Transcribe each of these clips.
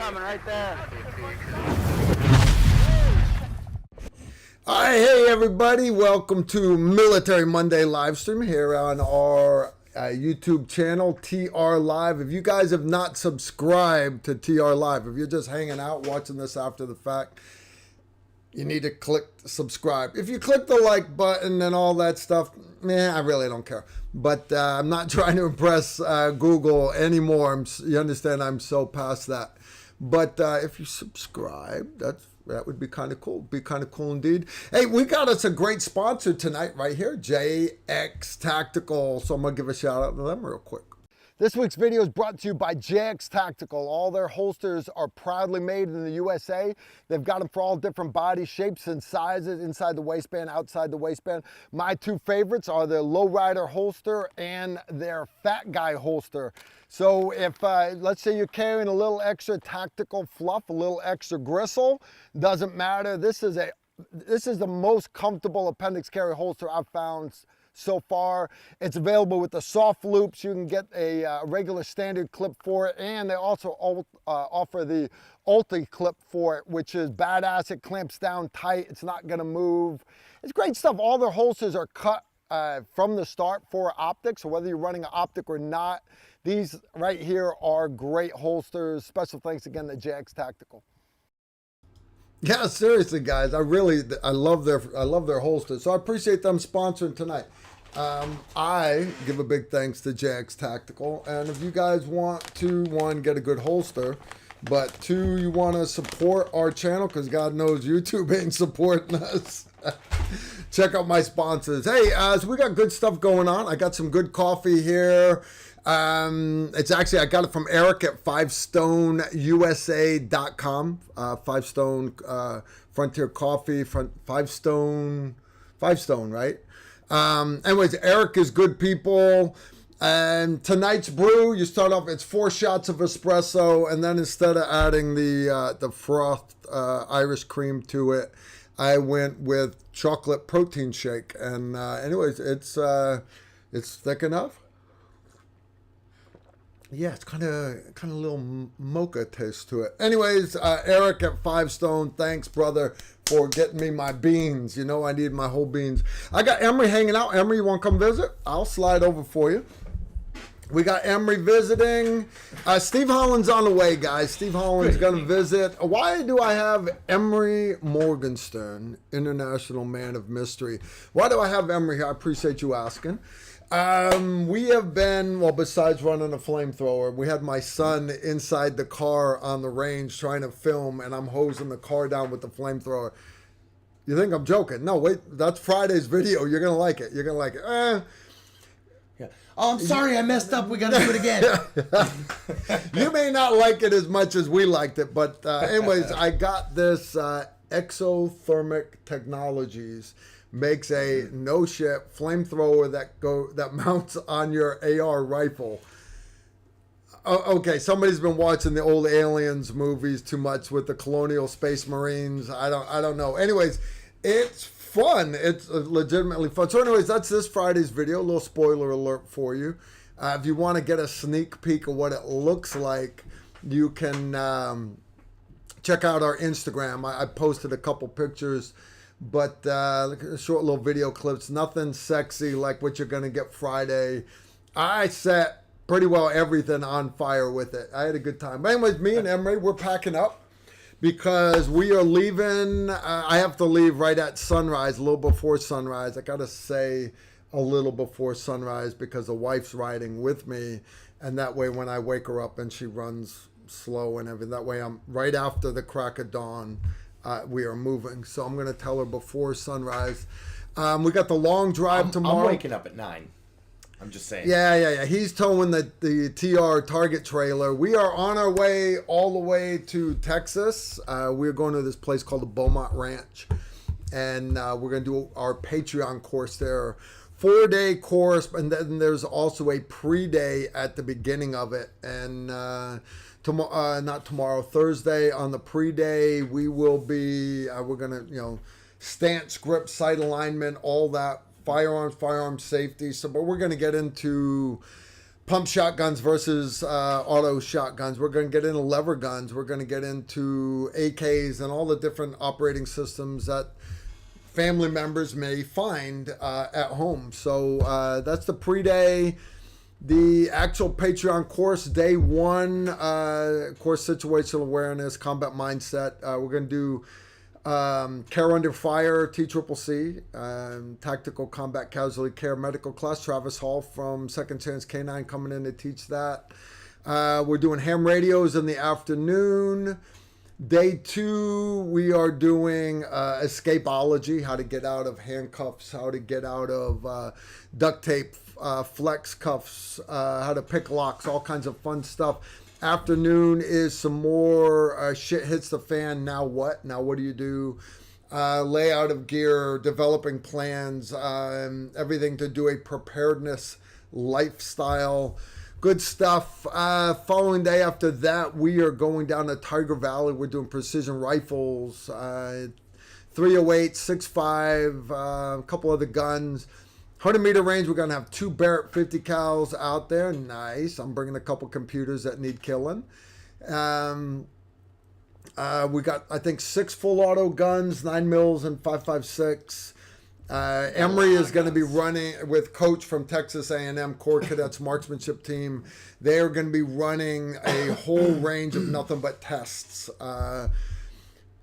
coming right there. All right, hey everybody, welcome to Military Monday Livestream here on our YouTube channel, TR Live. If you guys have not subscribed to TR Live, if you're just hanging out watching this after the fact, you need to click subscribe. If you click the like button and all that stuff, I really don't care. But I'm not trying to impress Google anymore. You understand, I'm so past that. But if you subscribe, that would be kind of cool. Be kind of cool indeed. Hey, we got us a great sponsor tonight right here, JX Tactical. So I'm going to give a shout out to them real quick. This week's video is brought to you by JX Tactical. All their holsters are proudly made in the USA. They've got them for all different body shapes and sizes, inside the waistband, outside the waistband. My two favorites are their lowrider holster and their fat guy holster. So if, let's say you're carrying a little extra tactical fluff, a little extra gristle, doesn't matter. This is the most comfortable appendix carry holster I've found so far. It's available with the soft loops. You can get a regular standard clip for it, and they also offer the ulti clip for it, which is badass. It clamps down tight. It's not gonna move. It's great stuff. All their holsters are cut from the start for optics, so whether you're running an optic or not, these right here are great holsters. Special thanks again to JX Tactical. Yeah, seriously, guys, I love their holsters. So I appreciate them sponsoring tonight. I give a big thanks to JX Tactical, and if you guys want to, one, get a good holster, but two, you want to support our channel, because God knows YouTube ain't supporting us. Check out my sponsors. Hey, so we got good stuff going on. I got some good coffee here. It's actually, I got it from Eric at fivestoneusa.com. 5 Stone Frontier Coffee, 5 Stone, right? Anyways, Eric is good people. And tonight's brew, you start off, it's 4 shots of espresso, and then instead of adding the frothed Irish cream to it, I went with chocolate protein shake. And anyways, it's thick enough. Yeah, it's kind of a little mocha taste to it. Anyways, Eric at 5 Stone, thanks, brother, for getting me my beans. You know I need my whole beans. I got Emery hanging out. Emery, you want to come visit? I'll slide over for you. We got Emery visiting. Steve Holland's on the way, guys. Steve Holland's going to visit. Why do I have Emery Morgenstern, International Man of Mystery? Why do I have Emery here? I appreciate you asking. We have been, well, besides running a flamethrower, we had my son inside the car on the range trying to film, and I'm hosing the car down with the flamethrower. You think I'm joking? No, wait, that's Friday's video. You're going to like it. You're going to like it. Yeah. Oh, I'm sorry, I messed up. We got to do it again. You may not like it as much as we liked it, but anyways, I got this Exothermic Technologies. Makes a no-shit flamethrower that mounts on your AR rifle. Okay, somebody's been watching the old Aliens movies too much with the Colonial Space Marines. I don't know. Anyways, it's fun. It's legitimately fun. So anyways, that's this Friday's video. A little spoiler alert for you. If you want to get a sneak peek of what it looks like, you can check out our Instagram. I posted a couple pictures. But short little video clips, nothing sexy like what you're going to get Friday. I set pretty well everything on fire with it. I had a good time. But anyways, me and Emery, we're packing up because we are leaving. I have to leave right at sunrise, a little before sunrise. I got to say a little before sunrise because the wife's riding with me. And that way when I wake her up and she runs slow and everything, that way I'm right after the crack of dawn. We are moving, so I'm going to tell her before sunrise. We got the long drive tomorrow. I'm waking up at 9. I'm just saying. Yeah. He's towing the TR Target trailer. We are on our way all the way to Texas. We're going to this place called the Beaumont Ranch, and we're going to do our Patreon course there. 4-day course, and then there's also a pre-day at the beginning of it. And not tomorrow, Thursday on the pre-day, we will be, we're going to, stance, grip, sight alignment, all that, firearms safety. So, but we're going to get into pump shotguns versus auto shotguns. We're going to get into lever guns. We're going to get into AKs and all the different operating systems that family members may find at home. So that's the pre-day. The actual Patreon course, day one, course situational awareness, combat mindset. We're going to do care under fire, TCCC, tactical combat casualty care medical class. Travis Hall from Second Chance K9 coming in to teach that. We're doing ham radios in the afternoon. Day two, we are doing escapology, how to get out of handcuffs, how to get out of duct tape, flex cuffs, how to pick locks, all kinds of fun stuff. Afternoon is some more shit hits the fan. Now what? Now what do you do? Layout of gear, developing plans, everything to do a preparedness lifestyle. Good stuff. Following day after that, we are going down to Tiger Valley. We're doing precision rifles, 308, 6.5, a couple other guns. 100-meter range, we're going to have 2 Barrett 50 cals out there. Nice. I'm bringing a couple computers that need killing. We got, I think, 6 full auto guns, 9 mils and 5.56. Emery is going to be running with coach from Texas A&M Corps Cadets marksmanship team. They are going to be running a whole range of nothing but tests.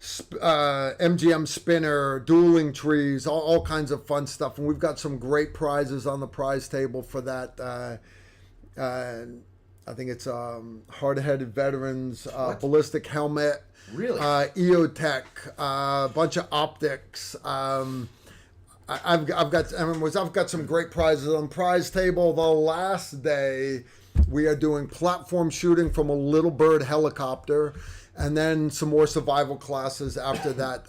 MGM spinner, dueling trees, all kinds of fun stuff. And we've got some great prizes on the prize table for that. I think it's hard-headed veterans, ballistic helmet, Really? EOTech, a bunch of optics. I've got some great prizes on prize table. The last day, we are doing platform shooting from a Little Bird helicopter, and then some more survival classes after that.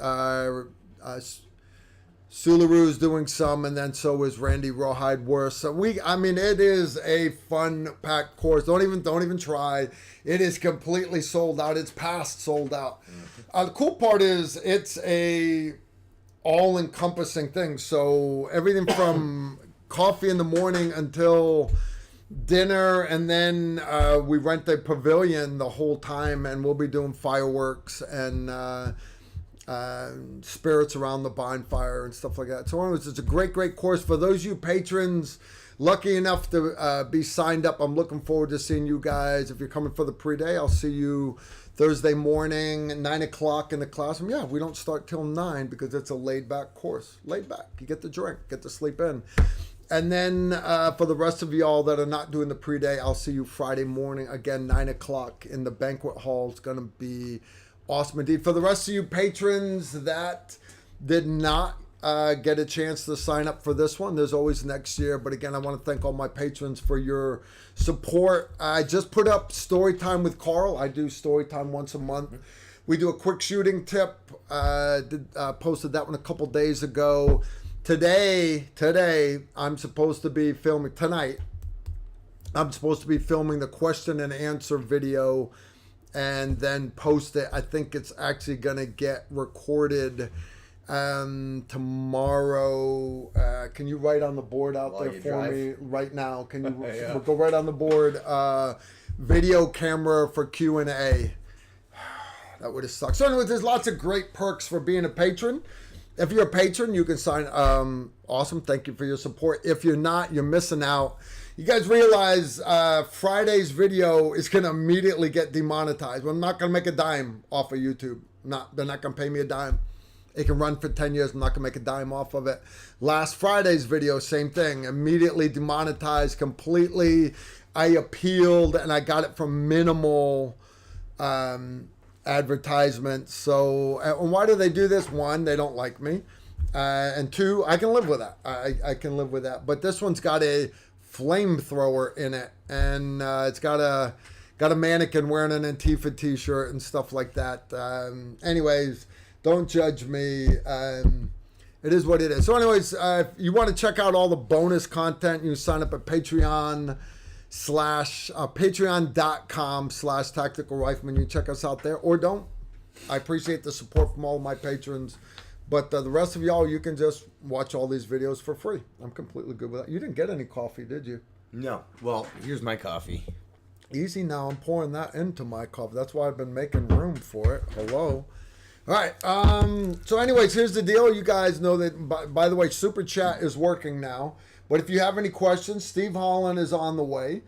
Sularu's doing some, and then so is Randy Rawhide Worth. So it is a fun-packed course. Don't even try. It is completely sold out. It's past sold out. The cool part is it's a all-encompassing thing. So everything from coffee in the morning until dinner, and then we rent the pavilion the whole time, and we'll be doing fireworks and spirits around the bonfire and stuff like that. So anyways, it's a great course. For those of you patrons lucky enough to be signed up, I'm looking forward to seeing you guys. If you're coming for the pre-day, I'll see you Thursday morning, 9 o'clock in the classroom. Yeah, we don't start till 9 because it's a laid-back course. Laid back. You get to drink, get to sleep in. And then for the rest of y'all that are not doing the pre-day, I'll see you Friday morning, again, 9 o'clock in the banquet hall. It's going to be awesome indeed. For the rest of you patrons that did not get a chance to sign up for this one, there's always next year. But again, I want to thank all my patrons for your support. I just put up Storytime with Carl. I do Storytime once a month. We do a quick shooting tip. Posted that one a couple days ago. Today, I'm supposed to be filming, tonight, I'm supposed to be filming the question and answer video and then post it. I think it's actually going to get recorded tomorrow. Can you write on the board out While there you for drive? me right now? Can you Yeah. we'll go right on the board? Video camera for Q&A. That would have sucked. So anyways, there's lots of great perks for being a patron. If you're a patron, you can sign. Awesome. Thank you for your support. If you're not, you're missing out. You guys realize Friday's video is going to immediately get demonetized. I'm not going to make a dime off of YouTube. They're not going to pay me a dime. It can run for 10 years. I'm not going to make a dime off of it. Last Friday's video, same thing. Immediately demonetized completely. I appealed, and I got it from minimal advertisements. So, and why do they do this? One, they don't like me. And two, I can live with that. I can live with that. But this one's got a flamethrower in it, and it's got a mannequin wearing an Antifa t-shirt and stuff like that. Anyways, don't judge me. It is what it is. So anyways, if you want to check out all the bonus content, you can sign up at patreon.com/tactical rifleman. You can check us out there, or don't. I appreciate the support from all of my patrons. But the rest of y'all, you can just watch all these videos for free. I'm completely good with that. You didn't get any coffee, did you? No. Well, here's my coffee. Easy now. I'm pouring that into my coffee. That's why I've been making room for it. Hello. All right. So anyways, here's the deal. You guys know that, by the way, Super Chat is working now. But if you have any questions, Steve Holland is on the way.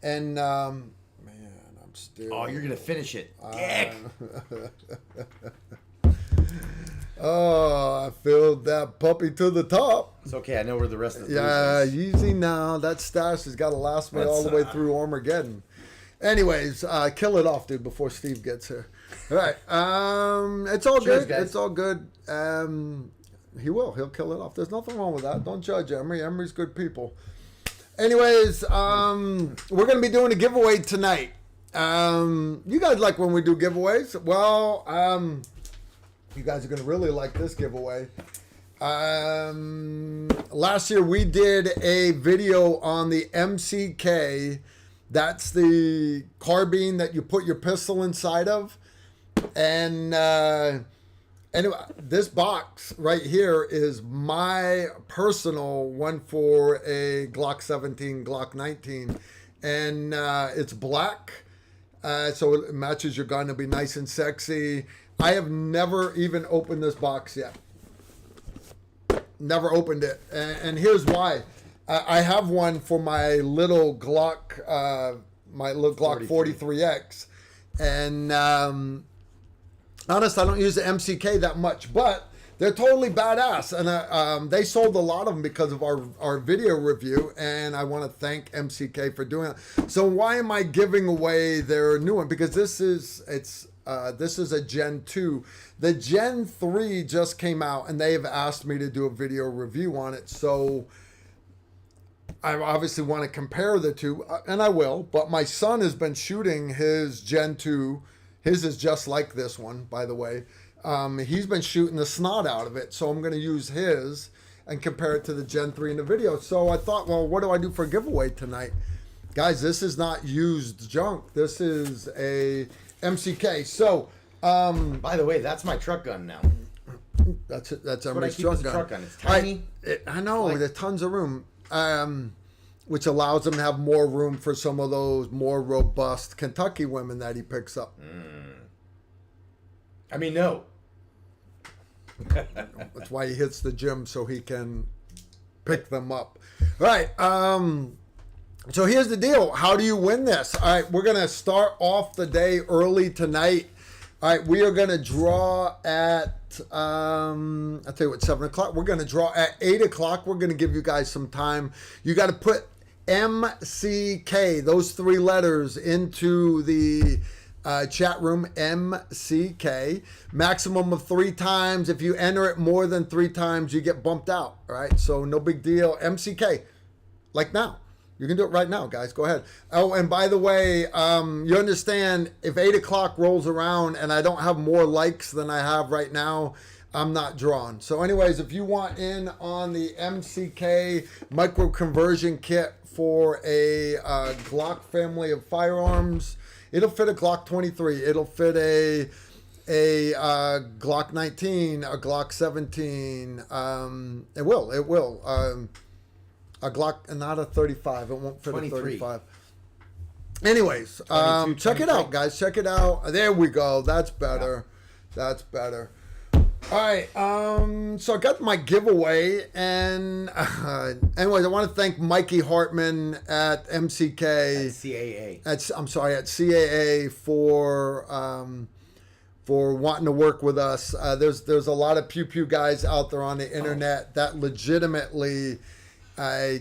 And, man, I'm still... Oh, you're going to finish it. Dick! Oh, I filled that puppy to the top. It's okay. I know where the rest of the Yeah, booze is. easy now. That stash has got to last me all the way through Armageddon. Anyways, kill it off, dude, before Steve gets here. All right. It's all Cheers, good. guys. It's all good. He will. He'll kill it off. There's nothing wrong with that. Don't judge Emery. Emery's good people. Anyways, we're going to be doing a giveaway tonight. You guys like when we do giveaways? Well, you guys are going to really like this giveaway. Last year we did a video on the MCK. That's the carbine that you put your pistol inside of. And anyway, this box right here is my personal one for a Glock 17, Glock 19. And it's black. So it matches your gun. It'll be nice and sexy. I have never even opened this box yet. Never opened it. And here's why. I have one for my little Glock, 43X. And honest, I don't use the MCK that much, but they're totally badass. And they sold a lot of them because of our video review. And I want to thank MCK for doing it. So why am I giving away their new one? Because this is a Gen 2. The Gen 3 just came out, and they have asked me to do a video review on it. So I obviously want to compare the two, and I will. But my son has been shooting his Gen 2. His is just like this one, by the way. He's been shooting the snot out of it, so I'm going to use his and compare it to the Gen 3 in the video. So I thought, well, what do I do for a giveaway tonight? Guys, this is not used junk. This is a MCK. So, by the way, that's my truck gun now. That's it. That's what I Emery's keep truck as a gun. truck gun. It's tiny. I know. There's tons of room, which allows him to have more room for some of those more robust Kentucky women that he picks up. I mean, no. That's why he hits the gym, so he can pick them up. All right. So here's the deal. How do you win this? All right, we're going to start off the day early tonight. All right, we are going to draw at, I'll tell you what, 7 o'clock. We're going to draw at 8 o'clock. We're going to give you guys some time. You got to put MCK, those three letters, into the chat room, MCK. Maximum of 3 times. If you enter it more than 3 times, you get bumped out. All right, so no big deal. MCK, like now. You can do it right now, guys. Go ahead. Oh, and by the way, you understand if 8 o'clock rolls around and I don't have more likes than I have right now, I'm not drawn. So anyways, if you want in on the MCK micro conversion kit for a Glock family of firearms, it'll fit a Glock 23. It'll fit a Glock 19, a Glock 17. It will. A Glock, not a 35. It won't fit 23. A 35. Anyways, 22, check it out, guys. Check it out. There we go. That's better. Yeah. That's better. All right. So I got my giveaway, and anyways, I want to thank Mikey Hartman at MCK. At CAA. At CAA for wanting to work with us. There's a lot of pew pew guys out there on the internet that legitimately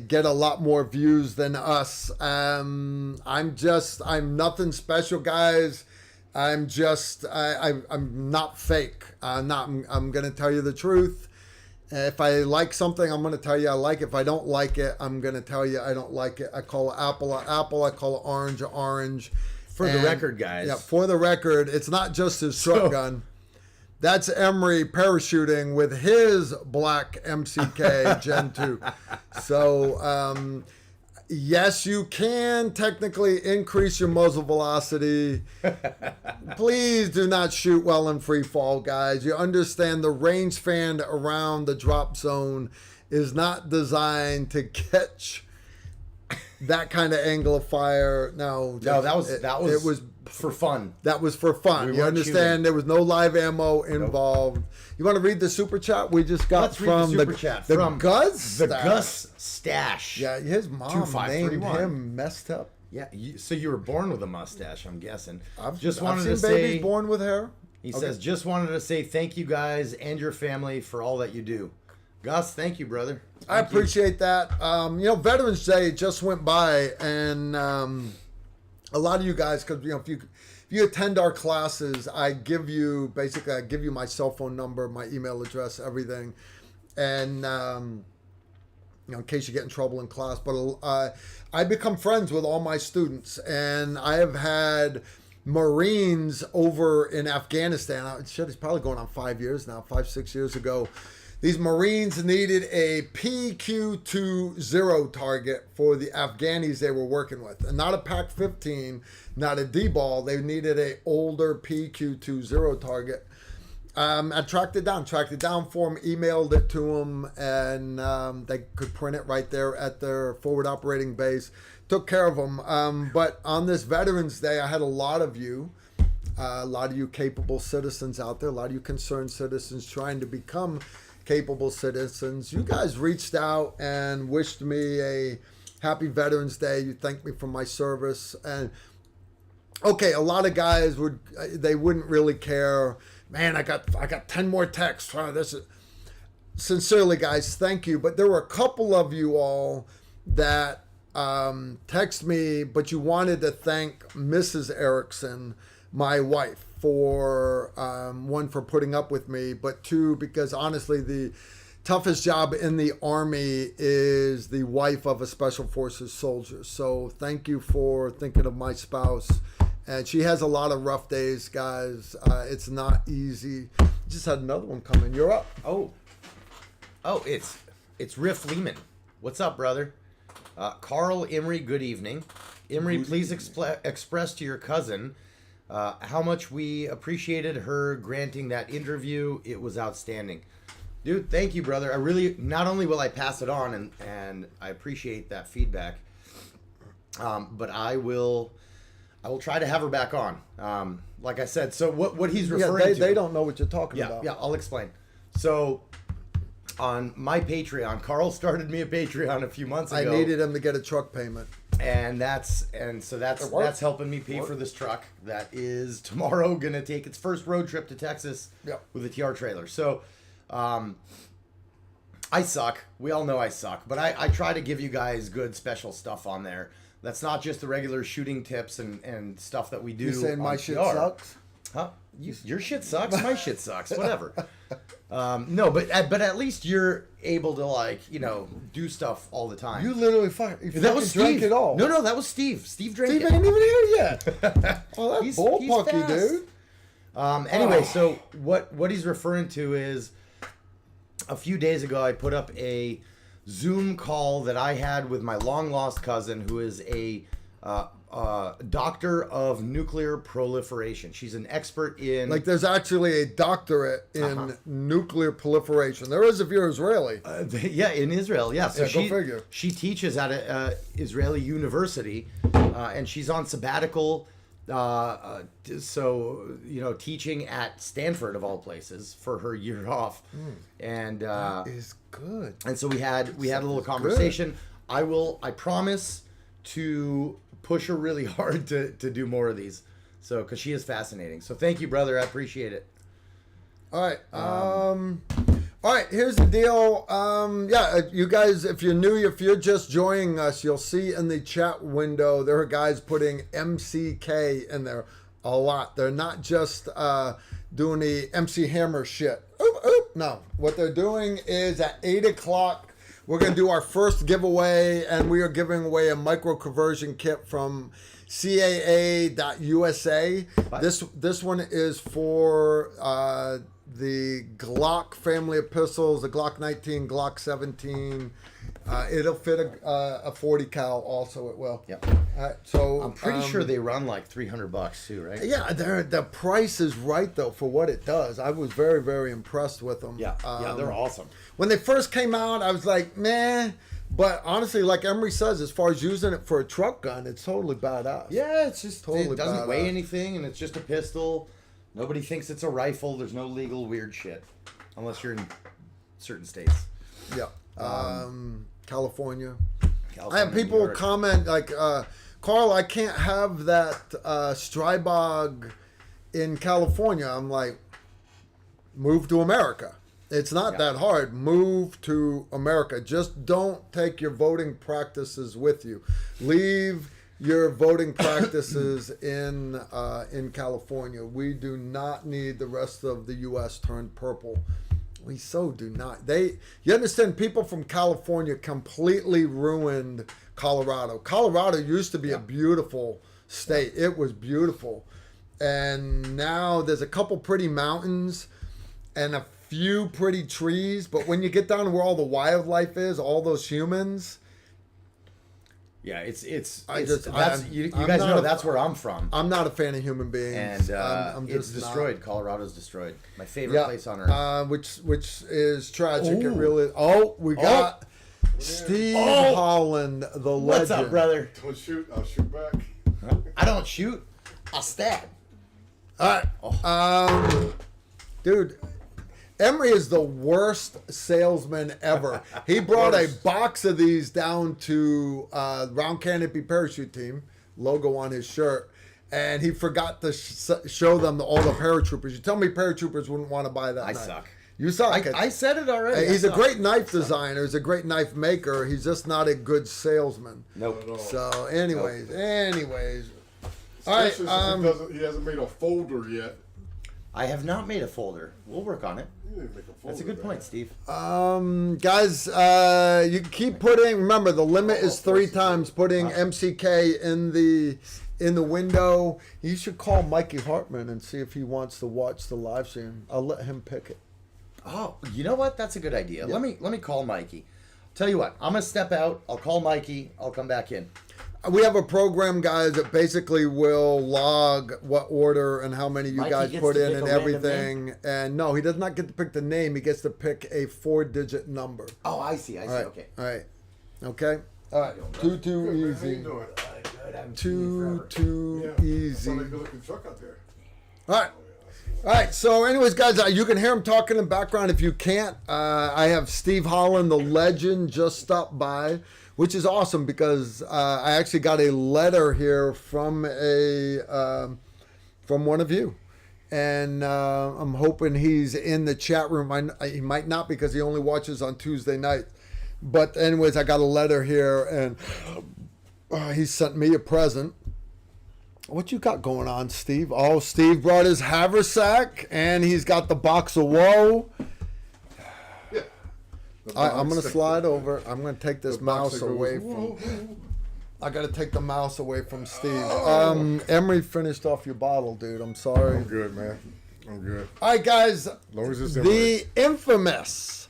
get a lot more views than us. I'm nothing special, guys. I'm not fake. I'm going to tell you the truth. If I like something, I'm going to tell you I like it. If I don't like it, I'm going to tell you I don't like it. I call it apple a apple. I call it orange a orange. For the record, guys. Yeah, for the record, it's not just his shotgun. That's Emery parachuting with his black MCK Gen 2. So, yes, you can technically increase your muzzle velocity. Please do not shoot well in free fall, guys. You understand the range fan around the drop zone is not designed to catch that kind of angle of fire. No, that was for fun. That was for fun. You understand? Shooting. There was no live ammo involved. Nope. You want to read the super chat we just got from the Gus? The Gus Stash. Yeah, his mom named him messed up. Yeah, so you were born with a mustache, I'm guessing. I've seen babies born with hair. He says, just wanted to say thank you guys and your family for all that you do. Gus, thank you, brother. I appreciate that. Veterans Day just went by, and a lot of you guys, because if you attend our classes, I give you my cell phone number, my email address, everything, and in case you get in trouble in class. But I become friends with all my students, and I have had Marines over in Afghanistan. It's probably going on 5 years now, 6 years ago. These Marines needed a PQ-20 target for the Afghanis they were working with. And not a PAC-15, not a D-ball. They needed an older PQ-20 target. I tracked it down for them, emailed it to them, and they could print it right there at their forward operating base. Took care of them. But on this Veterans Day, I had a lot of you capable citizens out there, a lot of you concerned citizens trying to become capable citizens. You guys reached out and wished me a happy Veterans Day. You thanked me for my service. And okay, a lot of guys wouldn't really care. Man, I got 10 more texts. Sincerely, guys, thank you. But there were a couple of you all that text me, but you wanted to thank Mrs. Erickson, my wife, for one, for putting up with me, but two, because honestly, the toughest job in the Army is the wife of a Special Forces soldier. So thank you for thinking of my spouse. And she has a lot of rough days, guys. It's not easy. Just had another one coming. You're up. Oh, it's Rifleman. What's up, brother? Carl Emery, good evening. Emery, please express to your cousin how much we appreciated her granting that interview. It was outstanding. Dude, thank you, brother. I really, not only will I pass it on, and I appreciate that feedback, but I will try to have her back on. Like I said, so what he's referring to... They don't know what you're talking about. Yeah, I'll explain. So, on my Patreon, Carl started me a Patreon a few months ago. I needed him to get a truck payment. And that's helping me pay for this truck that is tomorrow going to take its first road trip to Texas with a TR trailer. So, I suck. We all know I suck. But I try to give you guys good special stuff on there. That's not just the regular shooting tips and stuff that we do. You saying my shit sucks? Huh? Your shit sucks. My shit sucks. Whatever. No, but at least you're able to do stuff all the time. You literally that was Steve. Drank it all. No, that was Steve. Steve drank Steve it. ain't even here yet. Oh, that's bullpucky, dude. Anyway, so what he's referring to is a few days ago I put up a Zoom call that I had with my long lost cousin, who is a doctor of nuclear proliferation. She's an expert in... there's actually a doctorate in nuclear proliferation. There is if you're Israeli. In Israel, yeah. So go figure. She teaches at a Israeli university, and she's on sabbatical. Teaching at Stanford, of all places, for her year off. And that is good. And so we had a little conversation. Good. I promise to push her really hard to do more of these. So, because she is fascinating. So thank you, brother. I appreciate it. All right. All right, here's the deal. You guys, if you're just joining us, you'll see in the chat window, there are guys putting MCK in there a lot. They're not just doing the MC Hammer shit. No, what they're doing is at 8 o'clock, we're going to do our first giveaway, and we are giving away a micro conversion kit from CAA.USA. This one is for the Glock family of pistols, the Glock 19, Glock 17. It'll fit a 40 cal also. It will. Yep. So I'm pretty sure they run like $300 too, right? Yeah, the price is right though for what it does. I was very, very impressed with them. Yeah, they're awesome. When they first came out, I was like, man. But honestly, like Emery says, as far as using it for a truck gun, it's totally badass. Yeah, it's just Totally it doesn't weigh badass. anything, and it's just a pistol. Nobody thinks it's a rifle. There's no legal weird shit, unless you're in certain states. Yeah. California. I have California, people New York. comment like, Carl, I can't have that Strybog in California. I'm like, move to America. It's not that hard. Move to America. Just don't take your voting practices with you. Leave your voting practices in California. We do not need the rest of the U.S. turned purple. We so do not. You understand? People from California completely ruined Colorado. Colorado used to be a beautiful state. It was beautiful, and now there's a couple pretty mountains and a few pretty trees. But when you get down to where all the wildlife is, all those humans. Yeah, you I'm guys not know a- that's where I'm from, I'm not a fan of human beings, and I'm it's just destroyed. not. Colorado's destroyed. My favorite place on earth. Which is tragic. It Ooh. really. Oh, we got Steve Holland, the legend. What's up, brother? Don't shoot. I'll shoot back. I don't shoot. I'll stab. All right, dude. Emery is the worst salesman ever. He brought a box of these down to Round Canopy Parachute Team, logo on his shirt, and he forgot to show them all the paratroopers. You tell me paratroopers wouldn't want to buy that I knife. suck. You suck. I said it already. He's I a suck. great knife designer. He's a great knife maker. He's just not a good salesman. Nope. So, anyways. All right. Especially since he hasn't made a folder yet. I have not made a folder. We'll work on it. You didn't make a folder. That's a good man. point, Steve. Guys, you can keep putting. Remember, the limit is 3 times. Putting MCK in the window. You should call Mikey Hartman and see if he wants to watch the live stream. I'll let him pick it. Oh, you know what? That's a good idea. Let me call Mikey. Tell you what, I'm gonna step out. I'll call Mikey. I'll come back in. We have a program, guys, that basically will log what order and how many you Mikey guys gets put to in pick and a random everything. And no, he does not get to pick the name. He gets to pick a 4-digit number. Oh, I see. All right. Okay. All right. Okay. All right. Too Good, man. How you easy. doing? Good. I'm Too Yeah. easy. Sound like a good-looking truck out there. All right. All right. So, anyways, guys, you can hear him talking in the background. If you can't, I have Steve Holland, the legend, just stopped by, which is awesome because I actually got a letter here from from one of you, and I'm hoping he's in the chat room. He might not because he only watches on Tuesday night. But anyways, I got a letter here, and he sent me a present. What you got going on, Steve? Oh, Steve brought his haversack, and he's got the box of woe. Yeah. I'm going to slide over. I'm going to take this The box mouse that goes, away whoa, from... whoa. I got to take the mouse away from Steve. Emery finished off your bottle, dude. I'm sorry. I'm good, man. I'm good. All right, guys. As long as it's The infamous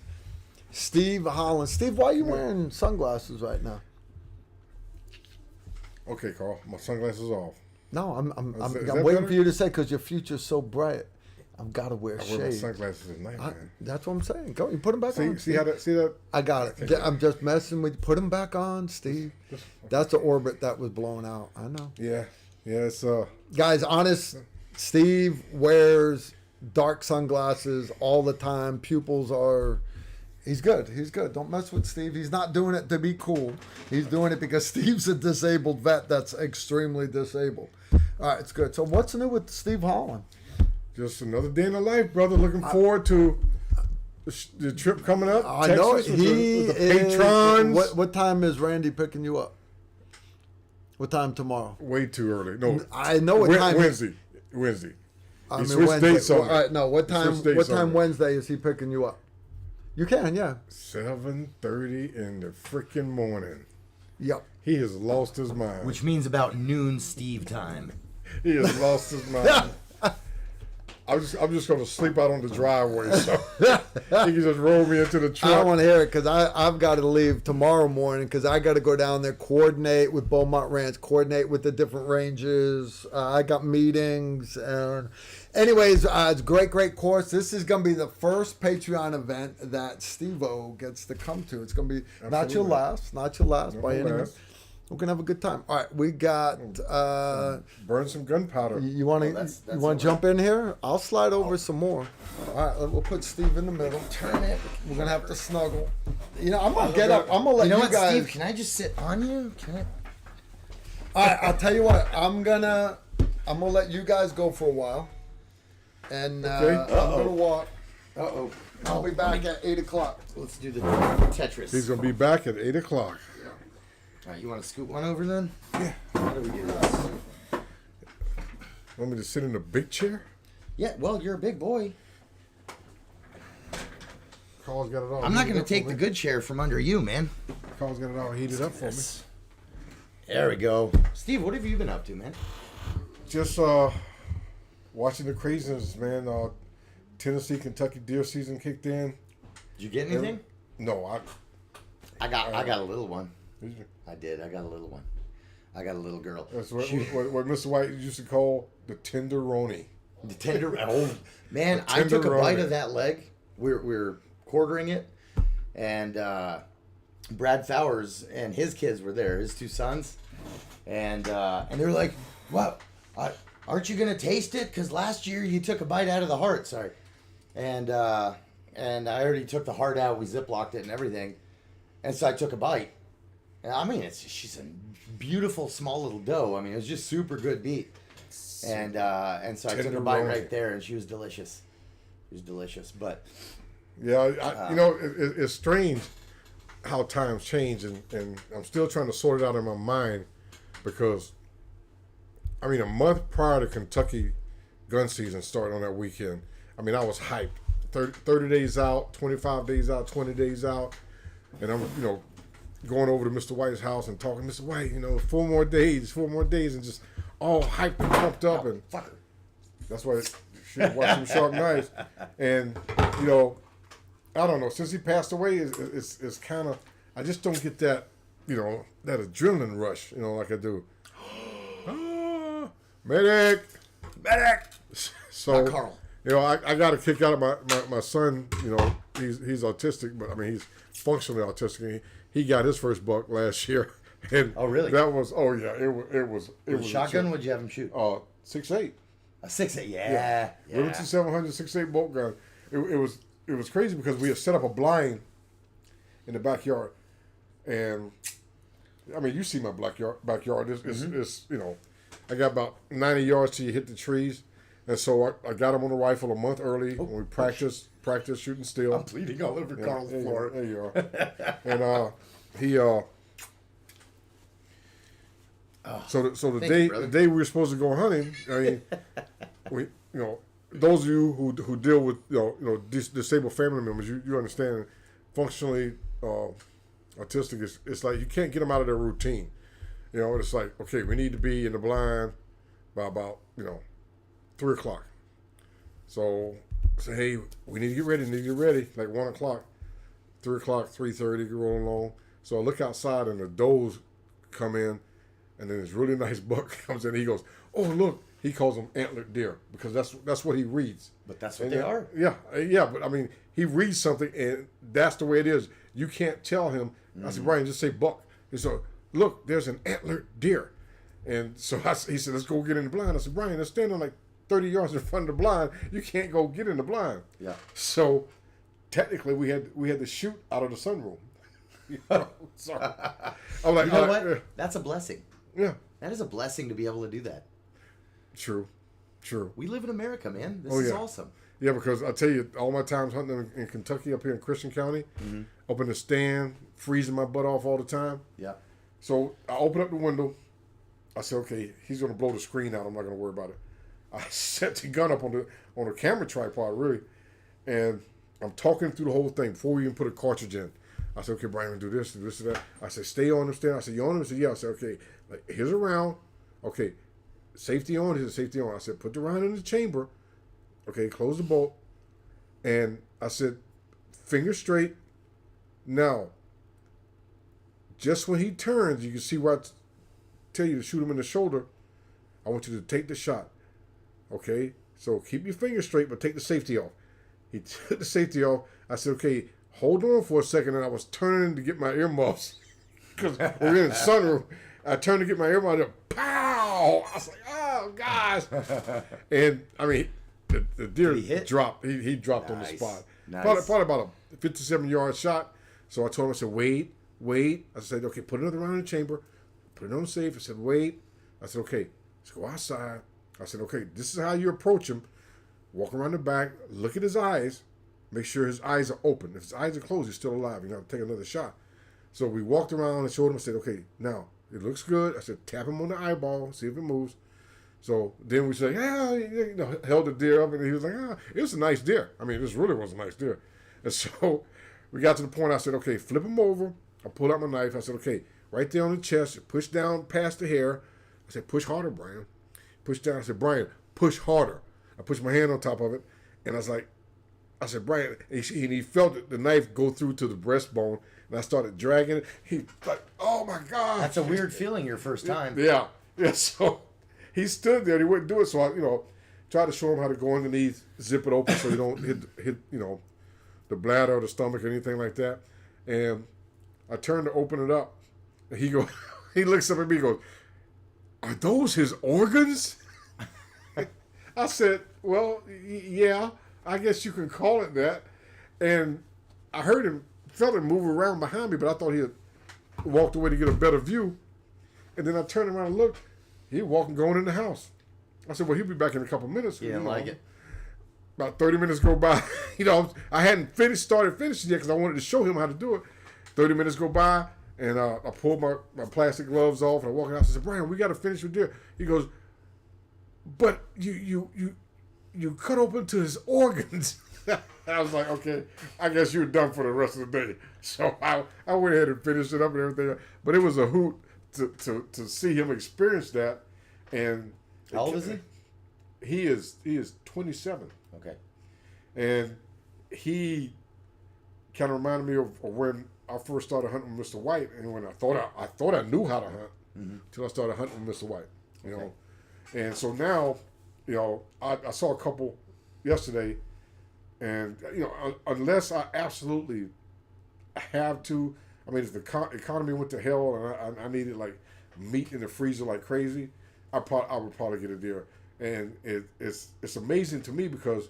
Steve Holland. Steve, why are you wearing sunglasses right now? Okay, Carl. My sunglasses off. No, I'm Is that waiting better? for you to say because your future's so bright. I've got to wear I wear my shades. sunglasses at night, man. That's what I'm saying. Go, you put them back on. See that? I got it. Okay. I'm just messing with you. Put them back on, Steve. That's the orbit that was blown out. I know. Yeah. It's Guys, honest, Steve wears dark sunglasses all the time. Pupils are... He's good. He's good. Don't mess with Steve. He's not doing it to be cool. He's doing it because Steve's a disabled vet that's extremely disabled. All right, it's good. So what's new with Steve Holland? just another day in the life, brother. Looking forward to the trip coming up. I know Texas he with the is. patrons. What time is Randy picking you up? What time tomorrow? Way too early. No, I know what time. Wednesday. I He mean switched Wednesday. dates on Well, me. all right, no. What He time? switched dates What on time me. Wednesday is he picking you up? You can, yeah. 7:30 in the freaking morning. Yep. He has lost his mind. Which means about noon Steve time. He has lost his mind. I'm just gonna sleep out on the driveway, so he can just roll me into the I truck. don't want to hear it because I've got to leave tomorrow morning because I got to go down there, coordinate with Beaumont Ranch, coordinate with the different ranges. I got meetings. And anyways, it's a great course. This is going to be the first Patreon event that Steve-O gets to come to. It's going to be not your last by any means. We're going to have a good time. All right, we got... burn some gunpowder. You want to you want to jump in here? I'll slide over some more. All right, we'll put Steve in the middle. Turn it. We're gonna have to snuggle. You know, I'm gonna get up. I'm gonna let you, what, guys. Steve? Can I just sit on you? Can I? All right, I'll tell you what. I'm gonna let you guys go for a while, and I'm gonna walk. I'll be back at 8:00. Let's do the Tetris. He's gonna be back at 8 o'clock. All right, you want to scoot one over then? Yeah. How do we do this? Want me to sit in the big chair? Yeah, well, you're a big boy. Carl's got it all. I'm not going to heated up take for the me. good chair from under you, man. Carl's got it all heated up for me. There we go. Steve, what have you been up to, man? Just watching the craziness, man. Tennessee, Kentucky deer season kicked in. Did you get anything? No, I got a little one. Did you? I did. I got a little one. I got a little girl. That's what Mr. White used to call the tenderoni. The tender. Oh man, The I took a bite tenderoni. of that leg. We're quartering it, and Brad Fowers and his kids were there, his two sons, and they were like, "Wow, aren't you gonna taste it? Because last year you took a bite out of the heart." Sorry, and I already took the heart out. We ziplocked it and everything, and so I took a bite. And I mean, she's a beautiful small little doe. I mean, it was just super good meat. And so I took a bite right there, and she was delicious. She was delicious, but Yeah, you know, it's strange how times change, and I'm still trying to sort it out in my mind because, I mean, a month prior to Kentucky gun season starting on that weekend, I mean, I was hyped. 30 days out, 25 days out, 20 days out, and I'm, you know, going over to Mr. White's house and talking to Mr. White, you know, 4 more days, and just all hyped and pumped up, and fucker. that's why she watched some Sharp Knives. And, you know, I don't know, since he passed away, it's kind of, I just don't get that, you know, that adrenaline rush, you know, like I do. Medic! So, Carl. you know, I got a kick out of my son, you know, he's autistic, but I mean, he's functionally autistic. He got his first buck last year. And Oh, really? That was, oh yeah, it was With a shotgun, would you have him shoot? 6.8. A 6.8, yeah. Remington 700 6.8 bolt gun. It was crazy because we had set up a blind in the backyard, and I mean, you see my backyard. It's you know, I got about 90 yards till you hit the trees, and so I got him on the rifle a month early when we practiced shooting steel. I'm bleeding all over Carl's floor. There you are. And he So the day we were supposed to go hunting, I mean, we, you know, those of you who deal with you know disabled family members, you understand, functionally autistic it's like you can't get them out of their routine. You know, it's like, okay, we need to be in the blind by about 3 o'clock. So say, hey, we need to get ready, like 1 o'clock, 3 o'clock, 3:30, rolling along. So I look outside and the does come in. And then this really nice buck comes in. He goes, "Oh look!" He calls them antlered deer because that's what he reads. But that's what they are. Yeah. But I mean, he reads something, and that's the way it is. You can't tell him. I said, "Brian, just say buck." He said, "Look, there's an antlered deer," and so he said, "Let's go get in the blind." I said, "Brian, they're standing like 30 yards in front of the blind. You can't go get in the blind." Yeah. So technically, we had to shoot out of the sunroom. So I'm like, You know what? That's a blessing. Yeah. That is a blessing to be able to do that. True. We live in America, man. This Oh, is yeah. awesome. Yeah, because I tell you, all my times hunting in Kentucky, up here in Christian County, up in the stand, freezing my butt off all the time. Yeah. So I open up the window. I said, okay, he's going to blow the screen out. I'm not going to worry about it. I set the gun up on the camera tripod, really, and I'm talking through the whole thing before we even put a cartridge in. I said, okay, Brian, do this, and that. I said, stay on the stand. I said, you on him? He said, yeah. I said, okay, like, here's a round. Okay, safety on. He said, safety on. I said, put the round in the chamber. Okay, close the bolt. And I said, finger straight. Now, just when he turns, you can see where I tell you to shoot him in the shoulder. I want you to take the shot. Okay? So keep your finger straight, but take the safety off. He took the safety off. I said, okay, hold on for a second. And I was turning to get my earmuffs. Because we're in the sunroom. I turned to get my earmuffs. Pow! I was like, oh, gosh. And, I mean, the deer dropped. He dropped on the spot. Nice. Probably about a 57-yard shot. So I told him, I said, wait. I said, okay, put another round in the chamber. Put it on the safe. I said, wait. I said, okay, let's go outside. I said, okay, this is how you approach him. Walk around the back. Look at his eyes. Make sure his eyes are open. If his eyes are closed, he's still alive. You got to take another shot. So we walked around and showed him. I said, okay, now, it looks good. I said, tap him on the eyeball. See if it moves. So then we said, held the deer up. And he was like, it was a nice deer. I mean, this really was a nice deer. And so we got to the point. I said, okay, flip him over. I pulled out my knife. I said, okay, right there on the chest, push down past the hair. I said, push harder, Brian. Push down. I said, Brian, push harder. I pushed my hand on top of it. And I said, Brian, and he felt the knife go through to the breastbone. And I started dragging it. He like, oh my God. That's a weird feeling your first time. Yeah. So he stood there and he wouldn't do it. So I, tried to show him how to go underneath, zip it open so you don't hit the bladder or the stomach or anything like that. And I turned to open it up. And he looks up at me and goes, are those his organs? I said, well, yeah, I guess you can call it that. And I felt him move around behind me, but I thought he had walked away to get a better view. And then I turned around and looked. He walking, going in the house. I said, well, he'll be back in a couple minutes. He didn't like it. About 30 minutes go by. I hadn't started finishing yet because I wanted to show him how to do it. 30 minutes go by, and I pulled my plastic gloves off, and I walked out. I said, Brian, we got to finish with deer. He goes, but you cut open to his organs. I was like, okay, I guess you're done for the rest of the day. So I went ahead and finished it up and everything. But it was a hoot to see him experience that. And how old is he? He is 27. Okay. And he kind of reminded me of when I first started hunting with Mr. White, and when I thought I knew how to hunt until I started hunting with Mr. White. And so now, I saw a couple yesterday, and unless I absolutely have to, I mean, if the economy went to hell and I needed like meat in the freezer like crazy, I would probably get a deer. And it's amazing to me because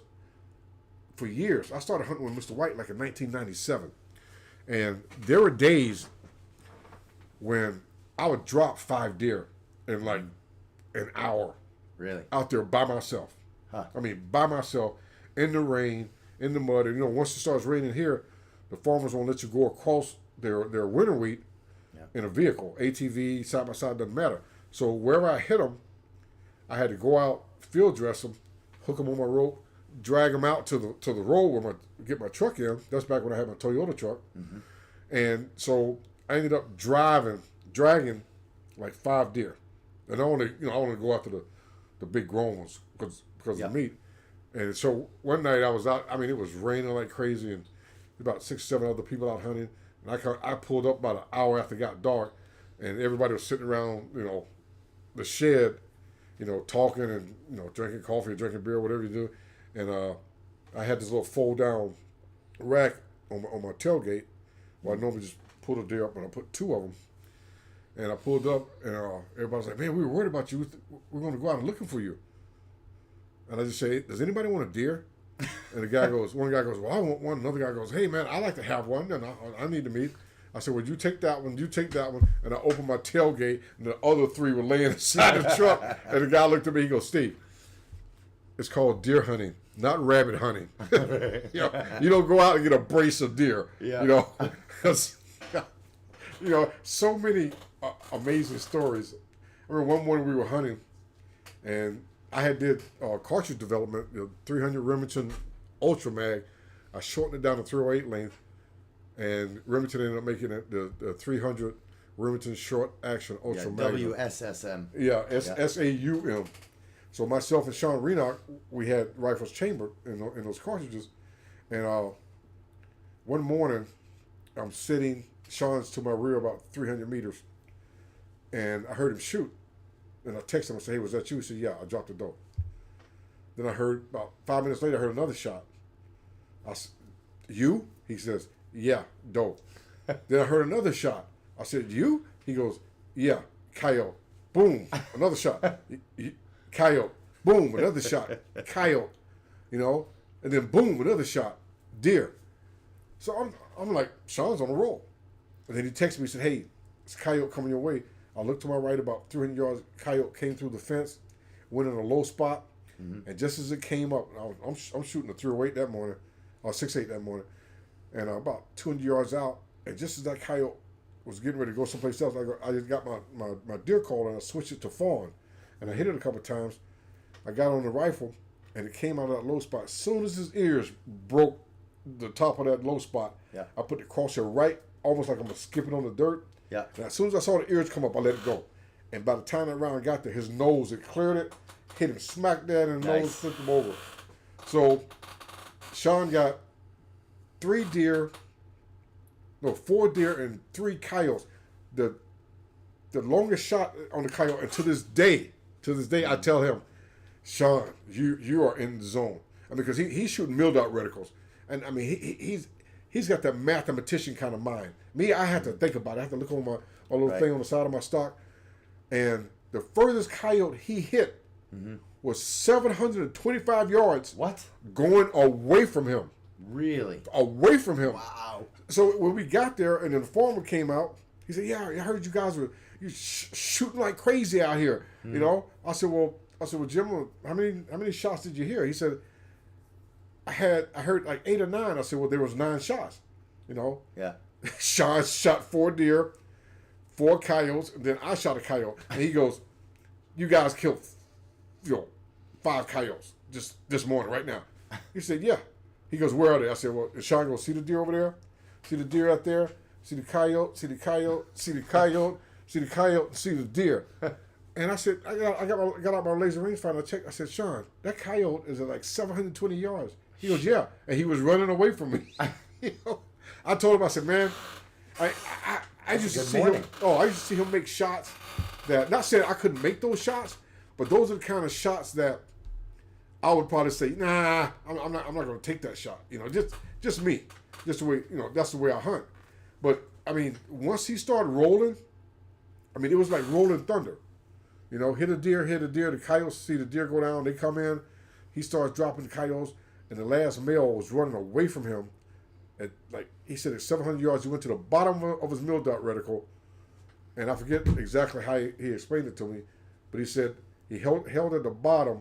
for years I started hunting with Mr. White like in 1997, and there were days when I would drop 5 deer in like an hour. Really? Out there by myself. Huh. I mean, by myself, in the rain, in the mud. And, once it starts raining here, the farmers won't let you go across their winter wheat in a vehicle. ATV, side by side, doesn't matter. So wherever I hit them, I had to go out, field dress them, hook them on my rope, drag them out to the road where get my truck in. That's back when I had my Toyota truck. Mm-hmm. And so I ended up dragging like 5 deer. And I only go after the big grown ones because of the meat. And so one night I was out. I mean, it was raining like crazy, and about 6 or 7 other people out hunting. And I pulled up about an hour after it got dark, and everybody was sitting around, the shed, talking and drinking coffee, drinking beer, whatever you do. And I had this little fold down rack on my tailgate, where I normally just pull the deer up, and I put 2 of them. And I pulled up, and everybody's like, man, we were worried about you. We're going to go out and looking for you. And I just say, does anybody want a deer? And one guy goes, well, I want one. Another guy goes, hey, man, I like to have one, and I need the meat. I said, well, you take that one, you take that one. And I opened my tailgate, and the other 3 were laying inside the truck. And the guy looked at me, he goes, Steve, it's called deer hunting, not rabbit hunting. You don't go out and get a brace of deer. Yeah. Because, so many amazing stories. I remember one morning we were hunting, and I had did cartridge development, 300 Remington Ultra Mag. I shortened it down to 308 length, and Remington ended up making it the 300 Remington Short Action Ultra Mag. WSSM. Yeah, SAUM. So myself and Sean Renock, we had rifles chambered in those cartridges. And one morning, I'm sitting, Sean's to my rear about 300 meters. And I heard him shoot. And I texted him and said, hey, was that you? He said, yeah, I dropped the dope. Then I heard, about 5 minutes later, I heard another shot. I said, you? He says, yeah, dope. Then I heard another shot. I said, you? He goes, yeah, coyote. Boom, another shot. Coyote. Boom, another shot. Coyote. You know? And then boom, another shot. Deer. So I'm like, Sean's on a roll. And then he texted me and said, hey, it's coyote coming your way. I looked to my right about 300 yards. Coyote came through the fence, went in a low spot. Mm-hmm. And just as it came up, I'm shooting a 308 that morning, or 6.8 that morning. And about 200 yards out, and just as that coyote was getting ready to go someplace else, I just got my deer call and I switched it to fawn. And I hit it a couple of times. I got on the rifle and it came out of that low spot. As soon as his ears broke the top of that low spot, yeah. I put the crosshair right, almost like I'm skipping on the dirt. Yeah. And as soon as I saw the ears come up, I let it go. And by the time that round got there, his nose, it cleared it, hit him smack dead in the nose, flipped him over. So Sean got 4 deer and 3 coyotes. The longest shot on the coyote, and to this day, I tell him, Sean, you are in the zone. I mean, because he's shooting milled out reticles, and I mean he's got that mathematician kind of mind. Me, I have to think about it. I have to look on my little thing on the side of my stock, and the furthest coyote he hit was 725 yards. What? Going away from him. Really? Away from him. Wow. So when we got there, and the informant came out, he said, "Yeah, I heard you guys were shooting like crazy out here." You know, I said, "Well, Jim, how many shots did you hear?" He said, I heard like 8 or 9. I said, "Well, there was 9 shots." You know. Yeah. Sean shot 4 deer, 4 coyotes, and then I shot a coyote. And he goes, "You guys killed, 5 coyotes just this morning, right now." He said, "Yeah." He goes, "Where are they?" I said, "Well," Sean goes, "See the deer over there? See the deer out there? See the coyote? See the coyote? See the coyote? See the coyote? See the deer?" And I said, I got out my laser rangefinder. I checked. I said, "Sean, that coyote is at like 720 yards." He goes, "Yeah," and he was running away from me. I told him, I said, "Man, I used to see him. Oh, I used to see him make shots that. Not saying I couldn't make those shots, but those are the kind of shots that I would probably say, nah, I'm not going to take that shot. Just me, just the way, that's the way I hunt." But I mean, once he started rolling, I mean, it was like rolling thunder. Hit a deer. The coyotes see the deer go down. They come in. He starts dropping the coyotes, and the last male was running away from him. At, like he said, at 700 yards, he went to the bottom of his mill dot reticle, and I forget exactly how he explained it to me, but he said he held at the bottom,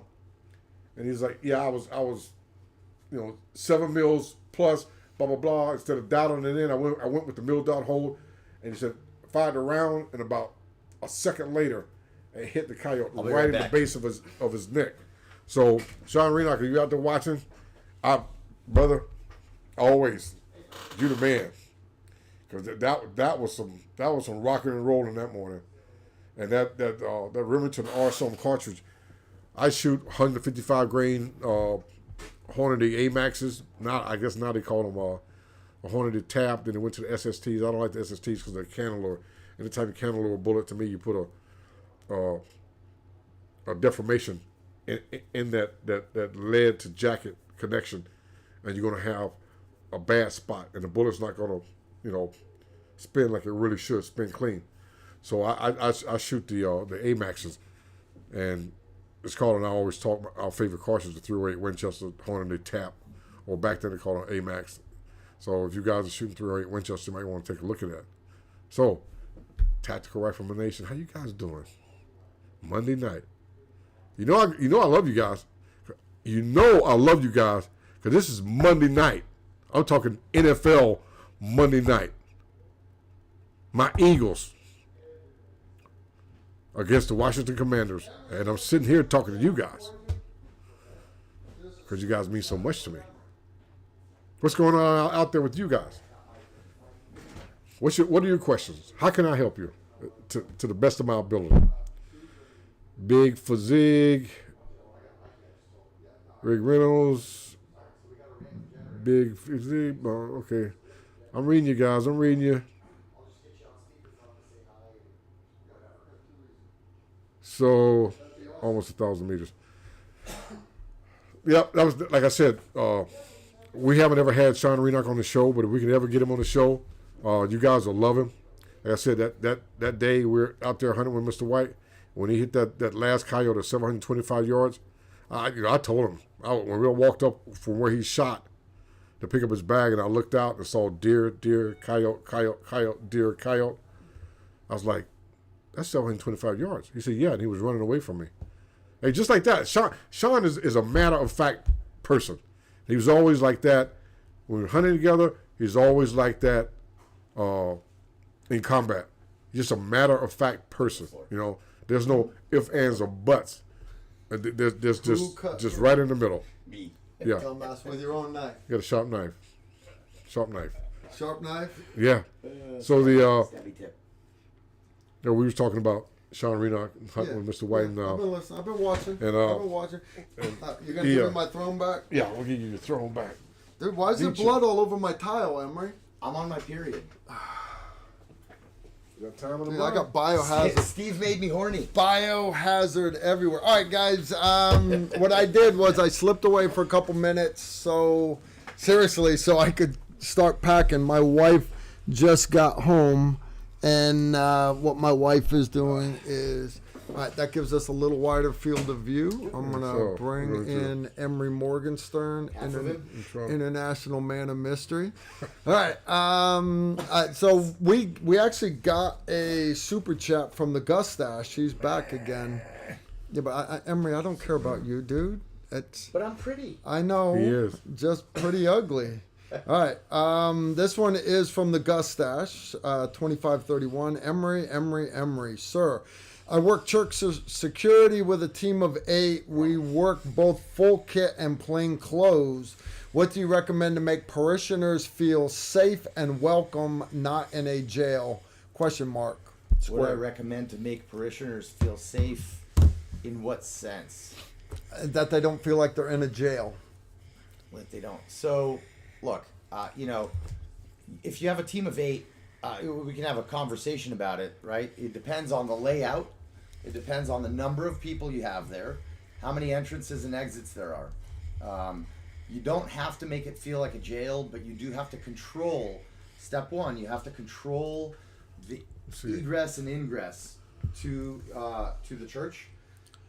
and he's like, "Yeah, I was, 7 mils plus, blah blah blah." Instead of dialing it in, I went with the mill dot hold, and he said fired a round, and about a second later, it hit the coyote right in the base of his neck. So Sean Renock, are you out there watching? Brother, always, you the man, because that was some rocking and rolling that morning, and that Remington Arsenal cartridge. I shoot 155 grain Hornady AMAXs. I guess now they call them a Hornady Tap. Then it went to the SSTs. I don't like the SSTs because they're cantilever. Any type of cantilever bullet, to me, you put a deformation in that lead to jacket connection, and you're going to have a bad spot, and the bullet's not going to, spin like it really should, spin clean. So I shoot the AMAXs, and it's called, and I always talk, our favorite cartridge, the 308 Winchester Hornady Tap, or back then they called it AMAX. So if you guys are shooting 308 Winchester, you might want to take a look at that. So, Tactical Rifleman Nation, how you guys doing? Monday night. I love you guys. I love you guys, because this is Monday night. I'm talking NFL Monday night. My Eagles against the Washington Commanders. And I'm sitting here talking to you guys because you guys mean so much to me. What's going on out there with you guys? What are your questions? How can I help you to the best of my ability? Big Fazig, Rick Reynolds. Big 50. Okay. I'm reading you guys. I'm reading you. So, almost 1,000 meters. Yep, that was, like I said, we haven't ever had Sean Renock on the show, but if we can ever get him on the show, you guys will love him. Like I said, that day we were out there hunting with Mr. White. When he hit that last coyote at 725 yards, I told him, when we walked up from where he shot to pick up his bag, and I looked out and saw deer, coyote, deer, coyote. I was like, that's 725 yards. He said, yeah, and he was running away from me. Hey, just like that. Sean is a matter-of-fact person. He was always like that. When we were hunting together, he's always like that in combat. He's just a matter-of-fact person. You know, there's no ifs, ands, or buts. There's just right in the middle. Me. Yeah. Dumbass with your own knife. You got a sharp knife. Sharp knife. Sharp knife? Yeah. So the Stabby tip. we was talking about Sean Renock hunting with Mr. White. And, I've been listening. I've been watching. And, I've been watching. You gonna give me my throne back? Yeah, we'll give you your throne back. Dude, why is there blood all over my tile, Emery? I'm on my period. You got time on the Dude, I got biohazard. Steve made me horny. Biohazard everywhere. All right, guys. What I did was I slipped away for a couple minutes. So I could start packing. My wife just got home, and what my wife is doing is, all right, that gives us a little wider field of view. I'm gonna bring in Emery Morgenstern, international man of mystery. All right. So we actually got a super chat from the Gustache. She's back again. Yeah, but Emery, I don't care about you, dude. But I'm pretty. I know. He is. Just pretty ugly. All right. This one is from the Gustache, 2531. Emery. Sir, I work church security with a team of 8. We work both full kit and plain clothes. What do you recommend to make parishioners feel safe and welcome, not in a jail? Question mark. What I recommend to make parishioners feel safe in what sense? That they don't feel like they're in a jail. That they don't. So, look, if you have a team of 8, we can have a conversation about it, right? It depends on the layout. It depends on the number of people you have there, how many entrances and exits there are. You don't have to make it feel like a jail, but you do have to control. Step 1, you have to control the egress and ingress to the church.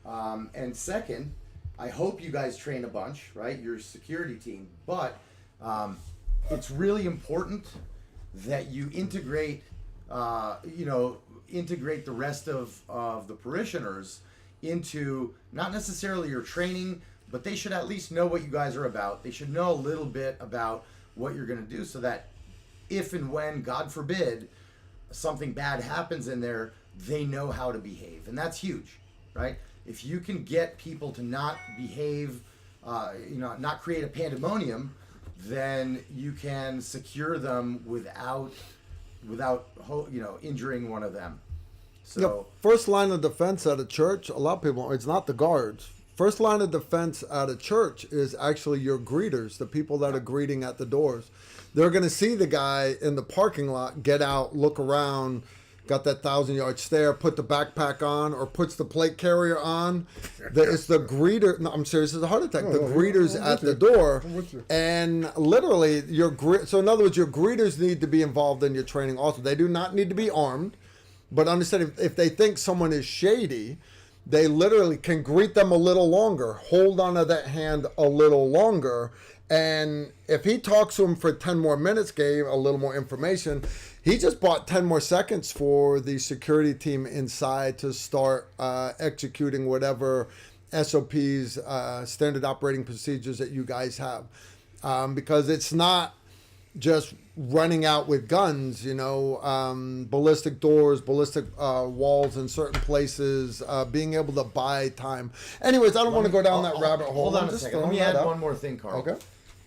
And second, I hope you guys train a bunch, right? Your security team, but it's really important that you integrate the rest of the parishioners into not necessarily your training, but they should at least know what you guys are about. They should know a little bit about what you're going to do, so that if and when, God forbid, something bad happens in there, they know how to behave. And that's huge, right? If you can get people to not behave, not create a pandemonium, then you can secure them without injuring one of them. So first line of defense at a church, a lot of people, it's not the guards. First line of defense at a church is actually your greeters, the people that are greeting at the doors. They're going to see the guy in the parking lot get out, look around, got that 1,000-yard stare, put the backpack on, or puts the plate carrier on. It's the greeter. No, I'm serious. It's a heart attack. The greeters at the door, and literally so in other words, your greeters need to be involved in your training. Also, they do not need to be armed, but understand if they think someone is shady, they literally can greet them a little longer, hold onto that hand a little longer, and if he talks to him for 10 more minutes, gave a little more information, he just bought 10 more seconds for the security team inside to start executing whatever SOPs, standard operating procedures that you guys have. Because it's not just running out with guns, ballistic doors, ballistic walls in certain places, being able to buy time. Anyways, I don't want to go down that rabbit hole. Hold on a second. Let me add one more thing, Carl. Okay.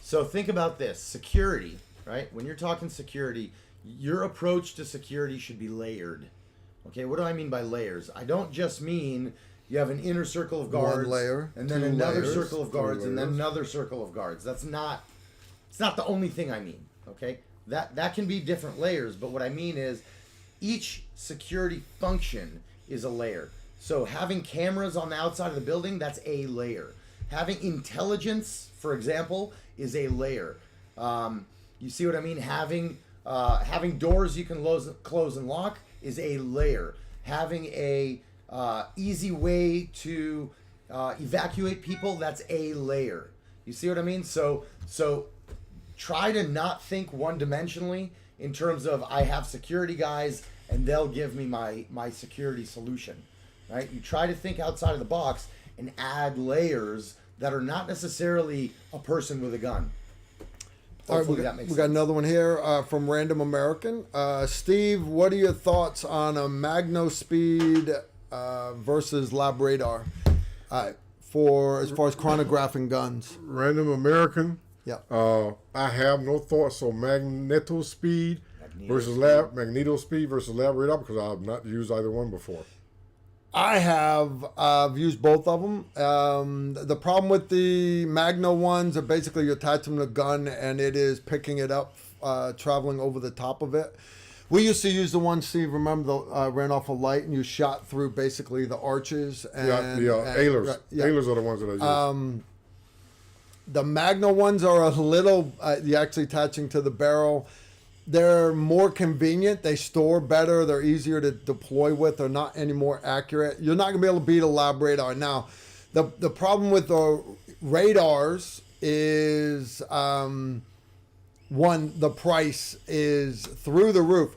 So think about this. Security, right? When you're talking security, your approach to security should be layered. Okay, what do I mean by layers? I don't just mean You have an inner circle of guards, one layer, and then 2 another layers, circle of guards, 3 and then layers. another circle of guards. It's not the only thing I mean. Okay, that can be different layers, but what I mean is each security function is a layer. So having cameras on the outside of the building, that's a layer. Having intelligence, for example, is a layer. You see what I mean? Having doors you can close and lock is a layer. Having a easy way to evacuate people, that's a layer. You see what I mean? So try to not think one-dimensionally in terms of I have security guys and they'll give me my security solution, right? You try to think outside of the box and add layers that are not necessarily a person with a gun. All right, we got another one here from Random American. Steve, what are your thoughts on a Magno Speed versus Lab Radar for as far as chronographing guns? Random American. Yeah. I have no thoughts on magneto speed versus magneto speed versus lab radar because I have not used either one before. I have used both of them. The problem with the Magno ones are basically you attach them to a gun and it is picking it up, traveling over the top of it. We used to use the one, Steve, remember, ran off a light and you shot through basically the arches. And, Ailers. Ailers are the ones that I use. The Magno ones are a little, you're actually attaching to the barrel. They're more convenient. They store better. They're easier to deploy with. They're not any more accurate. You're not going to be able to beat a lab radar. Now, the problem with the radars is, one, the price is through the roof.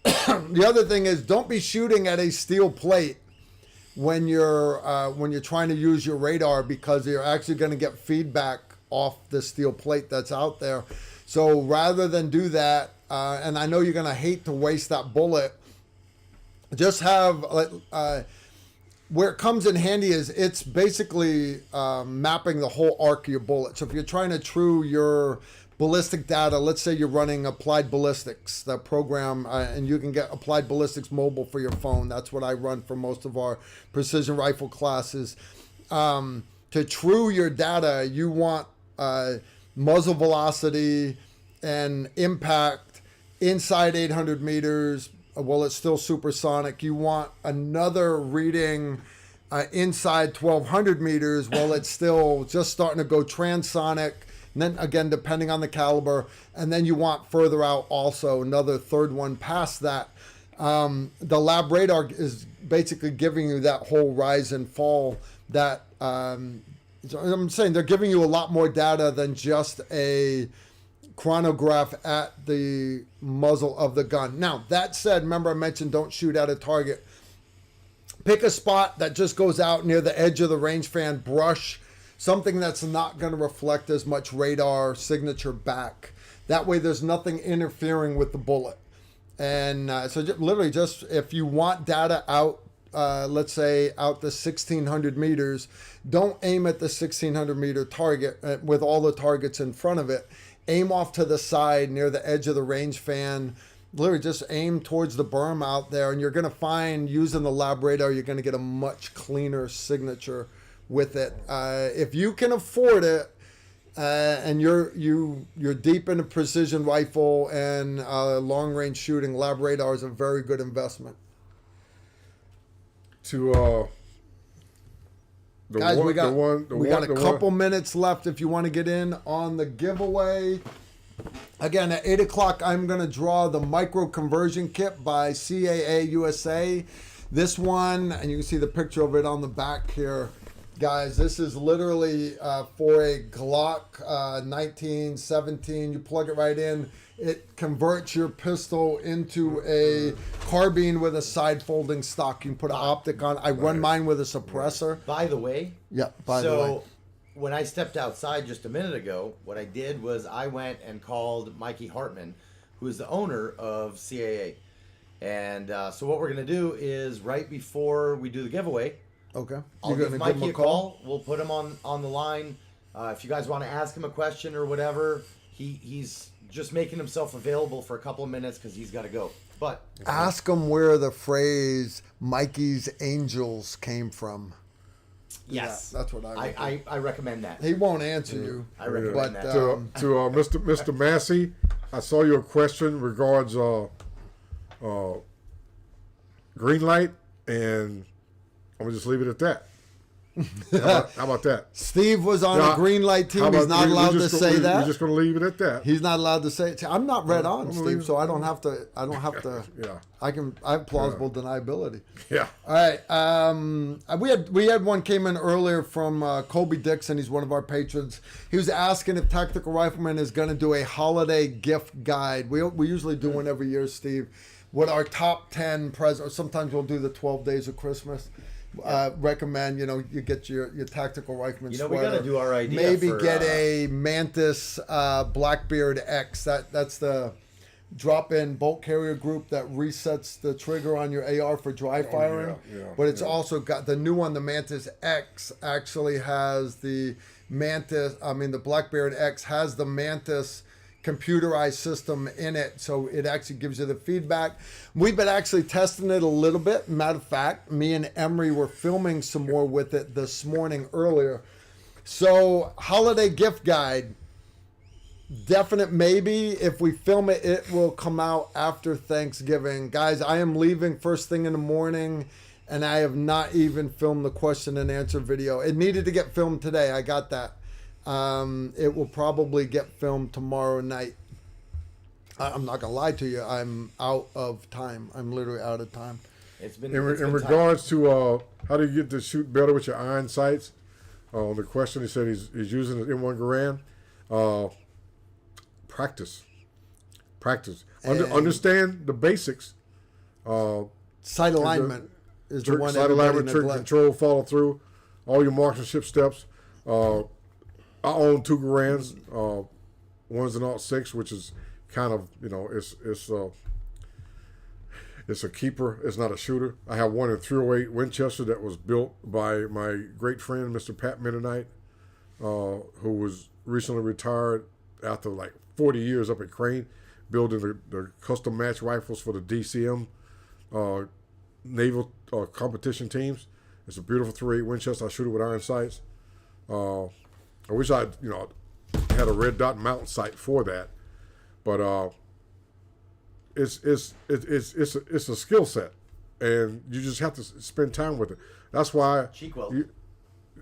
The other thing is don't be shooting at a steel plate when you're trying to use your radar because you're actually going to get feedback off the steel plate that's out there. So rather than do that, and I know you're going to hate to waste that bullet, just have, where it comes in handy is it's basically mapping the whole arc of your bullet. So if you're trying to true your ballistic data, let's say you're running Applied Ballistics, the program, and you can get Applied Ballistics mobile for your phone. That's what I run for most of our precision rifle classes. To true your data, you want muzzle velocity and impact inside 800 meters. Well, it's still supersonic. You want another reading inside 1200 meters. Well, it's still just starting to go transonic. And then again, depending on the caliber, and then you want further out also another third one past that. The lab radar is basically giving you that whole rise and fall that I'm saying they're giving you a lot more data than just a chronograph at the muzzle of the gun. Now, that said, remember I mentioned don't shoot at a target. Pick a spot that just goes out near the edge of the range fan brush, something that's not going to reflect as much radar signature back. That way there's nothing interfering with the bullet. And so literally just if you want data out, let's say out the 1600 meters, don't aim at the 1600 meter target with all the targets in front of it. Aim off to the side near the edge of the range fan. Literally just aim towards the berm out there, and you're going to find using the lab radar, you're going to get a much cleaner signature with it. If you can afford it, and you're deep into precision rifle and long range shooting, lab radar is a very good investment. Guys, we got a couple minutes left if you want to get in on the giveaway. Again, at 8 o'clock, I'm going to draw the micro conversion kit by CAA USA. This one, and you can see the picture of it on the back here. Guys, this is literally for a Glock 1917. You plug it right in. It converts your pistol into a carbine with a side folding stock. You can put an optic on. I run mine with a suppressor. By the way. Yeah, by the way. So when I stepped outside just a minute ago, what I did was I went and called Mikey Hartman, who is the owner of CAA. And so what we're going to do is right before we do the giveaway, okay, I'll give Mikey a call. We'll put him on the line. If you guys want to ask him a question or whatever, he's just making himself available for a couple of minutes because he's got to go. But ask him where the phrase "Mikey's Angels" came from. yes, Yeah, that's what I recommend that. He won't answer you. I recommend that. To Mr. Massey, I saw your question regards green light, and I'm gonna just leave it at that. How about that? Steve was on Now, a green light team. how He's about not allowed to just say We're that. just gonna leave it at that. He's not allowed to say it. I'm not red on, I'm Steve, leaving- so I don't have to. Yeah. I have plausible deniability. Yeah. All right. We had one came in earlier from Colby Dixon. He's one of our patrons. He was asking if Tactical Rifleman is going to do a holiday gift guide. We usually do one every year, Steve. What our top 10 presents. Sometimes we'll do the 12 days of Christmas. Recommend you get your Tactical Rifleman sweater. We got to do our idea. Maybe for, get a Mantis Blackbeard X. That's the drop-in bolt carrier group that resets the trigger on your AR for dry firing. But it's also got the new one. The Mantis X actually has the Blackbeard X has the Mantis computerized system in it, so it actually gives you the feedback. We've been actually testing it a little bit. Matter of fact, me and Emery were filming some more with it this morning earlier. So holiday gift guide, definite maybe. If we film it, it will come out after Thanksgiving. Guys, I am leaving first thing in the morning, and I have not even filmed the question and answer video. It needed to get filmed today. I got that. It will probably get filmed tomorrow night. I'm not gonna lie to you. I'm out of time. I'm literally out of time. It's been In regards to how do you get to shoot better with your iron sights? The question, he said he's using his M1 Garand. Practice. Understand the basics. Sight alignment is the one sight everybody alignment, trigger neglects. control, follow through, all your marksmanship steps. I own 2 Garands. One's an alt-6, which is kind of, it's a keeper. It's not a shooter. I have one in 308 Winchester that was built by my great friend, Mr. Pat Mennonite, who was recently retired after like 40 years up at Crane, building the custom match rifles for the DCM naval competition teams. It's a beautiful 308 Winchester. I shoot it with iron sights. I wish I, had a red dot mount sight for that, but it's a skill set, and you just have to spend time with it. That's why cheek weld.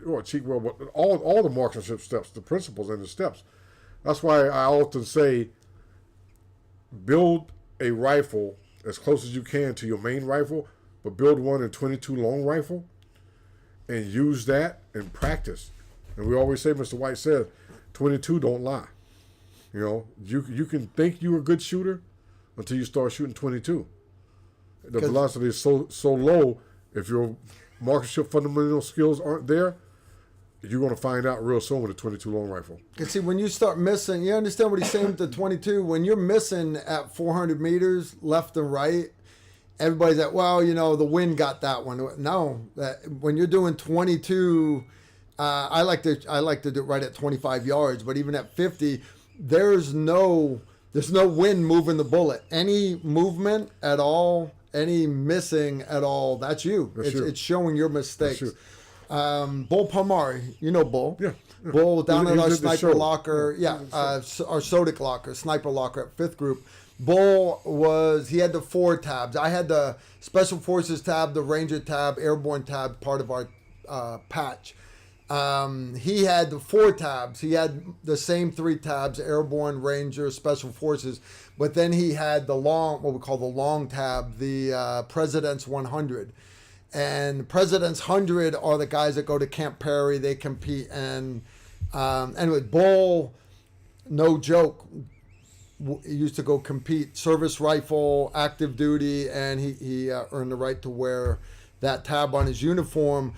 But all the marksmanship steps, the principles and the steps. That's why I often say, build a rifle as close as you can to your main rifle, but build one in 22 long rifle, and use that and practice. And we always say, Mr. White says, 22 don't lie. You can think you're a good shooter until you start shooting 22. The velocity is so low. If your marksmanship fundamental skills aren't there, you're going to find out real soon with a 22 long rifle. Because see, when you start missing, you understand what he's saying with the 22. When you're missing at 400 meters left and right, everybody's like, well, the wind got that one. No, when you're doing 22. I like to do it right at 25 yards, but even at 50, there's no wind moving the bullet. Any movement at all, any missing at all, that's you. It's showing your mistakes. Bull Palmari, Bull. Yeah. Bull down at our sniper locker. Yeah, our Sodic locker, sniper locker at 5th Group. Bull he had the 4 tabs. I had the Special Forces tab, the Ranger tab, Airborne tab, part of our patch. He had the 4 tabs. He had the same 3 tabs, Airborne, Ranger, Special Forces, but then he had what we call the long tab, the President's 100. And President's 100 are the guys that go to Camp Perry. They compete. And anyway, Bull, no joke, he used to go compete, service rifle, active duty, and he earned the right to wear that tab on his uniform.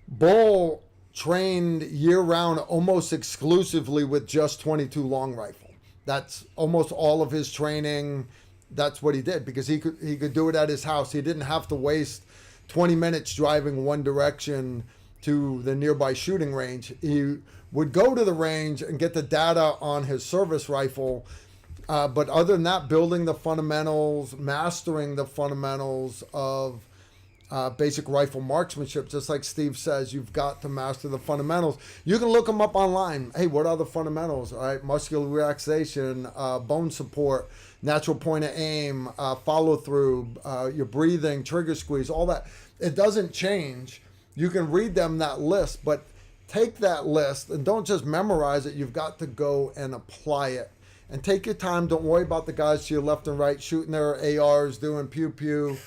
Bull trained year-round almost exclusively with just 22 long rifle. That's almost all of his training. That's what he did because he could do it at his house. He didn't have to waste 20 minutes driving one direction to the nearby shooting range. He would go to the range and get the data on his service rifle, But other than that, building the fundamentals, mastering the fundamentals of basic rifle marksmanship, just like Steve says, you've got to master the fundamentals. You can look them up online. Hey, what are the fundamentals? All right, muscular relaxation, bone support, natural point of aim, follow through, your breathing, trigger squeeze, all that. It doesn't change. You can read them, that list, but take that list and don't just memorize it. You've got to go and apply it. And take your time. Don't worry about the guys to your left and right shooting their ARs, doing pew-pew.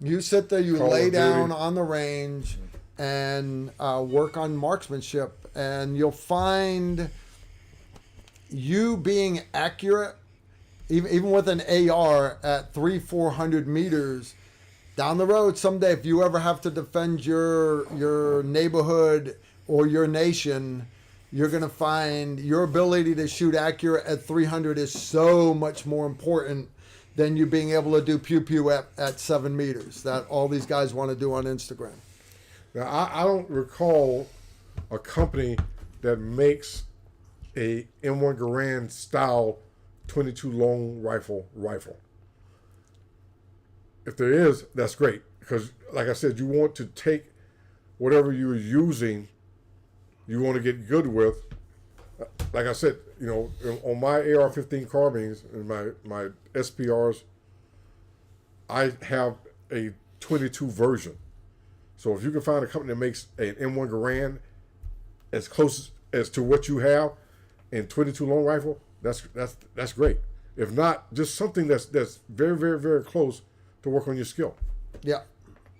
You sit there, you lay down on the range and work on marksmanship. And you'll find you being accurate, even with an AR at 300-400 meters, down the road someday, if you ever have to defend your neighborhood or your nation, you're going to find your ability to shoot accurate at 300 is so much more important than you being able to do pew-pew at 7 meters that all these guys want to do on Instagram. Now, I don't recall a company that makes a M1 Garand style 22 long rifle. If there is, that's great. Because, like I said, you want to take whatever you're using, you want to get good with. Like I said, you know, on my AR-15 carbines and my SPRs, I have a 22 version. So if you can find a company that makes an M1 Garand as close as to what you have in 22 long rifle, that's great. If not, just something that's very, very, very close to work on your skill. Yeah.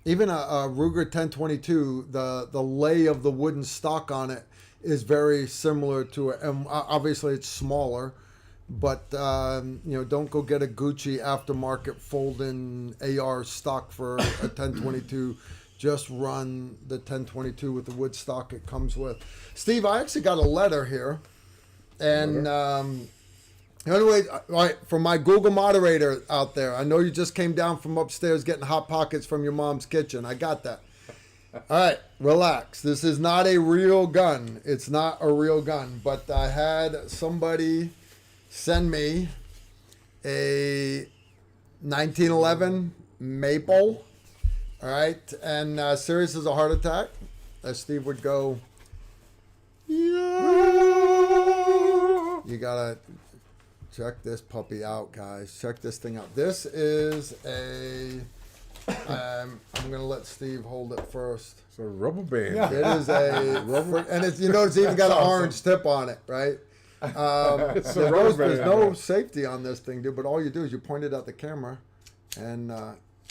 Even a Ruger 1022, the lay of the wooden stock on it is very similar to it. And obviously it's smaller, but you know, don't go get a Gucci aftermarket fold-in AR stock for a 1022. Just run the 1022 with the wood stock it comes with. Steve, I actually got a letter here, and anyway, all right, for my Google moderator out there, I know you just came down from upstairs getting Hot Pockets from your mom's kitchen. I got that. All right, relax. This is not a real gun. It's not a real gun, but I had somebody send me a 1911 Maple. All right, and serious as a heart attack, as Steve would go, yeah. You gotta check this puppy out, guys. Check this thing out. This is a, I'm gonna let Steve hold it first. It's a rubber band. Yeah. It is a rubber, and it's, you know, it's even got an orange tip on it, right? There's no safety on this thing, dude, but all you do is you point it at the camera and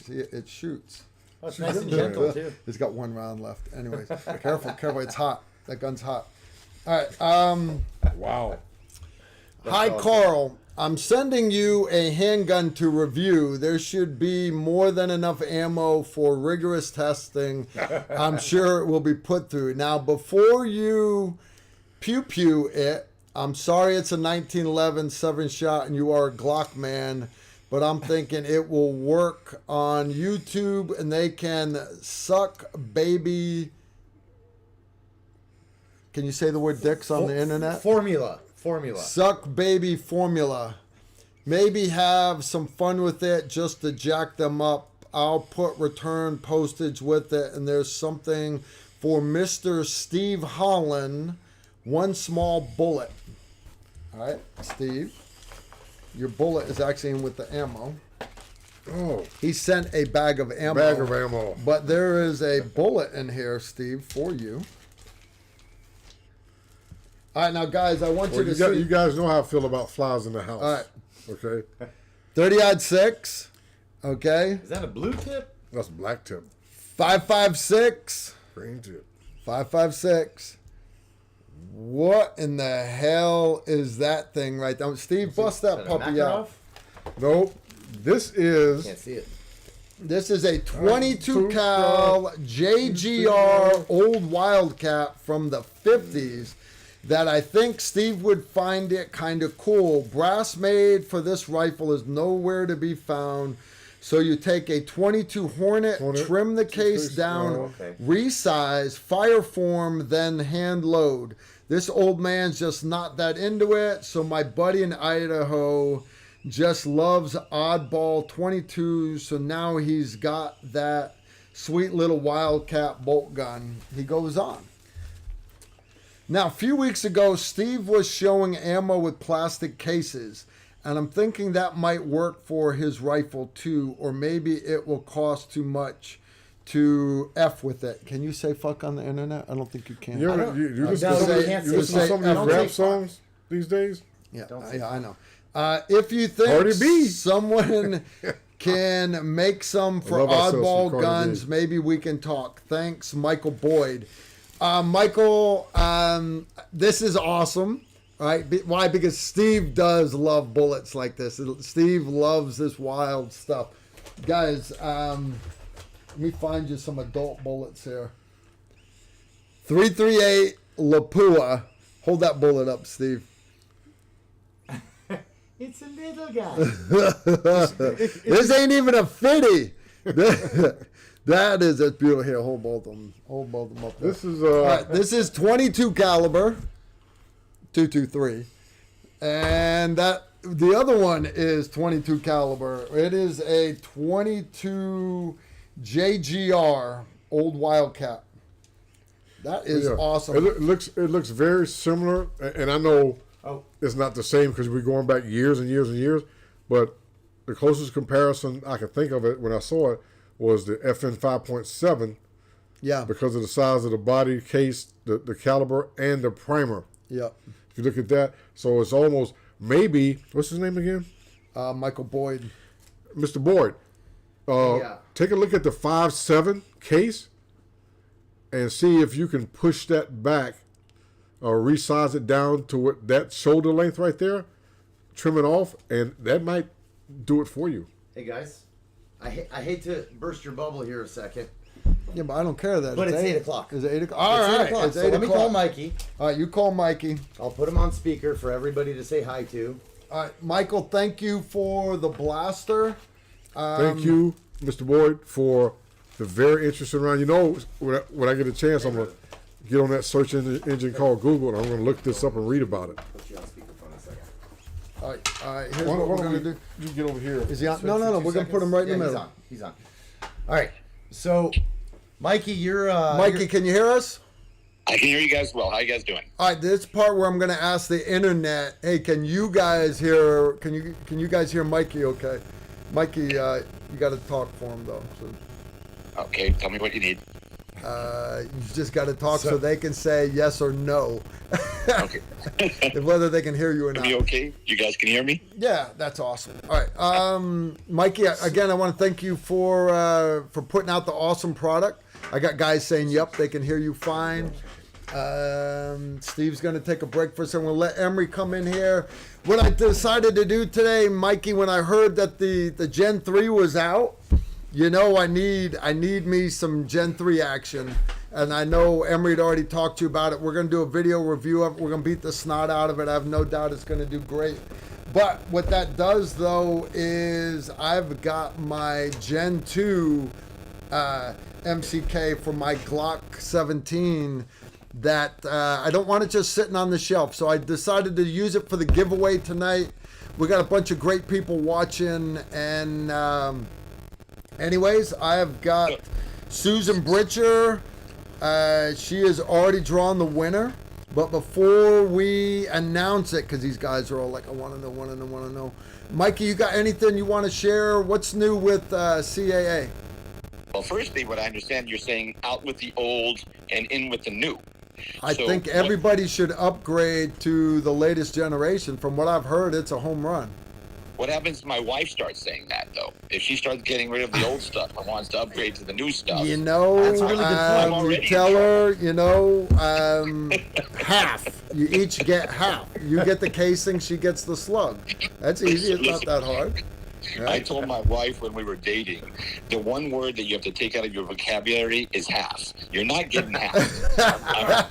see it shoots. Oh, it's nice and gentle, too. It's got one round left. Anyways, careful. It's hot. That gun's hot. All right. Wow. Hi, Carl. I'm sending you a handgun to review. There should be more than enough ammo for rigorous testing. I'm sure it will be put through. Now, before you pew-pew it, I'm sorry it's a 1911 7-shot and you are a Glock man, but I'm thinking it will work on YouTube and they can suck baby. Can you say the word dicks on the internet? Formula. Suck baby formula. Maybe have some fun with it just to jack them up. I'll put return postage with it. And there's something for Mr. Steve Holland. One small bullet. All right, Steve. Your bullet is actually in with the ammo. Oh. He sent a bag of ammo. But there is a bullet in here, Steve, for you. All right, now, guys, I want you to see. You guys know how I feel about flies in the house. All right. Okay. 30-06. Okay. Is that a blue tip? That's black tip. 5.56. Green tip. 5.56. What in the hell is that thing right there? Steve, bust that puppy out. Nope. This is. Can't see it. This is a 22 cal JGR old Wildcat from the 50s that I think Steve would find it kind of cool. Brass made for this rifle is nowhere to be found. So you take a 22 Hornet, trim the case down, resize, fire form, then hand load. This old man's just not that into it. So my buddy in Idaho just loves oddball 22, so now he's got that sweet little Wildcat bolt gun. He goes on. Now, a few weeks ago, Steve was showing ammo with plastic cases, and I'm thinking that might work for his rifle too, or maybe it will cost too much to F with it. Can you say fuck on the internet? I don't think you can. You listen to some of these rap songs these days? Yeah, I know. If you think someone can make some for oddball guns, maybe we can talk. Thanks, Michael Boyd. Michael, this is awesome. Right? Why? Because Steve does love bullets like this. Steve loves this wild stuff. Guys, let me find you some adult bullets here. 338 Lapua. Hold that bullet up, Steve. It's a little guy. This ain't even a 50. That is a beautiful. Here, hold both of them. Hold both of them up there. This is right, this is 22 caliber, 223, and that the other one is 22 caliber. It is a 22 JGR old Wildcat. That is awesome. It looks very similar, and I know it's not the same because we're going back years and years and years, but the closest comparison I could think of it when I saw it was the FN 5.7. Yeah. Because of the size of the body, case, the caliber, and the primer. Yeah. If you look at that, so it's almost maybe, what's his name again? Michael Boyd. Mr. Boyd. Take a look at the 5.7 case and see if you can push that back or resize it down to what that shoulder length right there, trim it off, and that might do it for you. Hey guys, I hate to burst your bubble here a second. Yeah, but I don't care that. But it's 8 o'clock. Is it 8 o'clock? All right, it's 8 o'clock. Let me call Mikey. All right, you call Mikey. I'll put him on speaker for everybody to say hi to. All right, Michael, thank you for the blaster. Thank you, Mr. Boyd, for the very interesting round. You know, when I get a chance, I'm going to get on that search engine called Google, and I'm going to look this up and read about it. Put you on speakerphone a second. All right, here's what we're going to do. You get over here. Is he on? No, we're going to put him right in the middle. He's on. All right, so, Mikey, you're... Mikey, can you hear us? I can hear you guys well. How you guys doing? All right, this part where I'm going to ask the internet, hey, can you guys hear, can you guys hear Mikey okay? Mikey, you got to talk for him, though. So. Okay, tell me what you need. You just got to talk so they can say yes or no. Okay. Whether they can hear you or not. Are you okay? You guys can hear me? Yeah, that's awesome. All right, Mikey. Again, I want to thank you for putting out the awesome product. I got guys saying, "Yep, they can hear you fine." Steve's going to take a break for a second. We'll let Emery come in here. What I decided to do today, Mikey, when I heard that the Gen 3 was out, you know, I need me some Gen 3 action. And I know Emery had already talked to you about it. We're going to do a video review of it. We're going to beat the snot out of it. I have no doubt it's going to do great. But what that does, though, is I've got my Gen 2 MCK for my Glock 17 that I don't want it just sitting on the shelf. So I decided to use it for the giveaway tonight. We got a bunch of great people watching. And anyways, I have got Susan Britcher. She has already drawn the winner. But before we announce it, because these guys are all like, I want to know. Mikey, you got anything you want to share? What's new with CAA? Well, firstly, what I understand, you're saying out with the old and in with the new. I think everybody should upgrade to the latest generation. From what I've heard, it's a home run. What happens if my wife starts saying that, though? If she starts getting rid of the old stuff and wants to upgrade to the new stuff? You know, that's a really good point. You tell her, you know, half. You each get half. You get the casing, she gets the slug. That's easy. It's not that hard. Right? I told my wife when we were dating, the one word that you have to take out of your vocabulary is half. You're not getting half,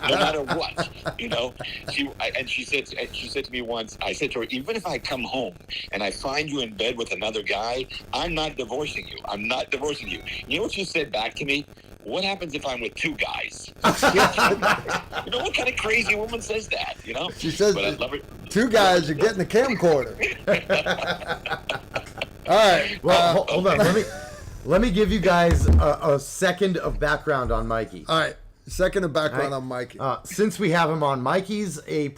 no matter what. You know. She said to me once. I said to her, even if I come home and I find you in bed with another guy, I'm not divorcing you. I'm not divorcing you. You know what she said back to me? What happens if I'm with two guys? You know what kind of crazy woman says that? You know. She says. But I love her. two guys, you're getting the camcorder. All right. Well, hold on. Let me give you guys a second of background on Mikey. All right. Second of background on Mikey. Since we have him on, Mikey's a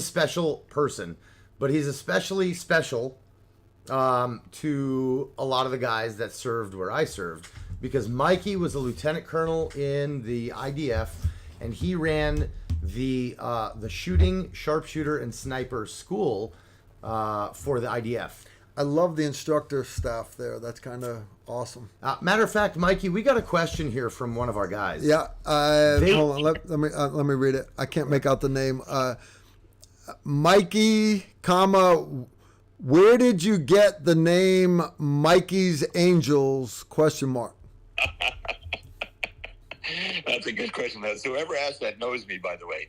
special person, but he's especially special to a lot of the guys that served where I served, because Mikey was a lieutenant colonel in the IDF, and he ran the shooting, sharpshooter, and sniper school for the IDF. I love the instructor staff there. That's kind of awesome. Matter of fact, Mikey, we got a question here from one of our guys. Yeah. Hold on. Let me read it. I can't make out the name. Mikey, where did you get the name Mikey's Angels? ? That's a good question. Whoever asked that knows me, by the way.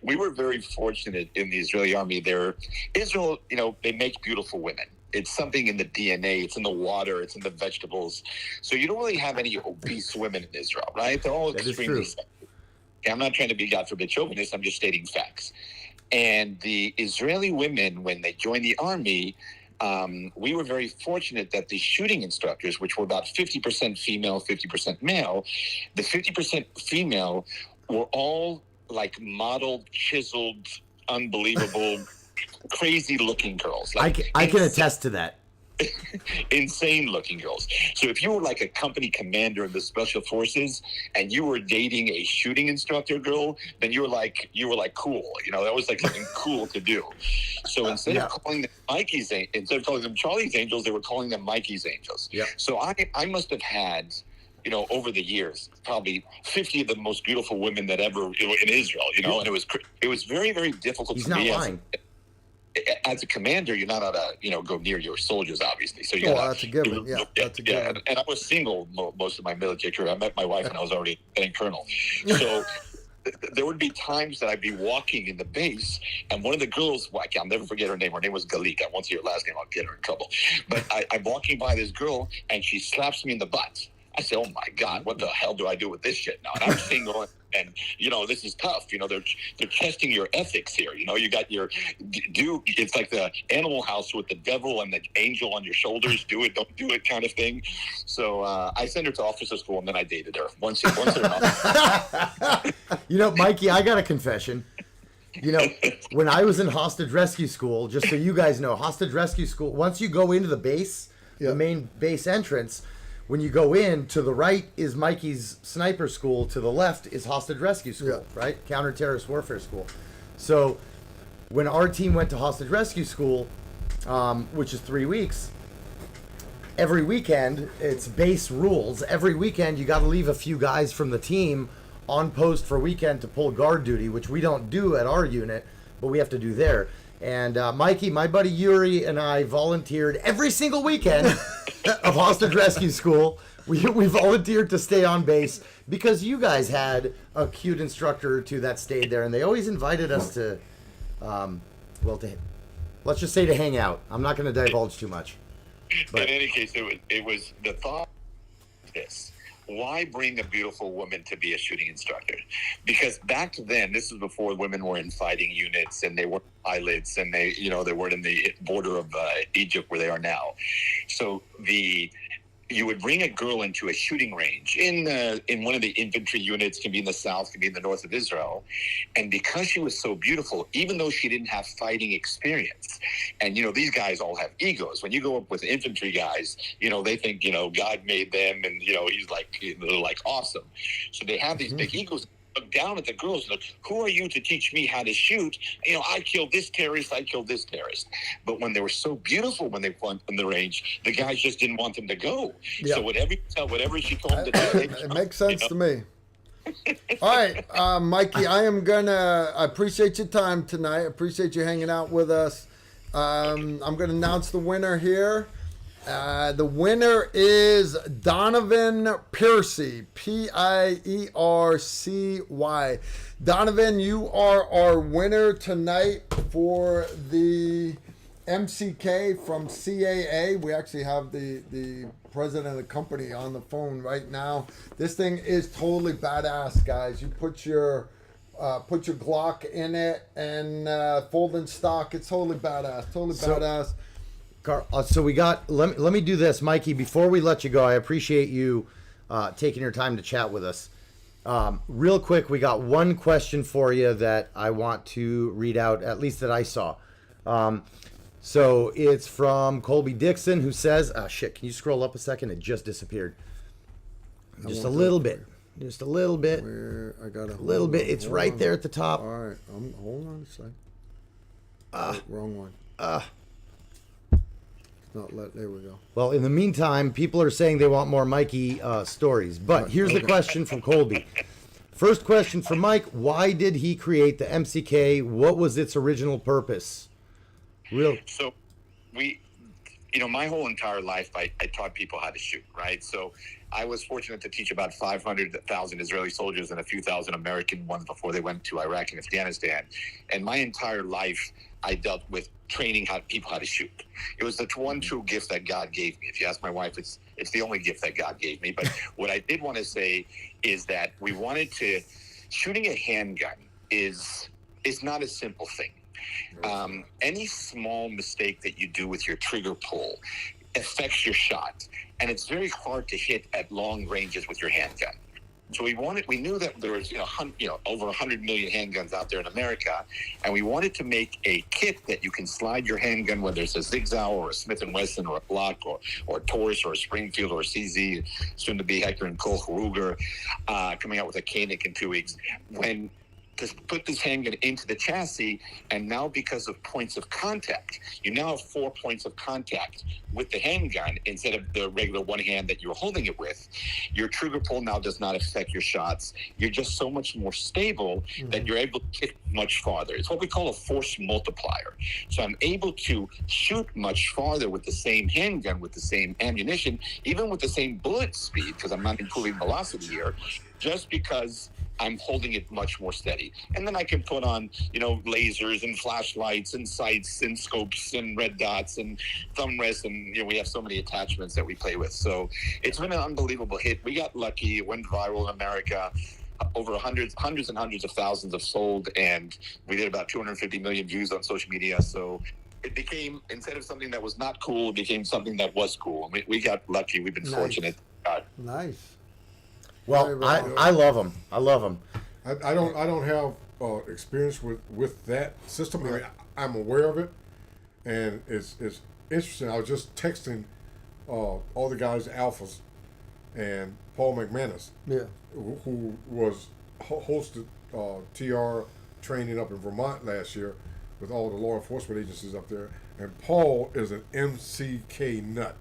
We were very fortunate in the Israeli army. Israel, they make beautiful women. It's something in the DNA. It's in the water. It's in the vegetables. So you don't really have any obese women in Israel, right? They're all extremely sexy. I'm not trying to be, God forbid, chauvinist. I'm just stating facts. And the Israeli women, when they joined the army, we were very fortunate that the shooting instructors, which were about 50% female, 50% male, the 50% female were all like modeled, chiseled, unbelievable, crazy-looking girls. Like, I can attest to that. Insane-looking girls. So if you were like a company commander in the special forces and you were dating a shooting instructor girl, then you were like cool. That was like something cool to do. So instead of calling them instead of calling them Charlie's Angels, they were calling them Mikey's Angels. Yeah. So I must have had, over the years, probably 50 of the most beautiful women that ever in Israel. And it was very, very difficult for me. He's not lying. As a commander, you're not allowed to, go near your soldiers, obviously. So that's a given. Yeah, that's a given. And I was single most of my military career. I met my wife when I was already lieutenant colonel. So there would be times that I'd be walking in the base, and one of the girls, I'll never forget her name. Her name was Galik. I won't say her last name. I'll get her in trouble. But I'm walking by this girl, and she slaps me in the butt. I said, "Oh my God, what the hell do I do with this shit now?" And I'm single, and this is tough. They're testing your ethics here. You got your it's like the Animal House with the devil and the angel on your shoulders. Do it, don't do it, kind of thing. So I sent her to officer school, and then I dated her once in Mikey, I got a confession. When I was in hostage rescue school, just so you guys know, hostage rescue school. Once you go into the base, the main base entrance. When you go in, to the right is Mikey's sniper school. To the left is hostage rescue school, right? Counter-terrorist warfare school. So when our team went to hostage rescue school, which is 3 weeks, every weekend, it's base rules. Every weekend, you got to leave a few guys from the team on post for weekend to pull guard duty, which we don't do at our unit, but we have to do there. And Mikey, my buddy Yuri, and I volunteered every single weekend of hostage rescue school. We volunteered to stay on base because you guys had a cute instructor or two that stayed there, and they always invited us to, let's just say to hang out. I'm not going to divulge too much. But in any case, it was the thought of this. Why bring a beautiful woman to be a shooting instructor? Because back then, this is before women were in fighting units and they were pilots and they weren't in the border of Egypt where they are now. So you would bring a girl into a shooting range in one of the infantry units, can be in the south, can be in the north of Israel. And because she was so beautiful, even though she didn't have fighting experience, and, these guys all have egos. When you go up with infantry guys, they think, God made them and, they're like awesome. So they have these big egos. Look down at the girls, look, who are you to teach me how to shoot? I killed this terrorist, I killed this terrorist. But when they were so beautiful when they went in the range, the guys just didn't want them to go. Yeah. So whatever she told them to do, it makes sense to me. All right, Mikey, I appreciate your time tonight. I appreciate you hanging out with us. I'm going to announce the winner here. The winner is Donovan Piercy, Piercy. Donovan, you are our winner tonight for the MCK from CAA. We actually have the president of the company on the phone right now. This thing is totally badass, guys. You put your put your Glock in it and folding stock. It's totally badass. Badass. So we got. Let me do this, Mikey. Before we let you go, I appreciate you taking your time to chat with us. Real quick, we got one question for you that I want to read out, at least that I saw. So it's from Colby Dixon, who says, shit, can you scroll up a second? It just disappeared. Just a little bit. Just a little bit. Where I got a little bit. It's right there at the top. All right. Hold on a second. Wrong one. Not let. There we go. Well, in the meantime, people are saying they want more Mikey stories. But here's the question from Colby. First question for Mike: why did he create the MCK? What was its original purpose? So, my whole entire life, I taught people how to shoot, right? So I was fortunate to teach about 500,000 Israeli soldiers and a few thousand American ones before they went to Iraq and Afghanistan. And my entire life, I dealt with training people how to shoot. It was the one true gift that God gave me. If you ask my wife, it's the only gift that God gave me. But what I did want to say is that shooting a handgun is not a simple thing. Any small mistake that you do with your trigger pull affects your shot, and it's very hard to hit at long ranges with your handgun. So we knew that there was over 100 million handguns out there in America, and we wanted to make a kit that you can slide your handgun, whether it's a Zig-Zag or a Smith & Wesson or a Glock or a Taurus or a Springfield or a CZ, soon to be Hector and Koch Ruger, coming out with a Koenig in 2 weeks. To put this handgun into the chassis, and now because of points of contact, you now have 4 points of contact with the handgun instead of the regular one hand that you were holding it with. Your trigger pull now does not affect your shots. You're just so much more stable that you're able to hit much farther. It's what we call a force multiplier. So I'm able to shoot much farther with the same handgun, with the same ammunition, even with the same bullet speed, because I'm not improving velocity here, just because I'm holding it much more steady. And then I can put on, lasers and flashlights and sights and scopes and red dots and thumb rests. And, we have so many attachments that we play with. So it's been an unbelievable hit. We got lucky. It went viral in America. Over hundreds and hundreds of thousands have sold. And we did about 250 million views on social media. So it became, instead of something that was not cool, it became something that was cool. We got lucky. We've been fortunate. Nice. Well, I love them. I love them. I don't have experience with that system. I mean, I'm aware of it, and it's interesting. I was just texting all the guys, Alphas, and Paul McManus, who was hosted TR training up in Vermont last year with all the law enforcement agencies up there. And Paul is an MCK nut.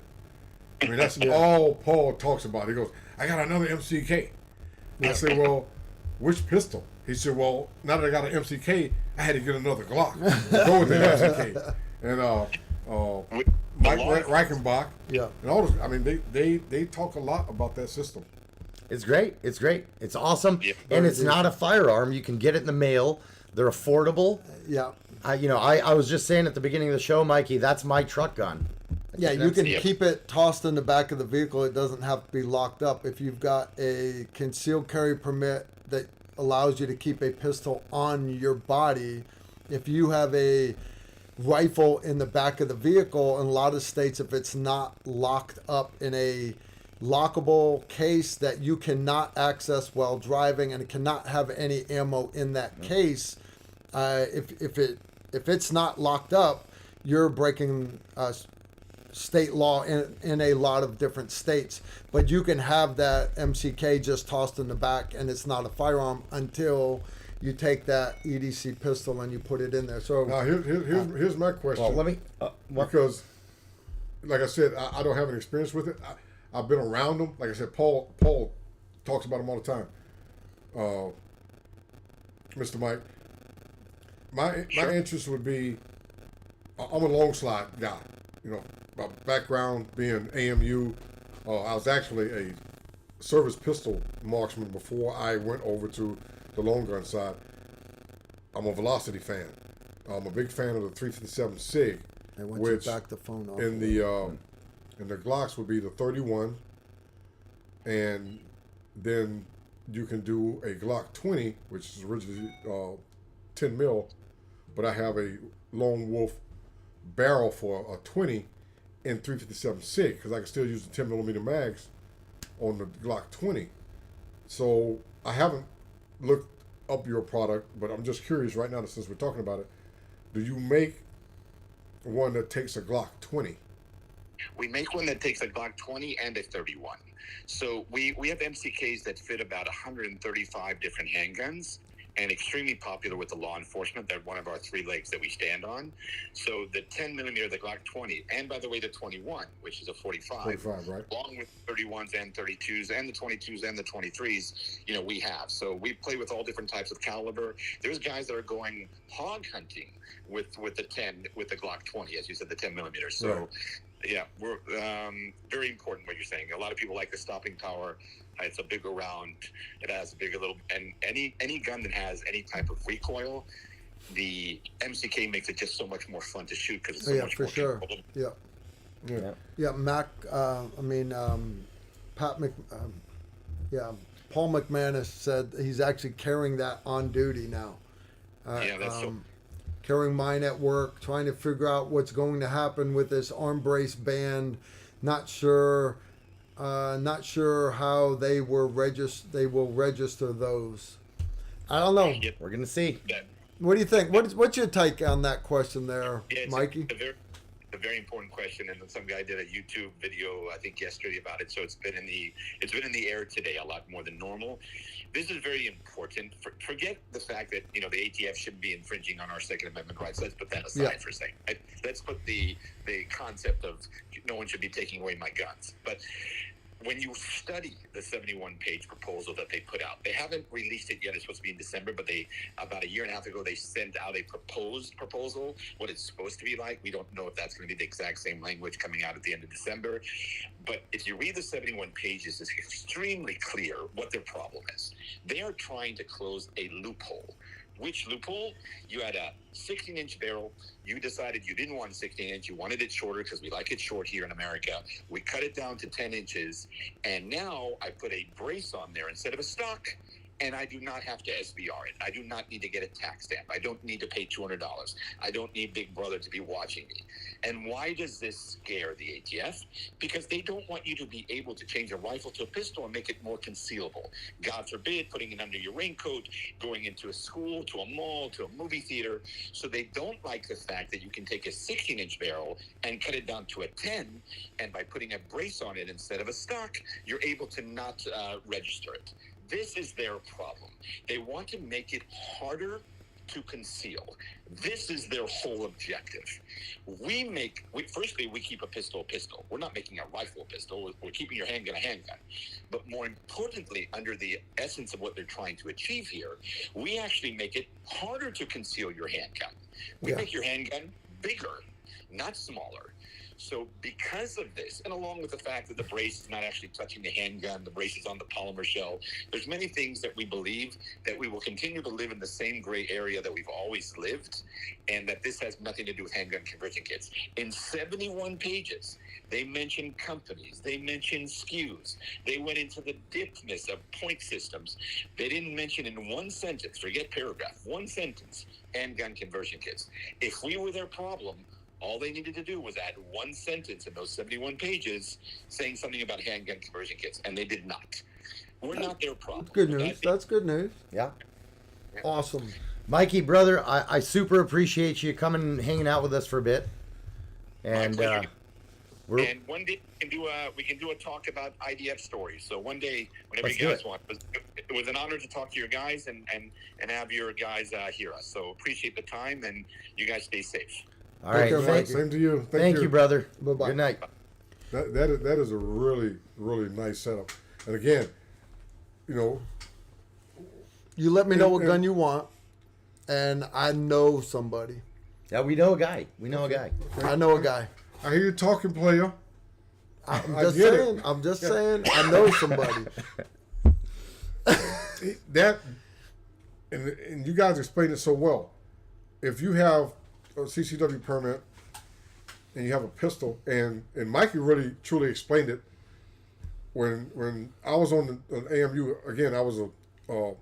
I mean, that's all Paul talks about. He goes, I got another MCK. I said, well, which pistol? He said, well, now that I got an MCK, I had to get another Glock to go with the MCK. And Mike Reichenbach, and all those. I mean, they talk a lot about that system. It's great. It's great. It's awesome, and it's not a firearm. You can get it in the mail. They're affordable. Yeah. I was just saying at the beginning of the show, Mikey, that's my truck gun. Yeah, you can keep it tossed in the back of the vehicle. It doesn't have to be locked up. If you've got a concealed carry permit that allows you to keep a pistol on your body, if you have a rifle in the back of the vehicle, in a lot of states, if it's not locked up in a lockable case that you cannot access while driving and it cannot have any ammo in that case, if it's not locked up, you're breaking state law in a lot of different states. But you can have that MCK just tossed in the back and it's not a firearm until you take that EDC pistol and you put it in there. So now here's my question. Well, let me because, like I said, I don't have an experience with it. I've been around them. Like I said, Paul talks about them all the time. Mr. Mike, my interest would be, I'm a long slide guy. My background being AMU. I was actually a service pistol marksman before I went over to the long gun side. I'm a Velocity fan. I'm a big fan of the 357 SIG, which back the phone off. in the Glocks would be the 31, and then you can do a Glock 20, which is originally 10 mil, but I have a Lone Wolf barrel for a 20 in 357 SIG because I can still use the 10 millimeter mags on the Glock 20. So I haven't looked up your product, but I'm just curious right now since we're talking about it. Do you make one that takes a Glock 20? We make one that takes a Glock 20 and a 31. So we have MCKs that fit about 135 different handguns and extremely popular with the law enforcement. They're one of our three legs that we stand on. So the 10 millimeter, the Glock 20, and by the way, the 21, which is a 45, right? Along with 31s and 32s and the 22s and the 23s, we have. So we play with all different types of caliber. There's guys that are going hog hunting with the 10, with the Glock 20, as you said, the 10 millimeter. So. Right. Yeah, we're very important what you're saying. A lot of people like the stopping power. It's a bigger round. It has a bigger little, and any gun that has any type of recoil, the MCK makes it just so much more fun to shoot because it's so much more sure. Yeah. Mac. Paul McManus said he's actually carrying that on duty now. That's carrying mine at work, trying to figure out what's going to happen with this arm brace ban. Not sure how they will register those. I don't know. We're gonna see. What do you think? What's your take on that question there, Mikey? A very important question, and some guy did a YouTube video I think yesterday about it. So it's been in the air today a lot more than normal. This is very important. Forget the fact that the ATF shouldn't be infringing on our Second Amendment rights. Let's put that aside for a second. Let's put the concept of no one should be taking away my guns. But when you study the 71-page proposal that they put out, they haven't released it yet. It's supposed to be in December, but about a year and a half ago, they sent out a proposed proposal, what it's supposed to be like. We don't know if that's going to be the exact same language coming out at the end of December. But if you read the 71 pages, it's extremely clear what their problem is. They are trying to close a loophole. Which loophole? You had a 16-inch barrel. You decided you didn't want a 16-inch. You wanted it shorter because we like it short here in America. We cut it down to 10 inches. And now I put a brace on there instead of a stock. And I do not have to SBR it. I do not need to get a tax stamp. I don't need to pay $200. I don't need Big Brother to be watching me. And why does this scare the ATF? Because they don't want you to be able to change a rifle to a pistol and make it more concealable. God forbid, putting it under your raincoat, going into a school, to a mall, to a movie theater. So they don't like the fact that you can take a 16-inch barrel and cut it down to a 10, and by putting a brace on it instead of a stock, you're able to not register it. This is their problem. They want to make it harder to conceal. This is their whole objective. Firstly, we keep a pistol. We're not making a rifle a pistol. We're keeping your handgun a handgun. But more importantly, under the essence of what they're trying to achieve here, we actually make it harder to conceal your handgun. We make your handgun bigger, not smaller. So because of this, and along with the fact that the brace is not actually touching the handgun, the brace is on the polymer shell, there's many things that we believe that we will continue to live in the same gray area that we've always lived, and that this has nothing to do with handgun conversion kits. In 71 pages, they mentioned companies, they mentioned SKUs, they went into the depthness of point systems. They didn't mention in one sentence, forget paragraph, one sentence, handgun conversion kits. If we were their problem, all they needed to do was add one sentence in those 71 pages saying something about handgun conversion kits, and they did not. We're not their problem. Good news. That's good news. Yeah. Awesome. Mikey, brother, I super appreciate you coming and hanging out with us for a bit. And and one day we can do a talk about IDF stories. So one day, whenever you guys want, it was an honor to talk to your guys and have your guys hear us. So appreciate the time, and you guys stay safe. All right. Same to you. Thank you, brother. Bye-bye. Good night. That is a really, really nice setup. And again, you let me know what gun you want, and I know somebody. Yeah, we know a guy. I know a guy. I hear you talking, player. I'm just saying. I know somebody. And you guys explained it so well. If you have a CCW permit and you have a pistol, and Mikey really truly explained it when I was on AMU, again, I was a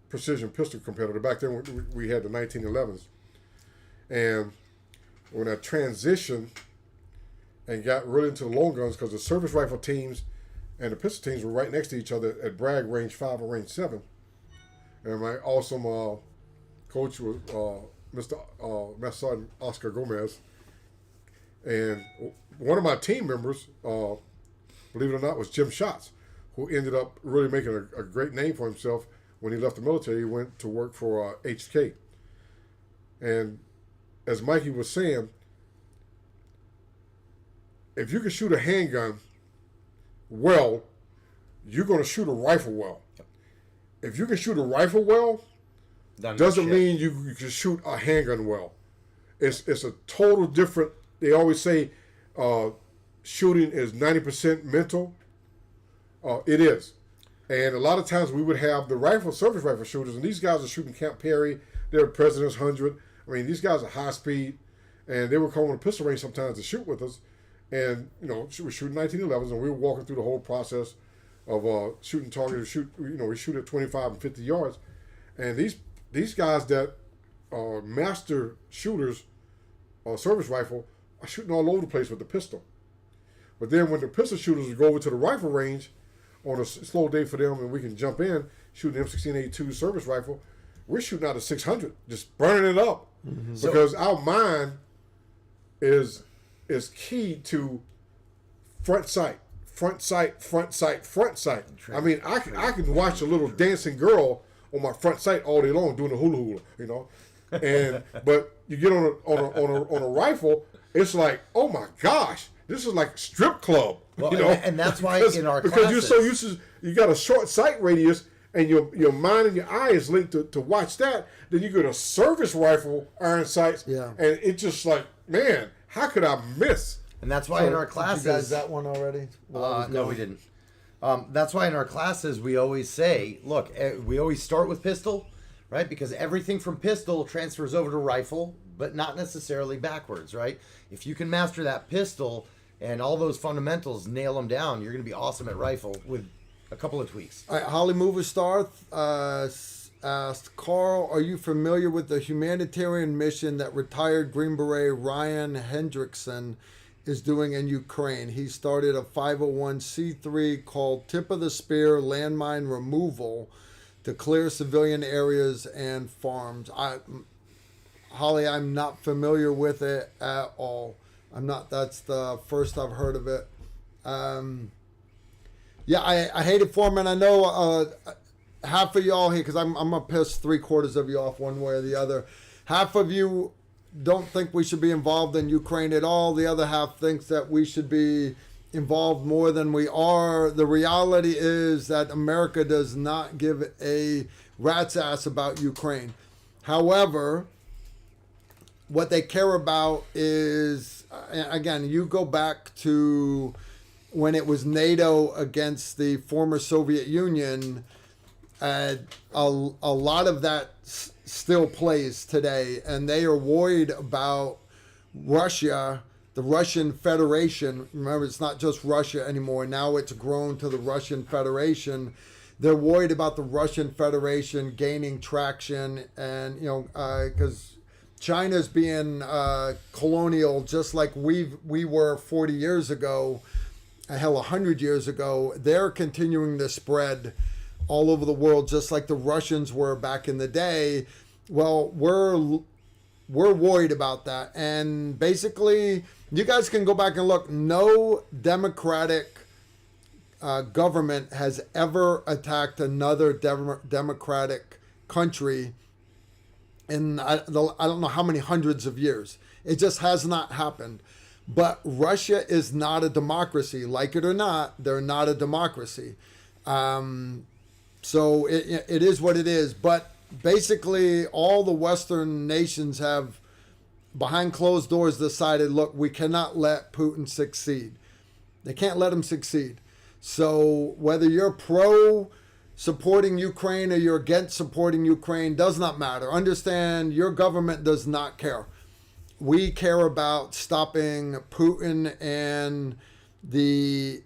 precision pistol competitor. Back then, we had the 1911s. And when I transitioned and got really into the long guns, because the service rifle teams and the pistol teams were right next to each other at Bragg Range 5 and Range 7. And my awesome coach was Mr. Master Sergeant Oscar Gomez. And one of my team members, believe it or not, was Jim Schatz, who ended up really making a great name for himself. When he left the military, he went to work for HK. And as Mikey was saying, if you can shoot a handgun well, you're going to shoot a rifle well. If you can shoot a rifle well, doesn't mean you can shoot a handgun well. It's a total different. They always say shooting is 90% mental. It is. And a lot of times we would have the service rifle shooters, and these guys are shooting Camp Perry. They're President's 100. I mean, these guys are high speed, and they would come on a pistol range sometimes to shoot with us. And, you know, we were shooting 1911s, and we were walking through the whole process of shooting targets. We shoot at 25 and 50 yards. And these guys that are master shooters, service rifle, are shooting all over the place with the pistol. But then when the pistol shooters would go over to the rifle range on a slow day for them, and we can jump in, shoot an M16A2 service rifle, we're shooting out of 600, just burning it up. Mm-hmm. Because our mind is key to front sight. I mean, I can watch a little dancing girl on my front sight all day long doing the hula hula, you know. And but you get on a rifle, it's like, oh my gosh, this is like a strip club. Well, you know, and that's why in our because classes, you're so used to, you got a short sight radius, and your mind and your eye is linked to watch that. Then you get a service rifle, iron sights, and it's just like, man, how could I miss? And that's why in our classes, did you guys that one already? No, we didn't. That's why in our classes we always say, look, we always start with pistol, right? Because everything from pistol transfers over to rifle, but not necessarily backwards, right? If you can master that pistol and all those fundamentals, nail them down, you're going to be awesome at rifle with a couple of tweaks. All right, Holly Mover Star asked, Carl, are you familiar with the humanitarian mission that retired Green Beret Ryan Hendrickson is doing in Ukraine? He started a 501c3 called Tip of the Spear Landmine Removal to clear civilian areas and farms. Holly, I'm not familiar with it at all. That's the first I've heard of it. Yeah, I hate it for him, and I know half of y'all here, because I'm going to piss 3/4 of you off one way or the other. Half of you don't think we should be involved in Ukraine at all. The other half thinks that we should be involved more than we are. The reality is that America does not give a rat's ass about Ukraine. However, what they care about is, again, you go back to when it was NATO against the former Soviet Union, a lot of that still plays today, and they are worried about Russia, the Russian Federation. Remember, it's not just Russia anymore. Now it's grown to the Russian Federation. They're worried about the Russian Federation gaining traction, and because China's being colonial, just like we were 40 years ago, hell, 100 years ago. They're continuing to spread all over the world, just like the Russians were back in the day. Well, we're worried about that. And basically, you guys can go back and look. No democratic government has ever attacked another democratic country in I don't know how many hundreds of years. It just has not happened. But Russia is not a democracy. Like it or not, they're not a democracy. So it is what it is. But basically, all the Western nations have, behind closed doors, decided, look, we cannot let Putin succeed. They can't let him succeed. So whether you're pro supporting Ukraine or you're against supporting Ukraine does not matter. Understand, your government does not care. We care about stopping Putin and the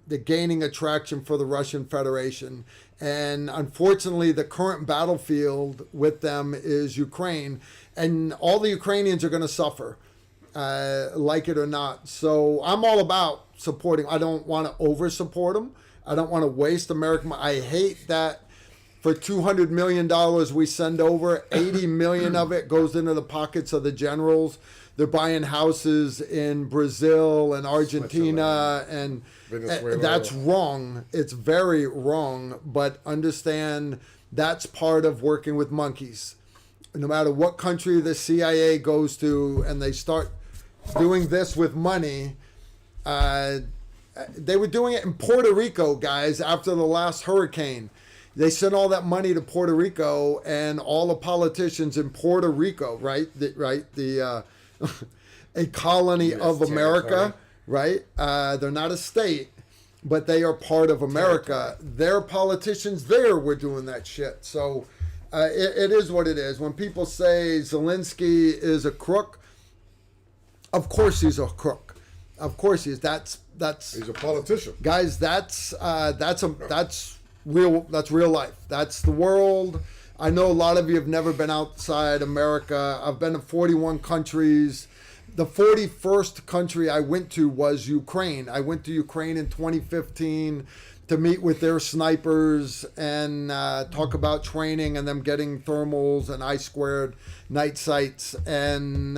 they're gaining attraction for the Russian Federation. And unfortunately, the current battlefield with them is Ukraine. And all the Ukrainians are going to suffer, like it or not. So I'm all about supporting. I don't want to over-support them. I don't want to waste American money. I hate that for $200 million we send over, 80 million of it goes into the pockets of the generals. They're buying houses in Brazil and Argentina, and that's wrong. It's very wrong, but understand that's part of working with monkeys. No matter what country the CIA goes to and they start doing this with money, they were doing it in Puerto Rico, guys, after the last hurricane. They sent all that money to Puerto Rico, and all the politicians in Puerto Rico, a colony of America, right? They're not a state, but they are part of America. Their politicians there were doing that shit. So it is what it is. When people say Zelensky is a crook, of course he's a crook. Of course he is. That's he's a politician, guys. That's real. That's real life. That's the world. I know a lot of you have never been outside America. I've been to 41 countries. The 41st country I went to was Ukraine. I went to Ukraine in 2015 to meet with their snipers and talk about training and them getting thermals and I-squared night sights. And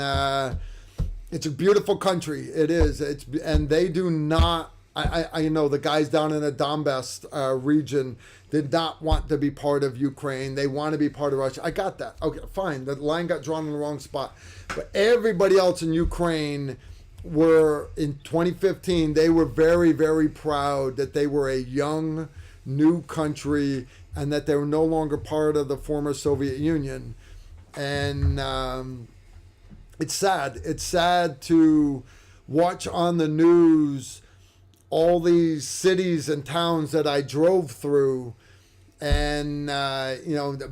it's a beautiful country. It is. And they do not. I know the guys down in the Donbass region did not want to be part of Ukraine. They want to be part of Russia. I got that. Okay, fine. The line got drawn in the wrong spot. But everybody else in Ukraine were, in 2015, they were very, very proud that they were a young, new country and that they were no longer part of the former Soviet Union. And it's sad. It's sad to watch on the news all these cities and towns that I drove through, and the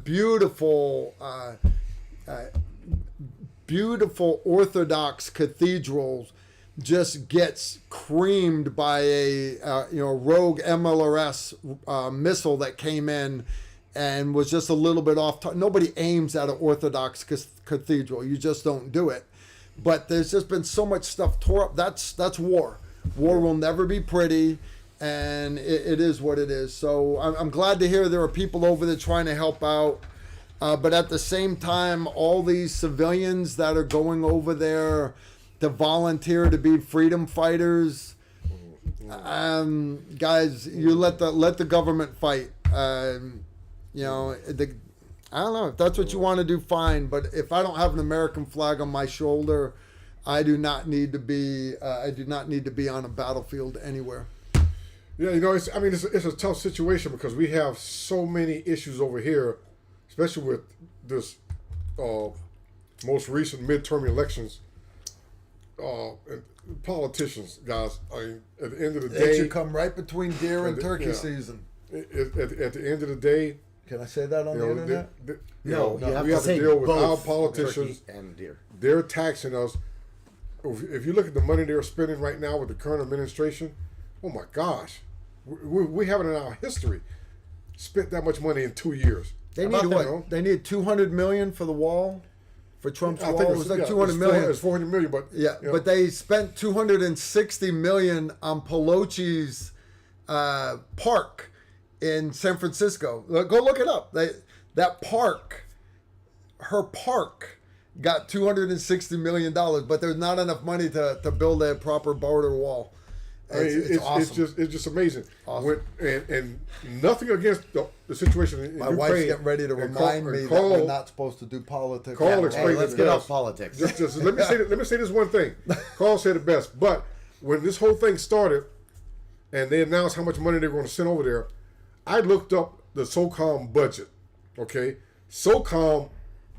beautiful Orthodox cathedrals just gets creamed by a rogue MLRS missile that came in and was just a little bit off. Nobody aims at an Orthodox cathedral. You just don't do it. But there's just been so much stuff tore up. That's war. War will never be pretty, and it is what it is. So I'm glad to hear there are people over there trying to help out. But at the same time, all these civilians that are going over there to volunteer to be freedom fighters, guys, you let the government fight. I don't know if that's what you want to do, fine. But if I don't have an American flag on my shoulder, I do not need to be. I do not need to be on a battlefield anywhere. Yeah, it's a tough situation because we have so many issues over here, especially with this most recent midterm elections. And politicians, guys. At the end of the day, it should come right between deer and turkey season. At the end of the day, can I say that on the internet? No, you have we to have to say deal with our both politicians turkey and deer. They're taxing us. If you look at the money they're spending right now with the current administration, oh my gosh, we haven't in our history spent that much money in 2 years. They need what? They need $200 million for the wall, for Trump's wall. It was like $200 million. It's $400 million, but but they spent $260 million on Pelosi's park in San Francisco. Go look it up. That park, her park, got $260 million, but there's not enough money to build a proper border wall. It's awesome. It's just amazing. Awesome. And nothing against the situation in My Ukraine. wife's getting ready to remind me that we're not supposed to do politics. Let's get off politics. Just let me say this one thing. Carl said it best. But when this whole thing started, and they announced how much money they were going to send over there, I looked up the SOCOM budget. Okay, SOCOM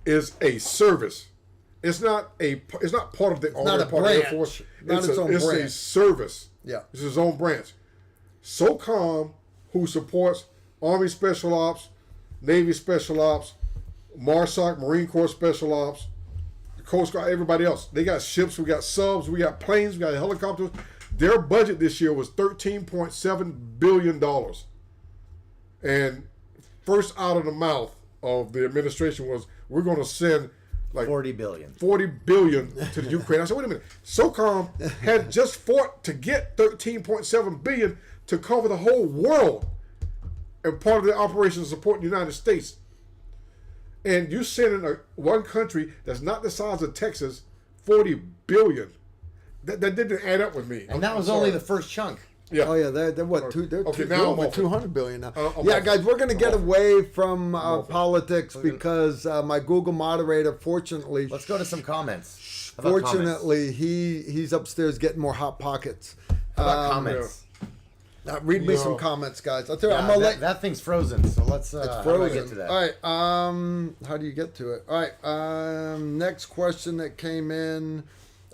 is a service. It's not part of the Army, part of the Air Force. It's a service. Yeah, it's his own branch. SOCOM, who supports Army Special Ops, Navy Special Ops, MARSOC, Marine Corps Special Ops, the Coast Guard, everybody else. They got ships, we got subs, we got planes, we got helicopters. Their budget this year was $13.7 billion. And first out of the mouth of the administration was, we're going to send like 40 billion to the Ukraine. I said, wait a minute. SOCOM had just fought to get $13.7 billion to cover the whole world, and part of the operation to support the United States. And you sending one country that's not the size of Texas $40 billion. That didn't add up with me. And that was only the first chunk. Yeah. Oh yeah, they're what? They're over 200 billion now. Yeah, guys, we're gonna get away from politics because my Google moderator, fortunately, Let's go to some comments. fortunately, he's upstairs getting more hot pockets. How about comments? Read me some comments, guys. I'll tell you, I'm gonna That thing's frozen, so let's it's how do I frozen. get to that? All right. How do you get to it? All right. Next question that came in.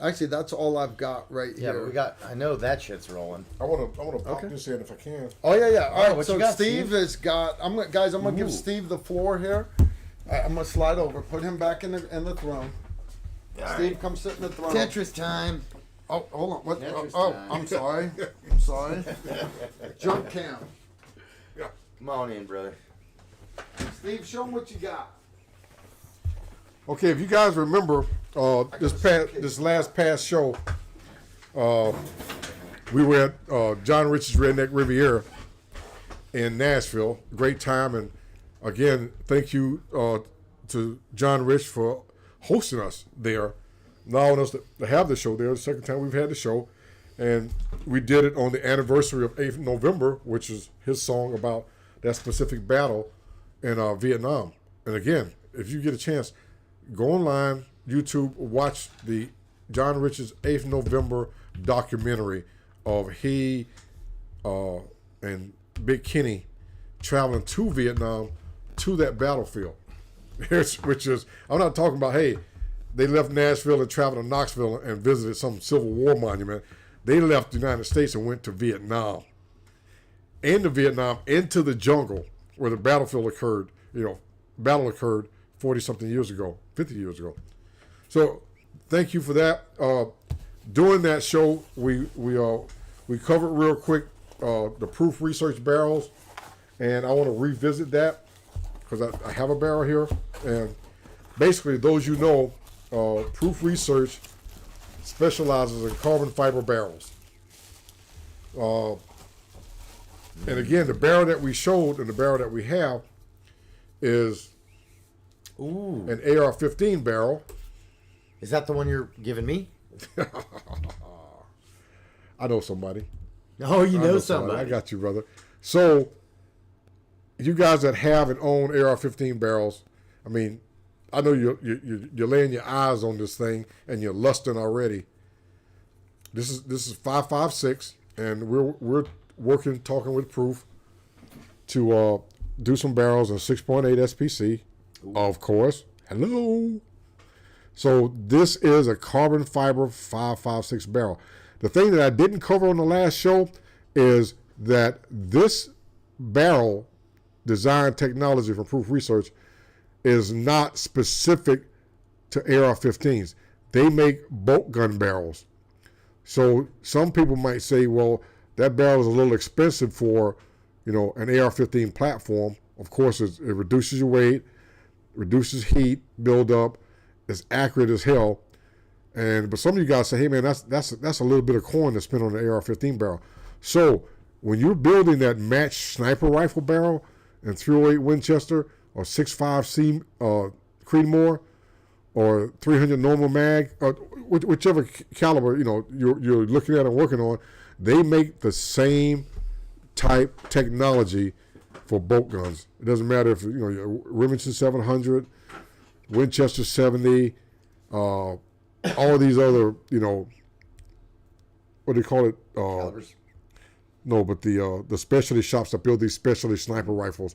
Actually, that's all I've got right Yeah, here. but I know that shit's rolling. I want to pop this in if I can. Oh yeah. All right. what So you got, Steve Steve? has got. I'm gonna give Ooh. Steve the floor here. I'm gonna slide over, put him back in the throne. Steve, come sit in the throne. Tetris time. Oh, hold on. What? Tetris Oh, time. I'm sorry. I'm sorry. Jump cam. Come on in, brother. Steve, show him what you got. Okay, if you guys remember this last past show, we were at John Rich's Redneck Riviera in Nashville. Great time, and again, thank you to John Rich for hosting us there, allowing us to have the show there. The second time we've had the show, and we did it on the anniversary of 8th November, which is his song about that specific battle in Vietnam. And again, if you get a chance, go online, YouTube, watch the John Rich's 8th November documentary of he and Big Kenny traveling to Vietnam to that battlefield. Which is, I'm not talking about, hey, they left Nashville and traveled to Knoxville and visited some Civil War monument. They left the United States and went to Vietnam. Into Vietnam, into the jungle where the battlefield occurred, battle occurred 40-something years ago, 50 years ago. So thank you for that. During that show, we covered real quick the proof research barrels, and I want to revisit that because I have a barrel here. And basically, those proof research specializes in carbon fiber barrels. And again, the barrel that we showed and the barrel that we have is an AR-15 barrel. Is that the one you're giving me? I know somebody. Oh, you know somebody. I got you, brother. So, you guys that have and own AR-15 barrels, I mean, I know you're laying your eyes on this thing and you're lusting already. This is 5.56, and we're talking with Proof to do some barrels in 6.8 SPC, of course. Hello. So this is a carbon fiber 5.56 barrel. The thing that I didn't cover on the last show is that this barrel design technology from Proof Research is not specific to AR-15s. They make bolt gun barrels. So some people might say, well, that barrel is a little expensive for, an AR-15 platform. Of course, it reduces your weight, reduces heat buildup, it's accurate as hell. But some of you guys say, hey man, that's a little bit of coin to spend on an AR-15 barrel. So when you're building that matched sniper rifle barrel in 308 Winchester or 6.5 Creedmoor or 300 normal mag, or whichever caliber you're looking at and working on, they make the same type technology for bolt guns. It doesn't matter if Remington 700, Winchester 70, all of these other what do you call it? Calibers. No, but the specialty shops that build these specialty sniper rifles,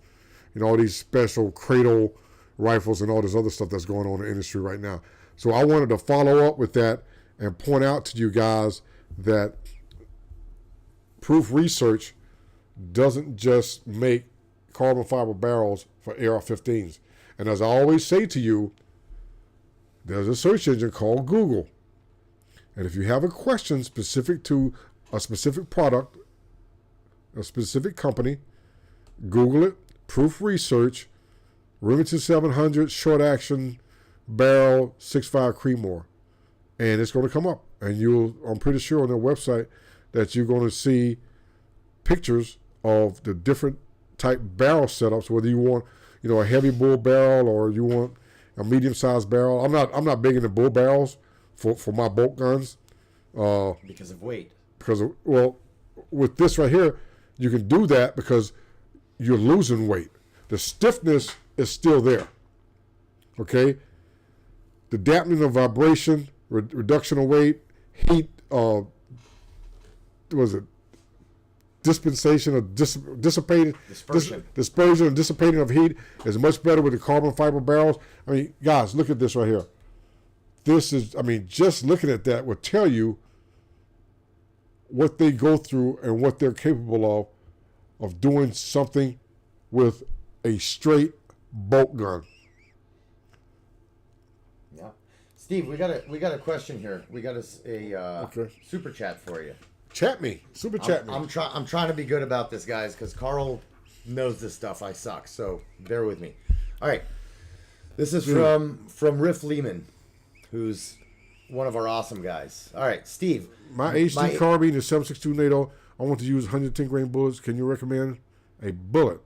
all these special cradle rifles and all this other stuff that's going on in the industry right now. So I wanted to follow up with that and point out to you guys that Proof Research doesn't just make carbon fiber barrels for AR-15s. And as I always say to you, there's a search engine called Google. And if you have a question specific to a specific product, a specific company, Google it, proof research, Remington 700 short action barrel 6.5 Creedmoor, and it's going to come up. And I'm pretty sure on their website that you're going to see pictures of the different type barrel setups, whether you want, a heavy bull barrel or you want a medium-sized barrel. I'm not big into bull barrels for my bolt guns. Because of weight. With this right here, you can do that because you're losing weight. The stiffness is still there. Okay? The dampening of vibration, reduction of weight, heat, dispensation or dissipating, dispersion and dissipating of heat is much better with the carbon fiber barrels. I mean, guys, look at this right here. This is, just looking at that would tell you what they go through and what they're capable of doing something with a straight bolt gun. Yeah, Steve, we got a question here. We got a super chat for you. Chat me, super chat me. I'm trying to be good about this, guys, because Carl knows this stuff. I suck, so bear with me. All right, this is from Rifleman, who's one of our awesome guys. All right, Steve. My HD carbine is 7.62 NATO. I want to use 110 grain bullets. Can you recommend a bullet?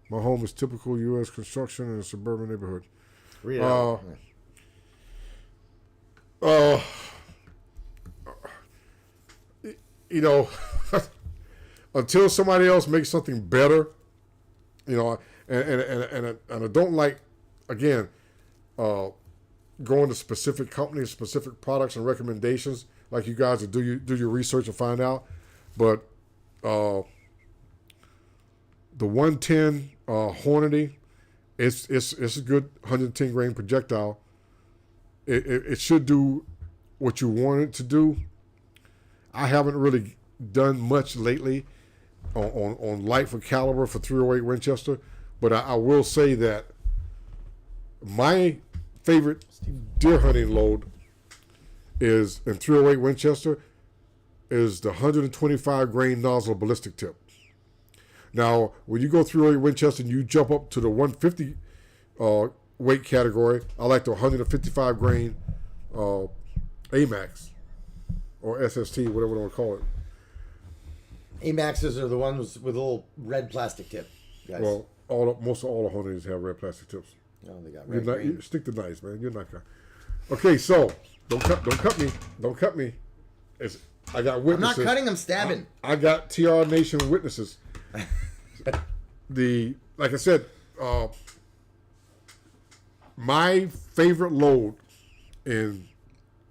My home is typical U.S. construction in a suburban neighborhood. Read it out. Until somebody else makes something better, and I don't like, again, going to specific companies, specific products and recommendations, like you guys do your research and find out. But the 110 Hornady, it's a good 110 grain projectile. It should do what you want it to do. I haven't really done much lately on light for caliber for 308 Winchester, but I will say that my favorite deer hunting load is in 308 Winchester is the 125 grain nozzle ballistic tip. Now, when you go 308 Winchester and you jump up to the 150 weight category, I like the 155 grain AMAX or SST, whatever they want to call it. AMAXs are the ones with a little red plastic tip, guys. Well, most of all the Hornadies have red plastic tips. Oh, they got red. You stick to knives, man. You're not guy. Okay, so don't cut me. Don't cut me. I got witnesses. I'm not cutting. I'm stabbing. I got TR Nation witnesses. Like I said, my favorite load in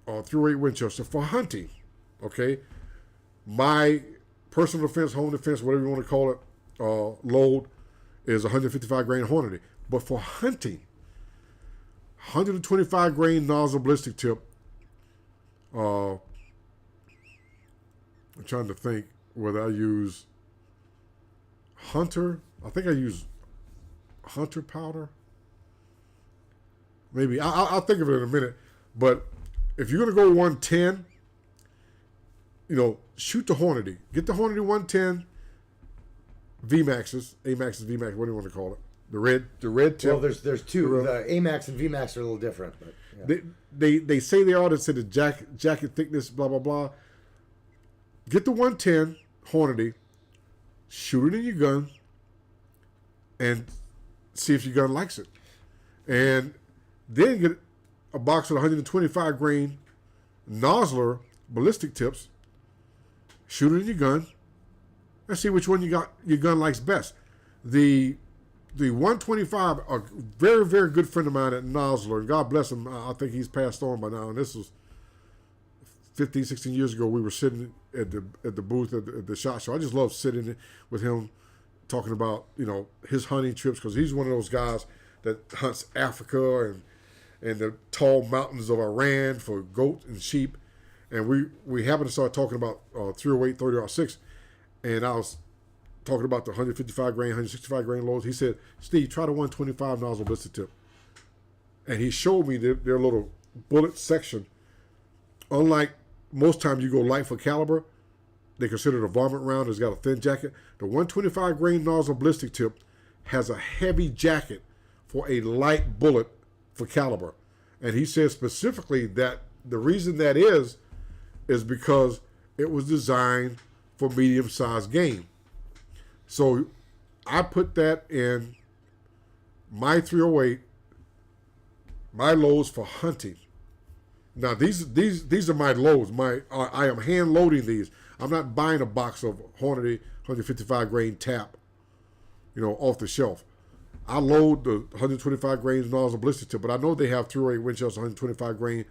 308 Winchester for hunting. Okay, my personal defense, home defense, whatever you want to call it, load is 155 grain Hornady. But for hunting, 125 grain nozzle ballistic tip. I'm trying to think whether I use Hunter. I think I use Hunter powder. Maybe I'll think of it in a minute. But if you're gonna go 110, shoot the Hornady. Get the Hornady 110 VMAXs, AMAXs, VMAX, what do you want to call it? The red tip. Well, there's two. The AMAX and VMAX are a little different. But, yeah. They say they are. They say the jacket thickness, blah blah blah. Get the 110 Hornady, shoot it in your gun, and see if your gun likes it. And then get a box of 125 grain Nosler ballistic tips, shoot it in your gun, and see which one your gun likes best. The 125, a very, very good friend of mine at Nosler, and God bless him, I think he's passed on by now, and this was 15, 16 years ago. We were sitting at the booth at the SHOT Show. I just love sitting with him talking about, his hunting trips, because he's one of those guys that hunts Africa and the tall mountains of Iran for goat and sheep. And we happened to start talking about 308, 30-06, and I was talking about the 155 grain, 165 grain loads. He said, Steve, try the 125 nozzle ballistic tip. And he showed me their little bullet section. Unlike most times you go light for caliber, they consider it a varmint round. It's got a thin jacket. The 125 grain nozzle ballistic tip has a heavy jacket for a light bullet for caliber. And he says specifically that the reason that is because it was designed for medium-sized game. So I put that in my 308, my loads for hunting. Now these are my loads. I am hand loading these. I'm not buying a box of Hornady 155 grain tap, off the shelf. I load the 125 grains nozzle ballistic tip, but I know they have 308 Winchester 125 grain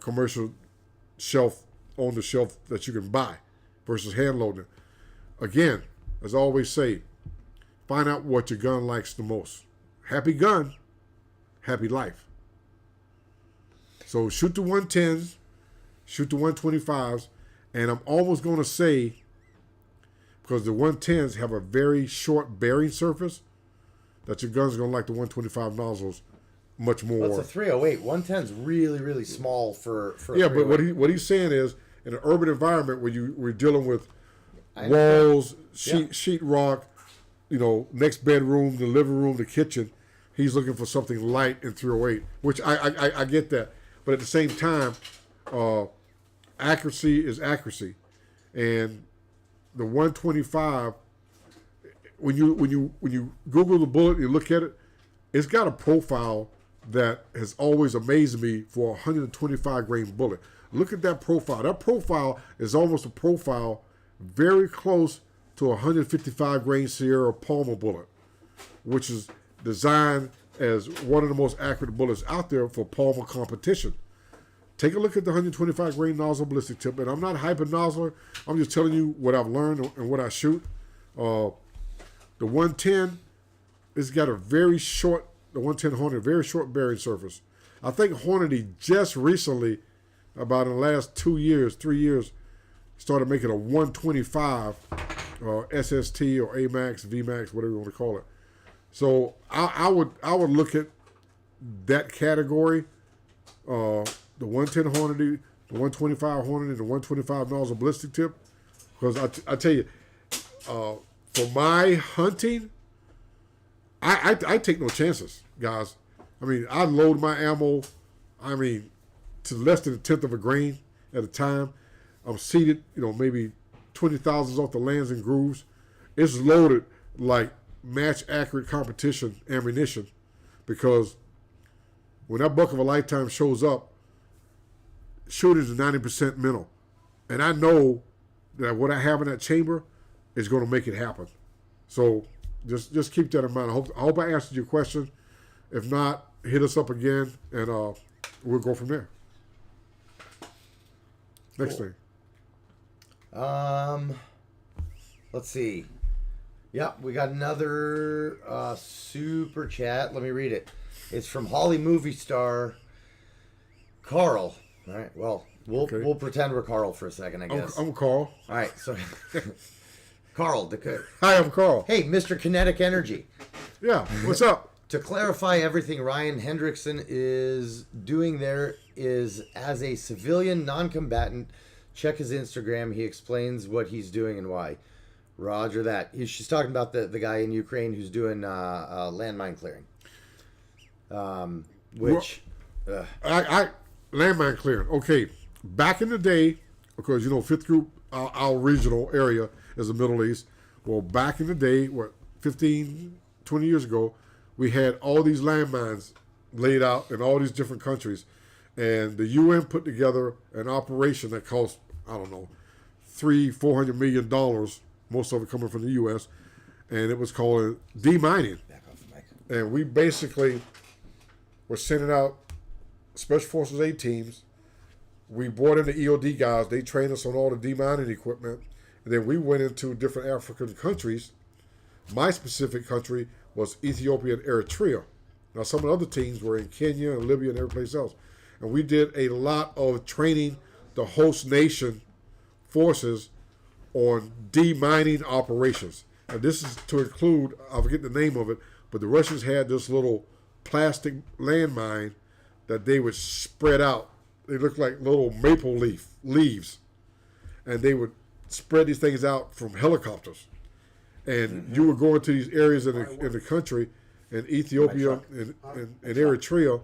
commercial shelf on the shelf that you can buy versus hand loading it. Again, as I always say, find out what your gun likes the most. Happy gun, happy life. So shoot the 110s, shoot the 125s, and I'm almost going to say, because the 110s have a very short bearing surface, that your gun's going to like the 125 nozzles much more. Well, it's a 308. 110's really, really small for yeah, but what he's saying is, in an urban environment where we're dealing with walls, sheet rock, next bedroom, the living room, the kitchen, he's looking for something light in 308, which I get that. But at the same time, accuracy is accuracy. And the 125, when you Google the bullet, you look at it, it's got a profile that has always amazed me for a 125 grain bullet. Look at that profile. That profile is almost a profile very close to a 155 grain Sierra Palmer bullet, which is designed as one of the most accurate bullets out there for Palmer competition. Take a look at the 125 grain nozzle ballistic tip, and I'm not hyping nozzler. I'm just telling you what I've learned and what I shoot. The 110, it's got a very short, the 110 Hornady, very short bearing surface. I think Hornady just recently, about in the last 2 years, 3 years, started making a 125 SST or AMAX, VMAX, whatever you want to call it. So I would look at that category, the 110 Hornady, the 125 Hornady, the 125 nozzle ballistic tip, because I tell you, for my hunting, I take no chances, guys. I mean, I load my ammo, to less than a tenth of a grain at a time. I'm seated, maybe 20 thousandths off the lands and grooves. It's loaded like match accurate competition ammunition, because when that buck of a lifetime shows up, shooters are 90% mental. And I know that what I have in that chamber is going to make it happen. So just keep that in mind. I hope I answered your question. If not, hit us up again, and we'll go from there. Next thing. Let's see. Yep, we got another super chat. Let me read it. It's from Holly Movie Star Carl. All right, well, we'll pretend we're Carl for a second, I guess. I'm Carl. All right, so Carl. Hi, I'm Carl. Hey, Mr. Kinetic Energy. Yeah, what's up? To clarify everything Ryan Hendrickson is doing there is, as a civilian non-combatant, check his Instagram. He explains what he's doing and why. Roger that. She's talking about the guy in Ukraine who's doing landmine clearing. Landmine clearing. Okay, back in the day, because 5th Group, our regional area is the Middle East. Well, back in the day, 15, 20 years ago, we had all these landmines laid out in all these different countries, and the UN put together an operation that cost, I don't know, $400 million, most of it coming from the U.S., and it was called demining. Back off the mic. And we basically were sending out Special Forces A teams. We brought in the EOD guys. They trained us on all the demining equipment. And then we went into different African countries. My specific country was Ethiopia and Eritrea. Now, some of the other teams were in Kenya and Libya and every place else. And we did a lot of training the host nation forces on demining operations. And this is to include, I forget the name of it, but the Russians had this little plastic landmine that they would spread out. They looked like little maple leaves. And they would spread these things out from helicopters. And you would go into these areas in the country, in Ethiopia and Eritrea,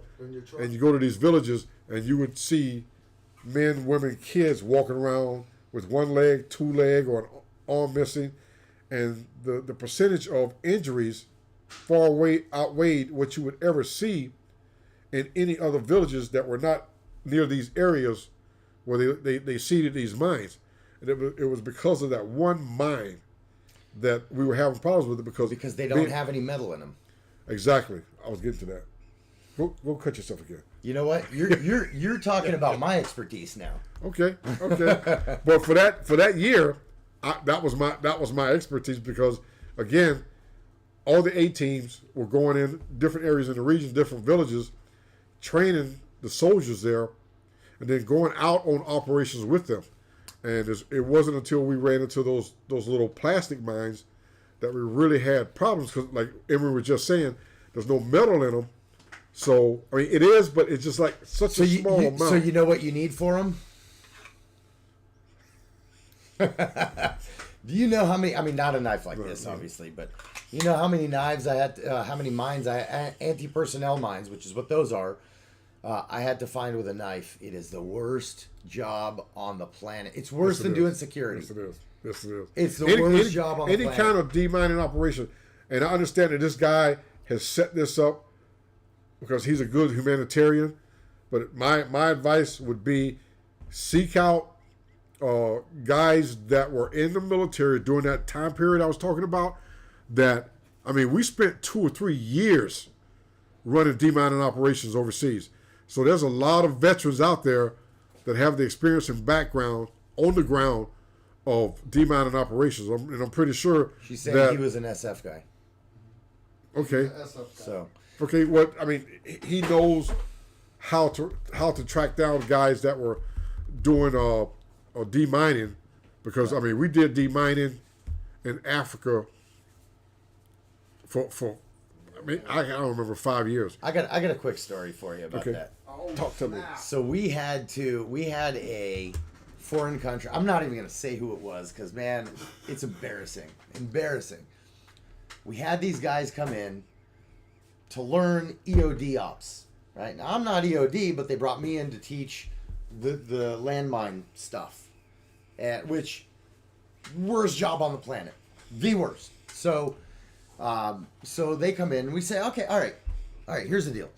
and you go to these villages, and you would see men, women, kids walking around with one leg, two leg, or an arm missing. And the percentage of injuries far outweighed what you would ever see in any other villages that were not near these areas where they seeded these mines. And it was because of that one mine that we were having problems with it because they don't have any metal in them. Exactly. I was getting to that. Go cut yourself again. You know what? You're talking about my expertise now. Okay. But for that year, that was my expertise because again, all the A teams were going in different areas in the region, different villages, training the soldiers there, and then going out on operations with them. And it wasn't until we ran into those little plastic mines that we really had problems because, like Emery was just saying, there's no metal in them. So, I mean, it is, but it's just like such a small amount. So you know what you need for them? Do you know how many, I mean, not a knife like this, obviously, but you know how many knives I had, how many mines I had, anti-personnel mines, which is what those are, I had to find with a knife. It is the worst job on the planet. It's worse than doing security. Yes, it is. Yes, it is. It's the worst job on the planet. Any kind of demining operation. And I understand that this guy has set this up because he's a good humanitarian. But my advice would be seek out guys that were in the military during that time period I was talking about. That, I mean, we spent 2 or 3 years running demining operations overseas. So there's a lot of veterans out there that have the experience and background on the ground of demining operations. And I'm pretty sure she said he was an SF guy. Okay. So okay, I mean, he knows how to track down guys that were doing demining, because I mean we did demining in Africa for I mean I don't remember 5 years. I got a quick story for you about that. Talk to me. So we had a foreign country. I'm not even going to say who it was because, man, it's embarrassing. We had these guys come in to learn EOD ops, right? Now, I'm not EOD, but they brought me in to teach the landmine stuff, which worst job on the planet. The worst. So they come in and we say, okay, all right, here's the deal.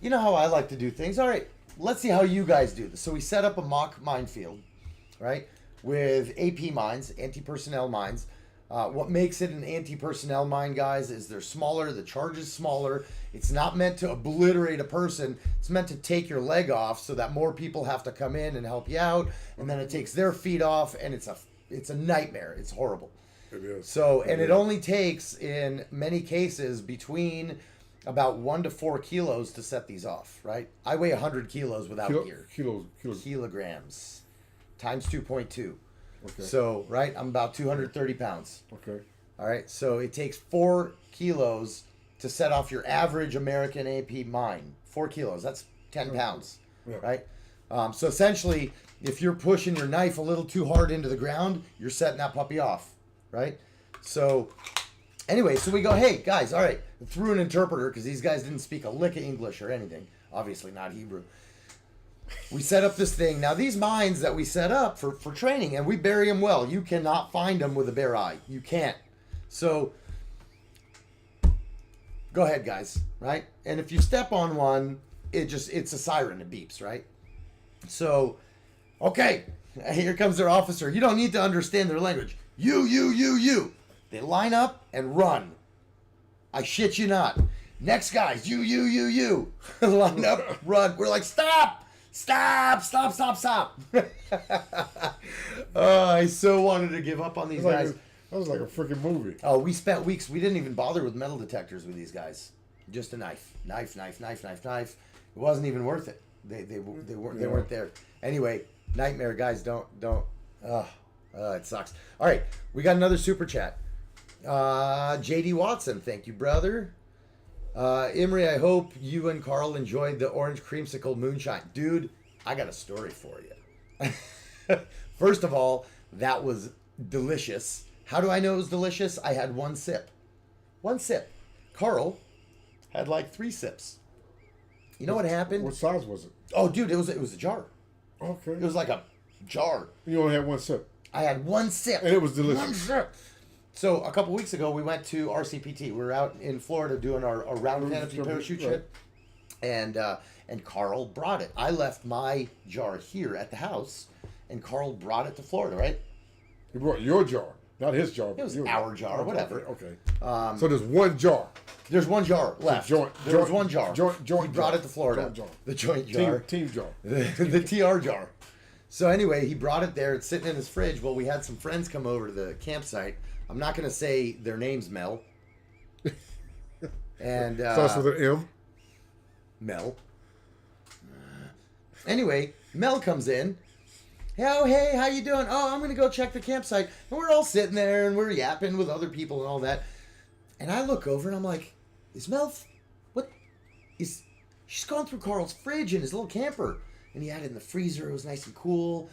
You know how I like to do things. All right, let's see how you guys do this. So we set up a mock minefield, right, with AP mines, anti-personnel mines. What makes it an anti-personnel mine, guys, is they're smaller, the charge is smaller. It's not meant to obliterate a person. It's meant to take your leg off so that more people have to come in and help you out, and then it takes their feet off, and it's a nightmare. It's horrible. It is. So, and it only takes, in many cases, between about 1 to 4 kilos to set these off, right? I weigh 100 kilos without gear. Kilograms times 2.2. Okay. So, right, I'm about 230 pounds. Okay. All right, so it takes 4 kilos to set off your average American AP mine. 4 kilos, that's 10 pounds, right? So essentially, if you're pushing your knife a little too hard into the ground, you're setting that puppy off, right? So anyway, so we go, hey, guys, all right, through an interpreter, because these guys didn't speak a lick of English or anything, obviously not Hebrew. We set up this thing. Now, these mines that we set up for training, and we bury them well. You cannot find them with a bare eye. You can't. So, go ahead, guys, right? And if you step on one, it's a siren. It beeps, right? So, okay, here comes their officer. You don't need to understand their language. You. They line up and run. I shit you not. Next guys, you. Line up, run. We're like, stop. Oh, I so wanted to give up on these guys. That was like a freaking movie. Oh, we spent weeks. We didn't even bother with metal detectors with these guys. Just a knife. It wasn't even worth it. They weren't there. Anyway, nightmare, guys. Don't. It sucks. All right, we got another super chat. JD Watson, thank you, brother. Emery, I hope you and Carl enjoyed the orange creamsicle moonshine. Dude, I got a story for you. First of all, That was delicious. How do I know it was delicious? I had one sip. One sip. Carl had like 3 sips. You know what happened? What size was it? Oh, dude, it was a jar. Okay. It was like a jar. You only had one sip. I had one sip. And it was delicious. One sip. So a couple weeks ago, we went to RCPT. We were out in Florida doing our round canopy parachute trip, and Carl brought it. I left my jar here at the house, and Carl brought it to Florida. Right? He brought your jar, not his jar. It was our jar, whatever. Okay. So there's one jar. There's one jar left. There was one jar. Joint he brought it to Florida. Jar. The joint jar. Team jar. The TR jar. So anyway, he brought it there. It's sitting in his fridge. Well, we had some friends come over to the campsite. I'm not going to say their names, Mel. And starts with an M. Mel. Anyway, Mel comes in. Oh, hey, how you doing? Oh, I'm going to go check the campsite. And we're all sitting there, and we're yapping with other people and all that. And I look over, and I'm like, is Mel... What? She's gone through Carl's fridge in his little camper. And he had it in the freezer. It was nice and cool.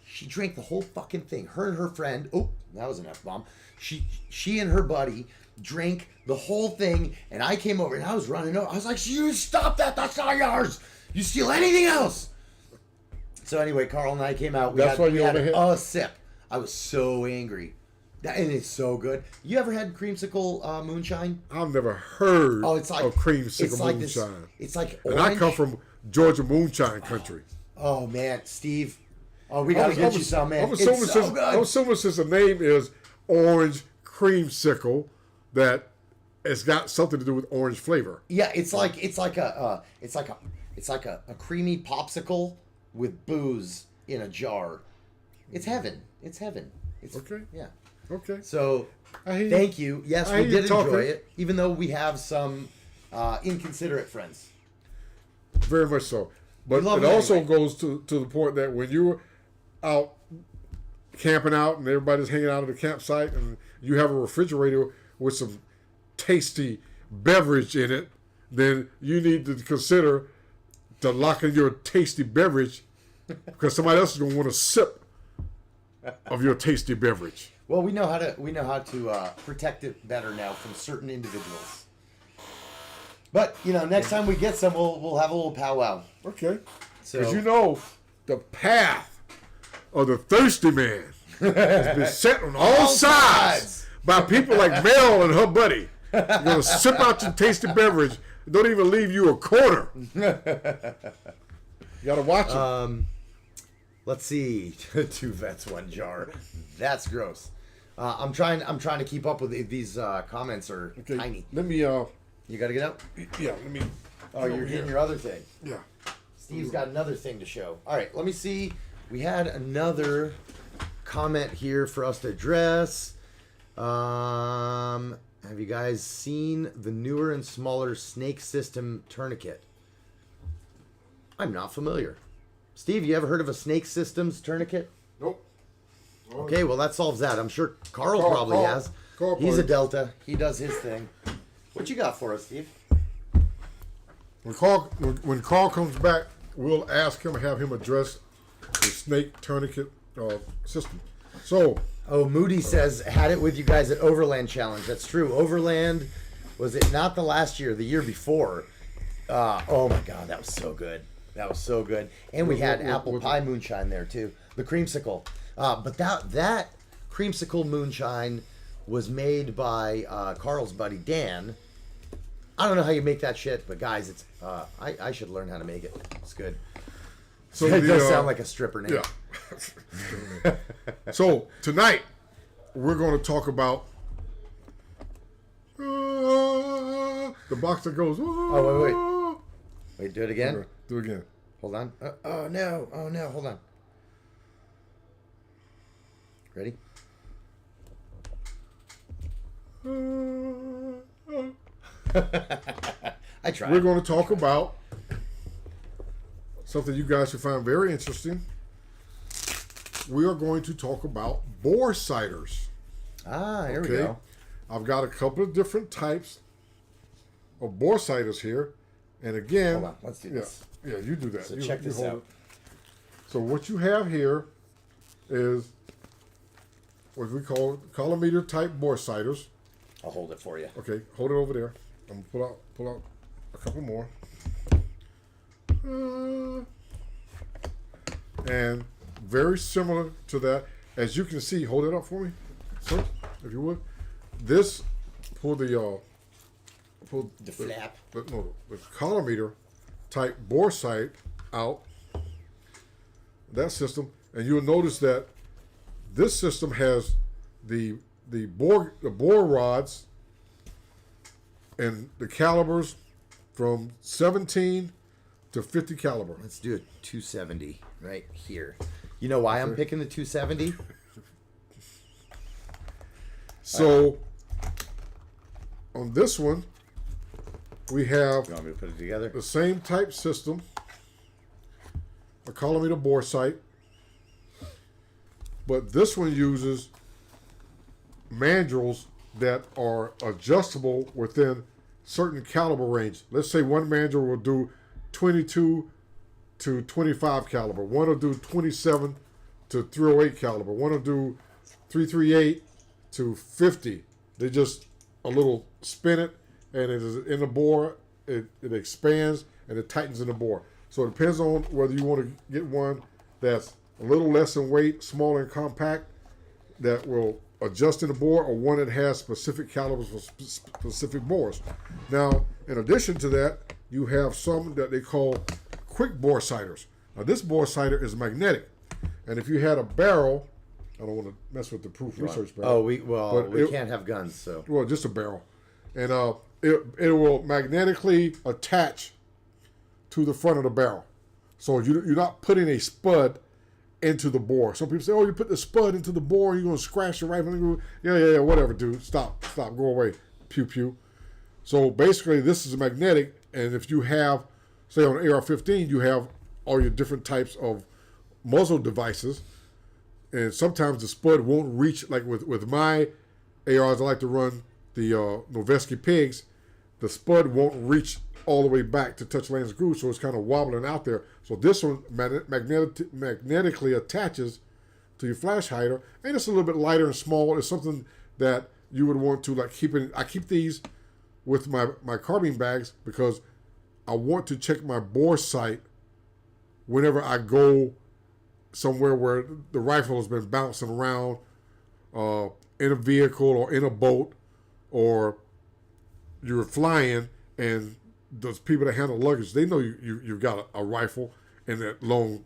She drank the whole fucking thing. Her and her friend... Oh, that was an F-bomb. She and her buddy drank the whole thing. And I came over, and I was running over. I was like, you stop that. That's not yours. You steal anything else. So anyway, Carl and I came out. We had a sip. I was so angry. And it's so good. You ever had creamsicle moonshine? I've never heard of creamsicle moonshine. It's like orange. And I come from Georgia moonshine country. Oh man, Steve. Oh, we gotta get you some, man. It's so good. I'm assuming since the name is orange creamsicle, that it's got something to do with orange flavor. Yeah, it's like a creamy popsicle with booze in a jar. It's heaven. It's heaven. It's okay. Yeah. Okay. So, thank you. Yes, we did enjoy it, even though we have some inconsiderate friends. Very much so. But it also goes to the point that when you're out camping out and everybody's hanging out at the campsite and you have a refrigerator with some tasty beverage in it, then you need to consider to lock in your tasty beverage because somebody else is going to want a sip of your tasty beverage. Well, we know how to protect it better now from certain individuals. But next time we get some, we'll have a little powwow. Okay. Because the path of the thirsty man has been set on all sides by people like Mel and her buddy. You're gonna sip out your tasty beverage. Don't even leave you a corner. You gotta watch it. Let's see. 2 vets, 1 jar. That's gross. I'm trying to keep up with these comments are tiny. Let me You gotta get out? Yeah, let me. Oh, you're hitting your other thing. Yeah. Steve's got another thing to show. All right, let me see. We had another comment here for us to address. Have you guys seen the newer and smaller snake system tourniquet? I'm not familiar. Steve, you ever heard of a snake systems tourniquet? Nope. Okay, well that solves that. I'm sure Carl probably has. He's a Delta. He does his thing. What you got for us, Steve? When Carl comes back, we'll ask him, have him address the snake tourniquet system. So. Oh, Moody says, had it with you guys at Overland Challenge. That's true. Overland, was it not the last year, the year before? Oh my God, that was so good. That was so good. And we had apple pie moonshine there too. The creamsicle. But that creamsicle moonshine was made by Carl's buddy Dan. I don't know how you make that shit, but guys, it's I should learn how to make it. It's good. So it does sound like a stripper name. Yeah. So tonight we're going to talk about the box that goes. Oh wait, do it again. Okay, do it again. Hold on. Oh no, hold on. Ready? I tried. We're going to talk about something you guys should find very interesting. We are going to talk about bore sighters. Here we go. I've got a couple of different types of bore sighters here. And again, hold on, let's do this. Yeah, you do that. So check this out. So what you have here is what we call collimator type bore sighters. I'll hold it for you. Okay, hold it over there. I'm gonna pull out a couple more. And very similar to that, as you can see, hold it up for me, sir, if you would. This pull the flap. The collimator type bore sight out. That system, and you'll notice that this system has the bore rods and the calibers from 17 to 50 caliber. Let's do a 270 right here. You know why I'm picking the 270? So on this one, we have You want me to put it together? the same type system, a collimator bore sight, but this one uses mandrels that are adjustable within certain caliber range. Let's say one mandrel will do 22 to 25 caliber. One will do 27 to 308 caliber. One will do 338 to 50. They just a little spin it, and it is in the bore. It expands and it tightens in the bore. So it depends on whether you want to get one that's a little less in weight, smaller and compact, that will adjust in the bore, or one that has specific calibers for specific bores. Now, in addition to that, you have some that they call quick bore sighters. Now, this bore sighter is magnetic, and if you had a barrel, I don't want to mess with the proof research barrel. Oh, we can't have guns, so. Well, just a barrel, and it will magnetically attach to the front of the barrel, so you're not putting a spud into the bore. Some people say, "Oh, you put the spud into the bore, you're gonna scratch the rifle." Yeah, whatever, dude. Stop, go away. Pew pew. So basically, this is magnetic, and if you have, say, on an AR-15, you have all your different types of muzzle devices, and sometimes the spud won't reach. Like with my ARs, I like to run the Noveski Pigs. The spud won't reach all the way back to touch Land's groove, so it's kind of wobbling out there. So this one magnetically attaches to your flash hider, and it's a little bit lighter and small. It's something that you would want to like keep it. I keep these with my carbine bags because I want to check my bore sight whenever I go somewhere where the rifle has been bouncing around in a vehicle or in a boat, or you're flying and those people that handle luggage, they know you've got a rifle in that long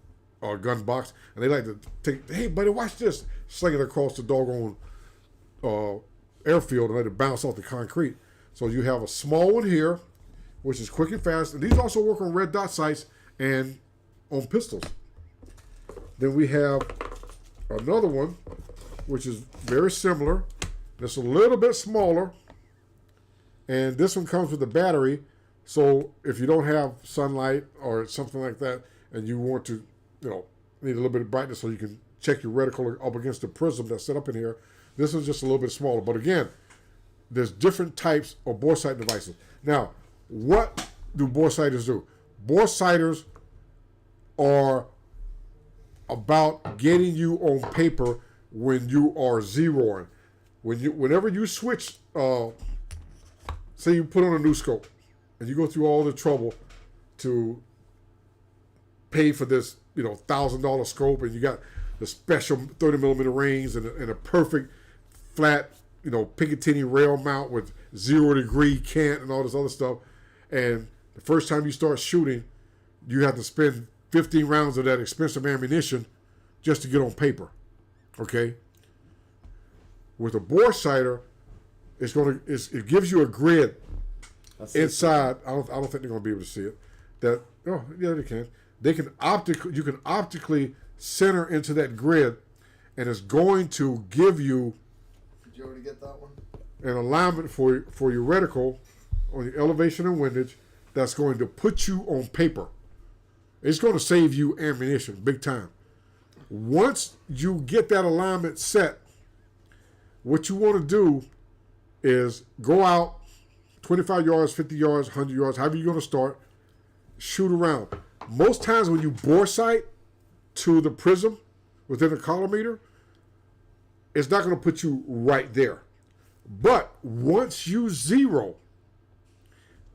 gun box, and they like to take, hey buddy, watch this, sling it across the doggone airfield and let it bounce off the concrete. So you have a small one here, which is quick and fast, and these also work on red dot sights and on pistols. Then we have another one, which is very similar. It's a little bit smaller, and this one comes with a battery. So if you don't have sunlight or something like that, and you want to, need a little bit of brightness so you can check your reticle up against the prism that's set up in here, this is just a little bit smaller. But again, there's different types of bore sight devices. Now, what do bore sighters do? Bore sighters are about getting you on paper when you are zeroing. Whenever you switch, say you put on a new scope, and you go through all the trouble to pay for this, $1,000 scope, and you got the special 30 millimeter range and a perfect flat, Picatinny rail mount with 0 degree cant and all this other stuff. And the first time you start shooting, you have to spend 15 rounds of that expensive ammunition just to get on paper. Okay. With a bore sighter, it gives you a grid inside. I don't think they're going to be able to see it. They can. You can optically center into that grid, and it's going to give you. Did you already get that one? An alignment for your reticle on your elevation and windage that's going to put you on paper. It's going to save you ammunition big time. Once you get that alignment set, what you want to do is go out 25 yards, 50 yards, 100 yards, however you're going to start, shoot around. Most times when you bore sight to the prism within a collimator, it's not going to put you right there. But once you zero,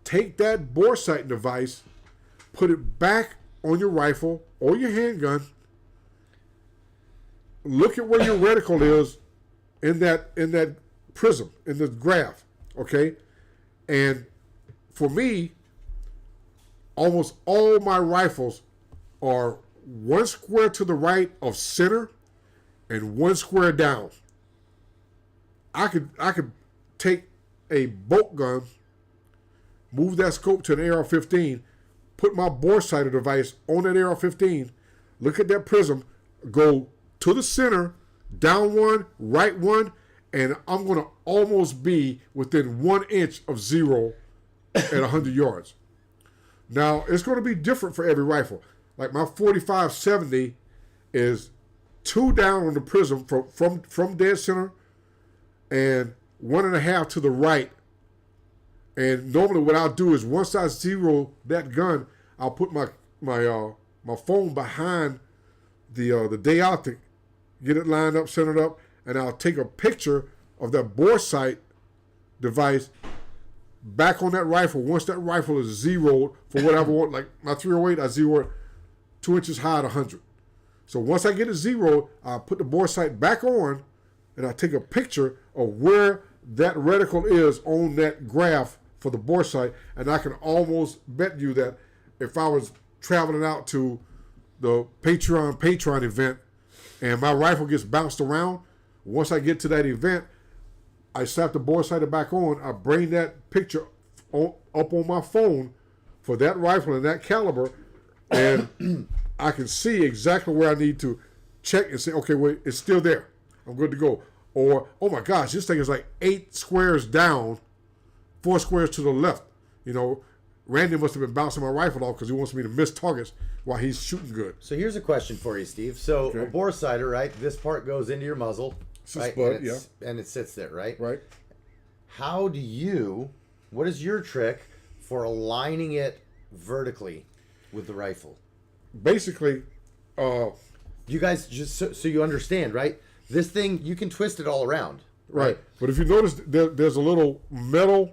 take that bore sight device, put it back on your rifle or your handgun. Look at where your reticle is in that prism, in the graph, okay? And for me, almost all my rifles are 1 square to the right of center and 1 square down. I could take a bolt gun, move that scope to an AR-15, put my bore sighter device on that AR-15, look at that prism, go to the center, down 1, right 1, and I'm going to almost be within 1 inch of zero at 100 yards. Now, it's going to be different for every rifle. Like my 45-70 is 2 down on the prism from dead center and 1.5 to the right. And normally what I'll do is once I zero that gun, I'll put my phone behind the dioptic, get it lined up, centered up, and I'll take a picture of that bore sight device back on that rifle. Once that rifle is zeroed for whatever I want, like my 308, I zero it 2 inches high at 100. So once I get it zeroed, I'll put the bore sight back on, and I'll take a picture of where that reticle is on that graph for the bore sight, and I can almost bet you that if I was traveling out to the Patreon event and my rifle gets bounced around, once I get to that event, I slap the bore sighter back on, I bring that picture up on my phone for that rifle and that caliber, and I can see exactly where I need to check and say, okay, wait, it's still there. I'm good to go. Or, oh my gosh, this thing is like 8 squares down, 4 squares to the left. You know, Randy must have been bouncing my rifle off because he wants me to miss targets while he's shooting good. So here's a question for you, Steve. So a bore sighter, right? This part goes into your muzzle, right? Spud, and it sits there, right? Right. What is your trick for aligning it vertically with the rifle? Basically, you guys, just so you understand, right? This thing, you can twist it all around. Right. But if you notice, there's a little metal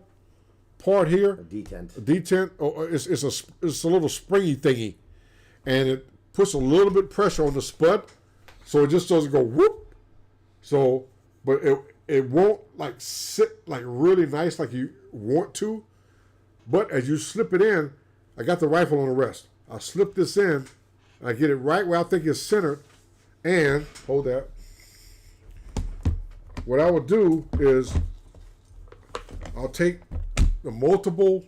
part here. A detent. A detent. Oh, it's a little springy thingy, and it puts a little bit pressure on the spud, so it just doesn't go whoop. So, but it won't like sit like really nice like you want to. But as you slip it in, I got the rifle on the rest. I slip this in, I get it right where I think it's centered, and hold that. What I would do is I'll take the multiple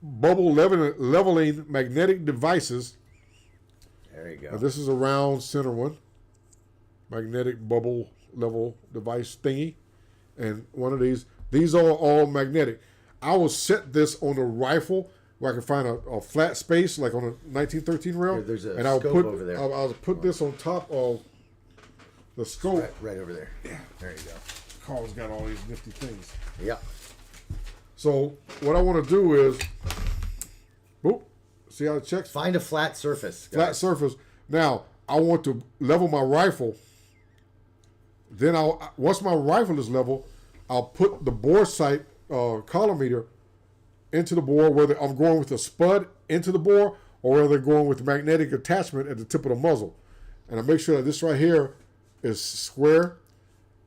bubble leveling magnetic devices. There you go. And this is a round center one. Magnetic bubble level device thingy. And one of these are all magnetic. I will set this on a rifle where I can find a flat space, like on a 1913 rail. There's a and I'll scope put, over there. I'll put this on top of the scope. Right over there. Yeah. There you go. Carl's got all these nifty things. Yeah. So what I want to do is, boop, see how it checks? Find a flat surface. Flat surface. Now, I want to level my rifle. Then once my rifle is level, I'll put the bore sight collimator into the bore, whether I'm going with a spud into the bore or whether going with magnetic attachment at the tip of the muzzle. And I make sure that this right here is square.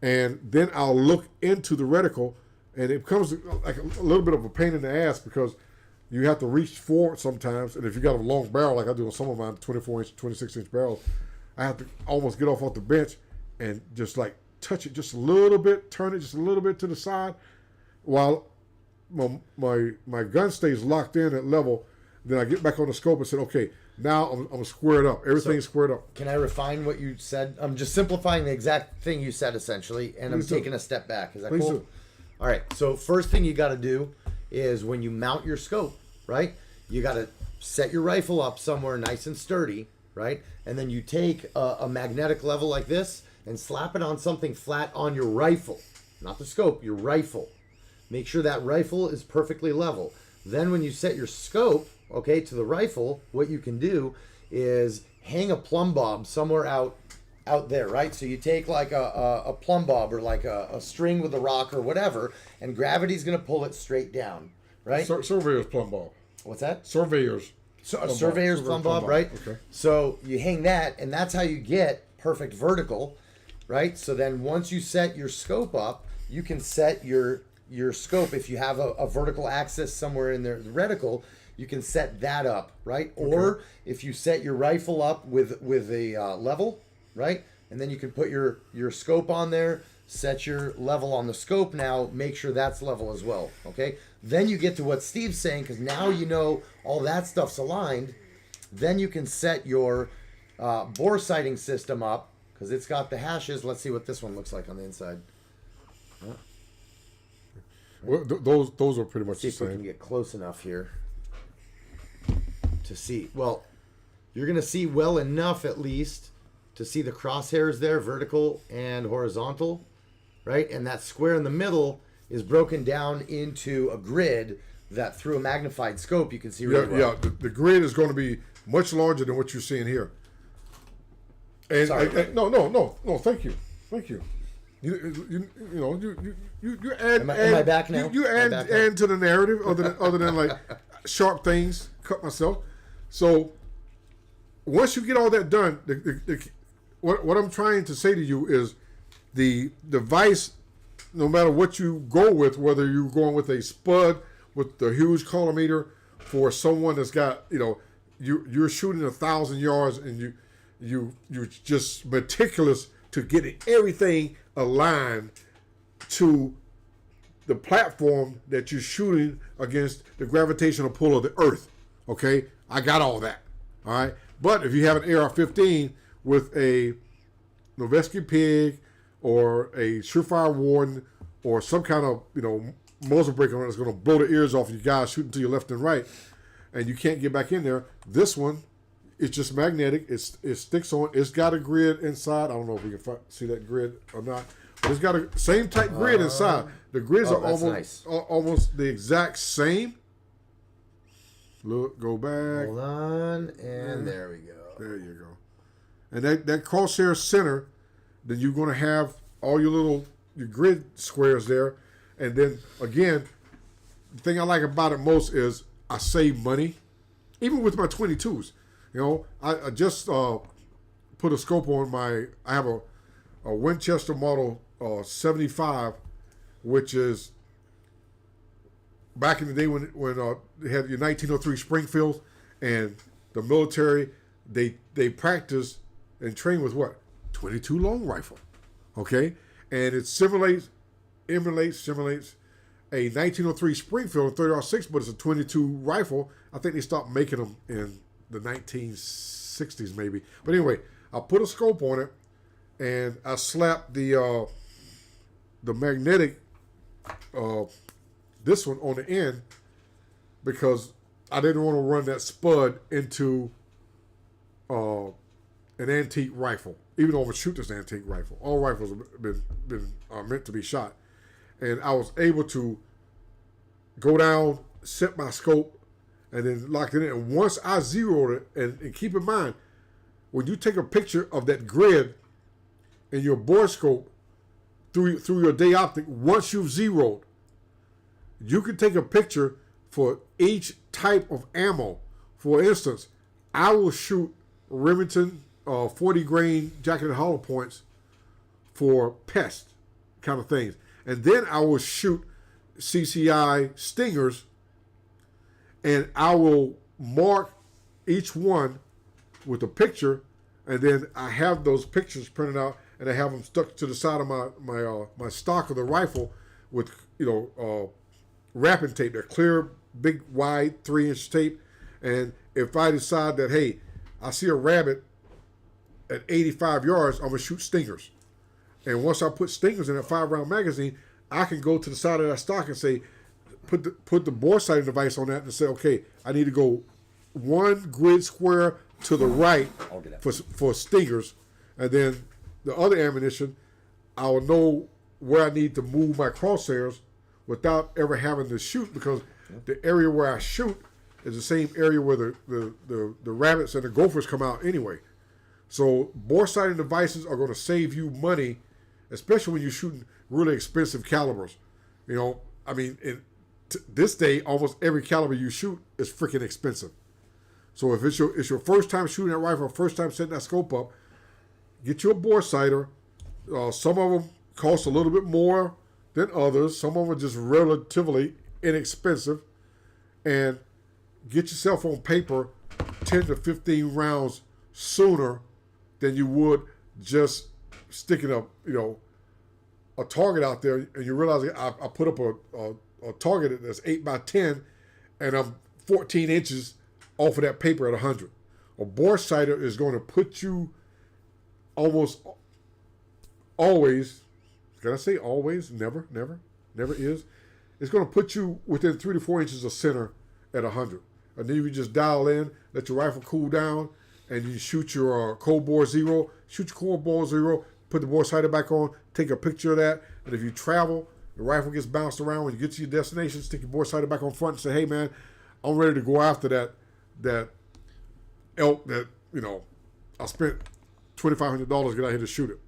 And then I'll look into the reticle, and it becomes like a little bit of a pain in the ass because you have to reach forward sometimes. And if you got a long barrel, like I do on some of mine, 24-inch, 26-inch barrels, I have to almost get off the bench and just like touch it just a little bit, turn it just a little bit to the side while my gun stays locked in at level. Then I get back on the scope and say, okay, now I'm squared up. Everything's squared up. Can I refine what you said? I'm just simplifying the exact thing you said, essentially, and I'm taking a step back. Is that cool? Do. All right. So first thing you got to do is when you mount your scope, right? You got to set your rifle up somewhere nice and sturdy, right? And then you take a magnetic level like this and slap it on something flat on your rifle. Not the scope, your rifle. Make sure that rifle is perfectly level. Then when you set your scope, okay, to the rifle, what you can do is hang a plumb bob somewhere out out there, right? So you take like a plumb bob or like a string with a rock or whatever, and gravity's going to pull it straight down, right? Surveyor's plumb bob. What's that? Surveyor's. So a surveyor's plumb bob, right? Okay. So you hang that, and that's how you get perfect vertical, right? So then once you set your scope up, you can set your scope. If you have a vertical axis somewhere in the reticle, you can set that up, right? Or if you set your rifle up with a level, right? And then you can put your scope on there, set your level on the scope now, make sure that's level as well, okay? Then you get to what Steve's saying, because now you know all that stuff's aligned. Then you can set your bore sighting system up, because it's got the hashes. Let's see what this one looks like on the inside. Well, those are pretty much See the if we same. can get close enough here to see. Well, you're going to see well enough at least to see the crosshairs there, vertical and horizontal, right? And that square in the middle is broken down into a grid that through a magnified scope you can see really well. Yeah, the grid is going to be much larger than what you're seeing here. And Sorry, no, thank you. You add. Am I back now? You add to the narrative other than like sharp things. Cut myself. So once you get all that done, what I'm trying to say to you is the device, no matter what you go with, whether you're going with a spud with the huge collimator for someone that's got, you're shooting 1,000 yards and you're just meticulous to getting everything aligned to the platform that you're shooting against the gravitational pull of the earth. Okay, I got all that. All right, but if you have an AR-15 with a Novetzke Pig or a Surefire Warden or some kind of muzzle breaker that's going to blow the ears off you guys shooting to your left and right, and you can't get back in there, this one, it's just magnetic. It sticks on. It's got a grid inside. I don't know if we can see that grid or not, but it's got a same type grid inside. The grids are almost the exact same. Look, go back. Hold on, and there we go. There you go. And that crosshair center, then you're going to have all your grid squares there. And then, again, the thing I like about it most is I save money. Even with my 22s. I just put a scope on I have a Winchester Model 75, which is back in the day when they had your 1903 Springfield and the military, they practice and train with what? 22 long rifle. Okay? And it emulates a 1903 Springfield 30-06, but it's a 22 rifle. I think they stopped making them in the 1960s maybe. But anyway, I put a scope on it and I slapped the magnetic this one on the end because I didn't want to run that spud into an antique rifle. Even though I'm gonna shoot this antique rifle, all rifles have been meant to be shot, and I was able to go down, set my scope, and then lock it in. And once I zeroed it, and keep in mind, when you take a picture of that grid in your bore scope through your day optic, once you've zeroed, you can take a picture for each type of ammo. For instance, I will shoot Remington 40 grain jacketed hollow points for pest kind of things. And then I will shoot CCI stingers and I will mark each one with a picture, and then I have those pictures printed out and I have them stuck to the side of my stock of the rifle with wrapping tape, that clear, big, wide 3-inch tape. And if I decide that, hey, I see a rabbit at 85 yards, I'm gonna shoot stingers. And once I put stingers in that 5-round magazine, I can go to the side of that stock and say, put the bore sighting device on that and say, okay, I need to go one grid square to the right for stingers, and then the other ammunition, I will know where I need to move my crosshairs without ever having to shoot, because the area where I shoot is the same area where the rabbits and the gophers come out anyway. So bore-sighted devices are going to save you money, especially when you're shooting really expensive calibers. You know, I mean, this day, almost every caliber you shoot is freaking expensive. So if it's your first time shooting that rifle, first time setting that scope up, get you a bore sighter. Some of them cost a little bit more than others. Some of them are just relatively inexpensive. And get yourself on paper 10 to 15 rounds sooner than you would just sticking a target out there, and you realize I put up a target that's 8x10, and I'm 14 inches off of that paper at 100. A bore sighter is going to put you almost always, can I say always? Never is. It's going to put you within 3 to 4 inches of center at 100. And then you can just dial in, let your rifle cool down, and you shoot your cold bore zero, put the bore sighter back on, take a picture of that, and if you travel, the rifle gets bounced around. When you get to your destination, stick your bore sighter back on front and say, hey man, I'm ready to go after that elk that, I spent $2,500 to get out here to shoot it.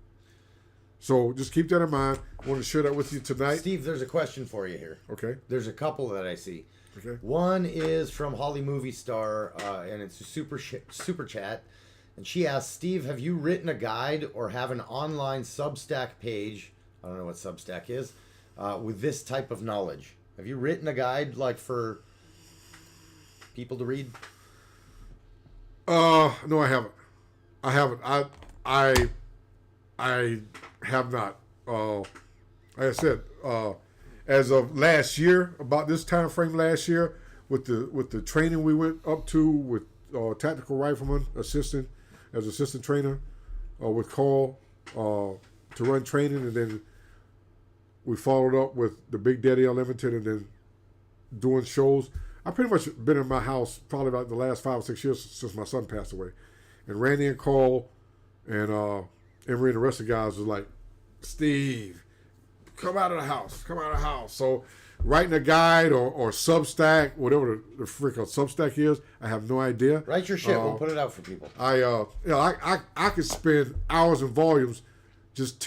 So just keep that in mind. I want to share that with you tonight. Steve, there's a question for you here. Okay. There's a couple that I see. Okay. One is from Holly Movie Star, and it's a super chat. And she asks, Steve, have you written a guide or have an online Substack page? I don't know what Substack is. With this type of knowledge. Have you written a guide like for people to read? No, I haven't. I have not. Like I said, as of last year, about this time frame last year, with the training we went up to with tactical rifleman assistant trainer with Carl to run training, and then we followed up with the Big Daddy Unlimited, and then doing shows. I've pretty much been in my house probably about the last 5 or 6 years since my son passed away. And Randy and Carl and Emery and the rest of the guys was like, Steve, come out of the house. So writing a guide or Substack, whatever the frick a Substack is, I have no idea. Write your shit. We'll put it out for people. I could spend hours and volumes just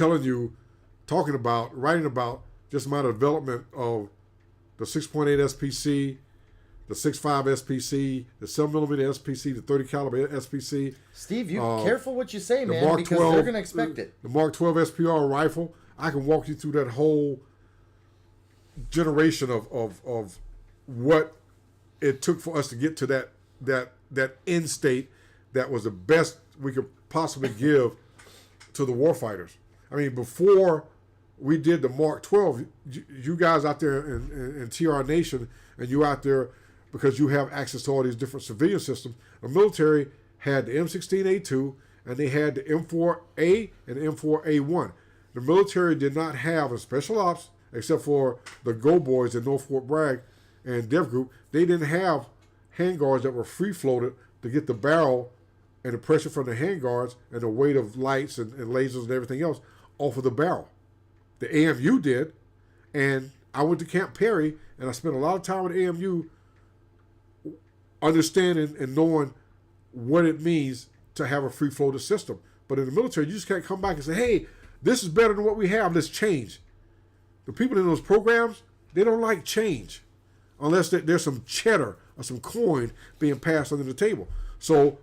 writing about just my development of the 6.8 SPC, the 6.5 SPC, the 7mm SPC, the 30 caliber SPC. Steve, you careful what you say, man, Mark because 12, they're going to expect it. The Mark 12 SPR rifle. I can walk you through that whole generation of what it took for us to get to that end state that was the best we could possibly give to the warfighters. I mean, before we did the Mark 12, you guys out there in TR Nation, and you out there because you have access to all these different civilian systems. The military had the M16A2, and they had the M4A and the M4A1. The military did not have a special ops, except for the Go Boys in North Fort Bragg and Dev Group. They didn't have handguards that were free-floated to get the barrel and the pressure from the handguards and the weight of lights and lasers and everything else off of the barrel. The AMU did, and I went to Camp Perry, and I spent a lot of time with AMU understanding and knowing what it means to have a free-floated system. But in the military, you just can't come back and say, hey, this is better than what we have, let's change. The people in those programs, they don't like change unless there's some cheddar or some coin being passed under the table. So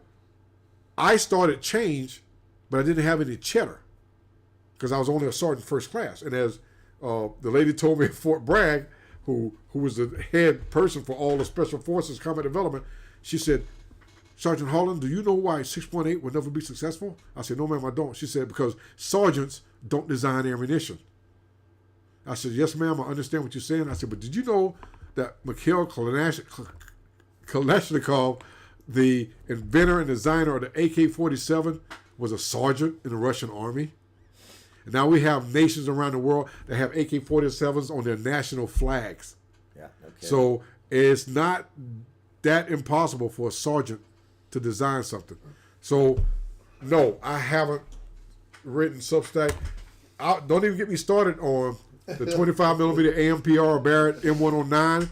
I started change, but I didn't have any cheddar because I was only a sergeant first class. And as the lady told me at Fort Bragg, who was the head person for all the Special Forces Combat Development, she said, Sergeant Holland, do you know why 6.8 would never be successful? I said, no, ma'am, I don't. She said, because sergeants don't design ammunition. I said, yes, ma'am, I understand what you're saying. I said, but did you know that Mikhail Kalashnikov, the inventor and designer of the AK-47, was a sergeant in the Russian army? And now we have nations around the world that have AK-47s on their national flags. Yeah, okay. So it's not that impossible for a sergeant to design something. So, no, I haven't written Substack. Don't even get me started on the 25mm AMPR Barrett M109.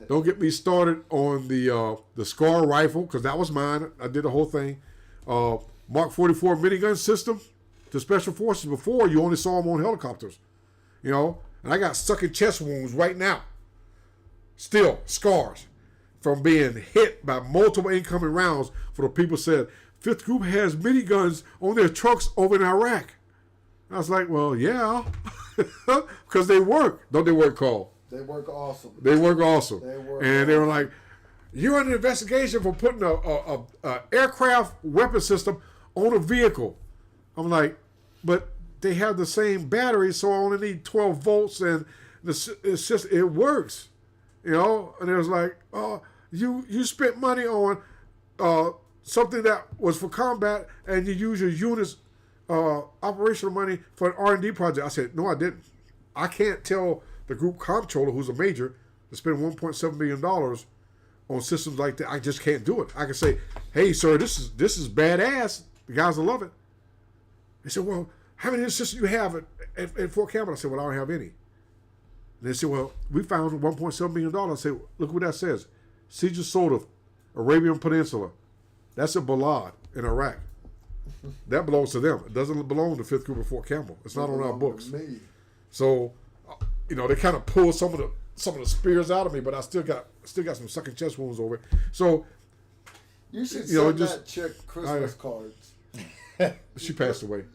Don't get me started on the SCAR rifle, because that was mine. I did the whole thing. Mark 44 minigun system to special forces. Before, you only saw them on helicopters. You know, and I got sucking chest wounds right now. Still, scars from being hit by multiple incoming rounds for the people said, 5th Group has miniguns on their trucks over in Iraq. I was like, well, yeah, because they work. Don't they work, Carl? They work awesome. They work awesome. They work and awesome. They were like, you're under investigation for putting a aircraft weapon system on a vehicle. I'm like, but they have the same battery, so I only need 12 volts, and it's just, it works. You know? And it was like, oh, you spent money on something that was for combat, and you use your unit's operational money for an R&D project. I said, no, I didn't. I can't tell the group comptroller, who's a major, to spend $1.7 million on systems like that. I just can't do it. I can say, hey, sir, this is badass. The guys will love it. They said, well, how many systems do you have at Fort Campbell? I said, well, I don't have any. And they said, well, we found $1.7 million. I said, look what that says. Siege of Sodom, Arabian Peninsula. That's a Balad in Iraq. That belongs to them. It doesn't belong to 5th Group of Fort Campbell. It's not on our books. So, you know, they kind of pulled some of the spears out of me, but I still got some sucking chest wounds over it. So, you should send that chick Christmas cards. She passed away.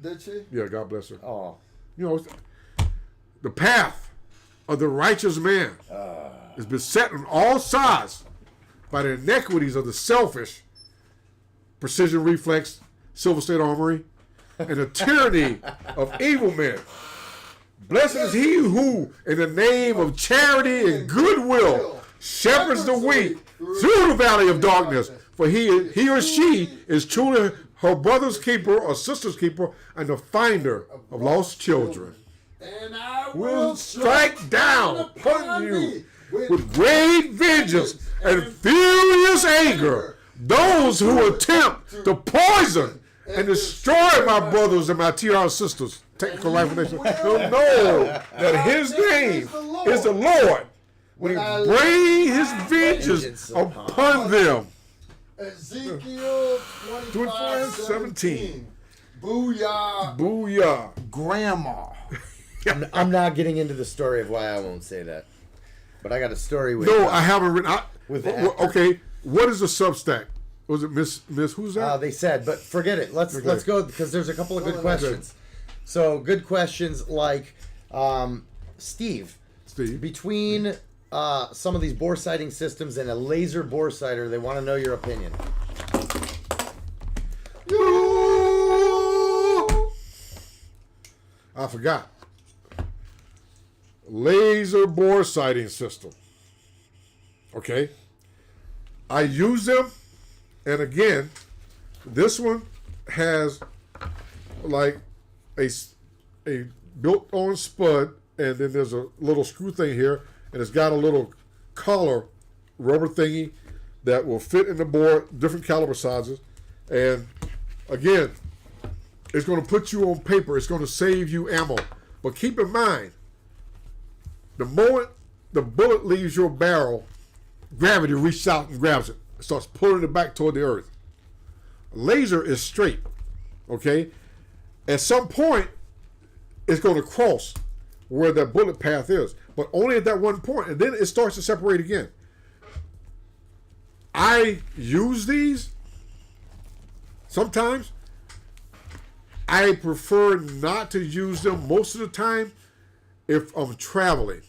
Did she? Yeah, God bless her. Oh. You know, the path of the righteous man is beset on all sides by the inequities of the selfish, precision reflex, Silver State Armory, and the tyranny of evil men. Blessed is he who, in the name of charity and goodwill, shepherds the weak through the valley of darkness. For he or she is truly her brother's keeper or sister's keeper and the finder of lost children. And I will strike down upon you with great vengeance and furious anger those who attempt to poison and destroy my brothers and my TR sisters. Technical Rifleman will know that his name is the Lord when he bring his vengeance upon them. Ezekiel 25:17. Booyah. Booyah. Grandma. I'm not getting into the story of why I won't say that. But I got a story with No, I haven't written. With the actor. Okay, what is a Substack? Was it Miss who's that? They said, but forget it. Let's go because there's a couple of good questions. So good questions like Steve. Between some of these bore sighting systems and a laser bore sighter, they want to know your opinion. I forgot. Laser bore sighting system. Okay. I use them, and again, this one has like a built-on spud, and then there's a little screw thing here, and it's got a little collar rubber thingy that will fit in the bore, different caliber sizes, and again, it's going to put you on paper. It's going to save you ammo. But keep in mind, the moment the bullet leaves your barrel, gravity reaches out and grabs it. It starts pulling it back toward the earth. Laser is straight, okay? At some point, it's going to cross where that bullet path is, but only at that one point, and then it starts to separate again. I use these sometimes. I prefer not to use them most of the time if I'm traveling,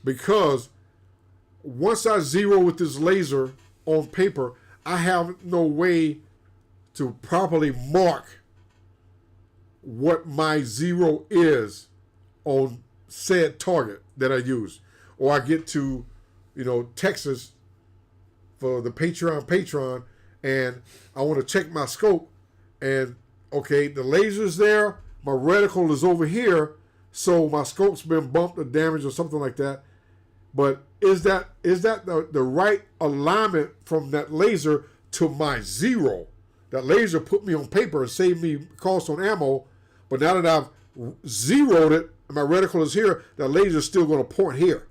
because once I zero with this laser on paper, I have no way to properly mark what my zero is on said target that I use. Or I get to, Texas for the Patreon, and I want to check my scope, and okay, the laser's there, my reticle is over here, so my scope's been bumped or damaged or something like that. But is that the right alignment from that laser to my zero? That laser put me on paper and saved me cost on ammo, but now that I've zeroed it and my reticle is here, that laser is still going to point here.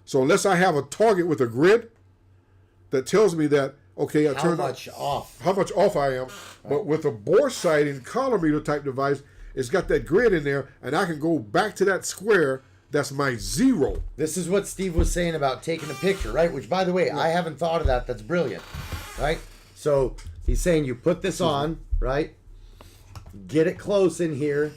So unless I have a target with a grid that tells me that okay, how much off I am. But with a bore sighting colorimeter type device, it's got that grid in there, and I can go back to that square. That's my 0. This is what Steve was saying about taking a picture, right? Which, by the way, I haven't thought of that. That's brilliant, right? So he's saying you put this on, right? Get it close in here,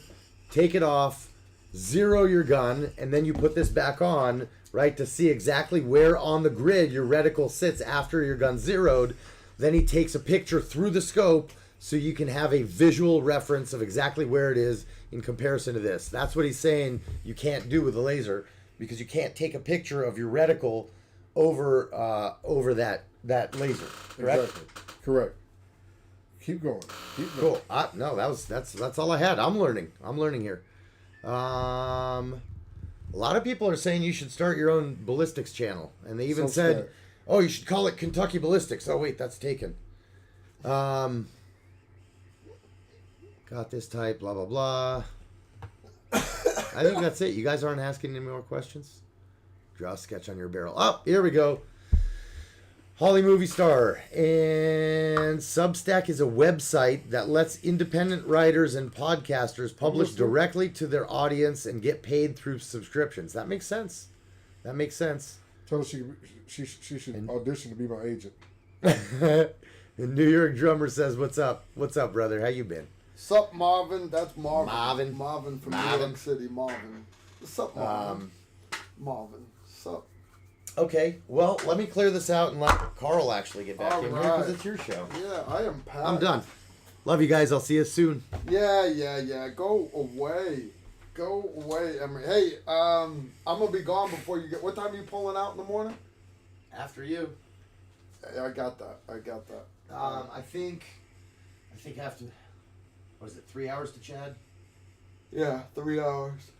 take it off, 0 your gun, and then you put this back on, right, to see exactly where on the grid your reticle sits after your gun's zeroed. Then he takes a picture through the scope so you can have a visual reference of exactly where it is in comparison to this. That's what he's saying you can't do with a laser, because you can't take a picture of your reticle over that laser. Correct? Exactly. Correct. Keep going. Cool. No, that's all I had. I'm learning here. A lot of people are saying you should start your own ballistics channel, and they even said, "Oh, you should call it Kentucky Ballistics." Oh wait, that's taken. Got this type, blah, blah, blah. I think that's it. You guys aren't asking any more questions? Draw a sketch on your barrel. Oh, here we go. Holly Movie Star. And Substack is a website that lets independent writers and podcasters publish directly to their audience and get paid through subscriptions. That makes sense. Tell her she should audition to be my agent. The New York Drummer says, "What's up? What's up, brother? How you been?" Sup, Marvin? That's Marvin. Marvin from New York City. Marvin. Sup, Marvin? Marvin. Sup? Okay, well, let me clear this out and let Carl actually get back in here, because it's your show. Yeah, I am packed. I'm done. Love you guys. I'll see you soon. Yeah. Go away, Emery. Hey, I'm gonna be gone before you get. What time are you pulling out in the morning? After you. I got that. I think after, what is it, 3 hours to Chad? Yeah, 3 hours.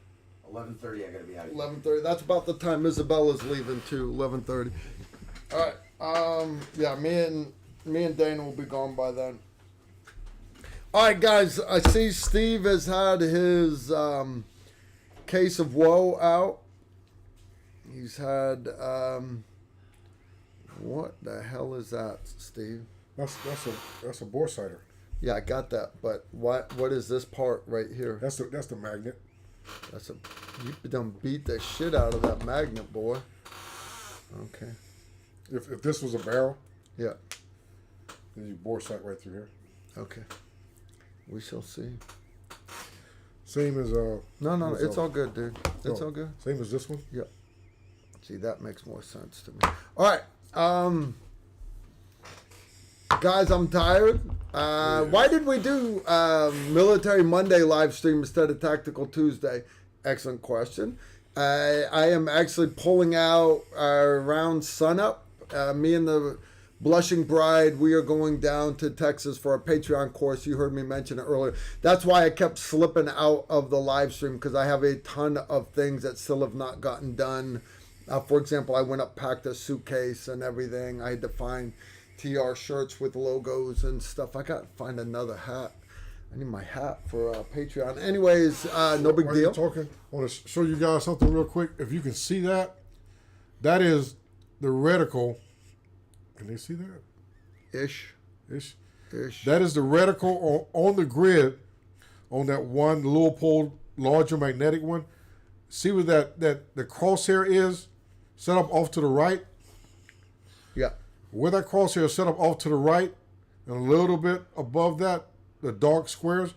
11:30, I gotta be out of here. 11:30. That's about the time Isabella's leaving too. 11:30. All right. Yeah, me and Dana will be gone by then. All right, guys. I see Steve has had his case of woe out. He's had what the hell is that, Steve? That's a bore sighter. Yeah, I got that. But what is this part right here? That's the magnet. You done beat the shit out of that magnet, boy. Okay. If this was a barrel, yeah, then you bore sight right through here. Okay. We shall see. Same as No, it's all good, dude. It's all good. Same as this one. Yeah. See, that makes more sense to me. All right. Guys, I'm tired. Why did we do Military Monday live stream instead of Tactical Tuesday? Excellent question. I am actually pulling out around sunup. Me and the Blushing Bride, we are going down to Texas for a Patreon course. You heard me mention it earlier. That's why I kept slipping out of the live stream, because I have a ton of things that still have not gotten done. For example, I went up, packed a suitcase and everything. I had to find TR shirts with logos and stuff. I got to find another hat. I need my hat for Patreon. Anyways, no big deal. I want to show you guys something real quick. If you can see that, that is the reticle. Can they see that? Ish. That is the reticle on the grid, on that one Leupold larger magnetic one. See where that the crosshair is set up off to the right? Yeah. Where that crosshair is set up off to the right, and a little bit above that, the dark squares,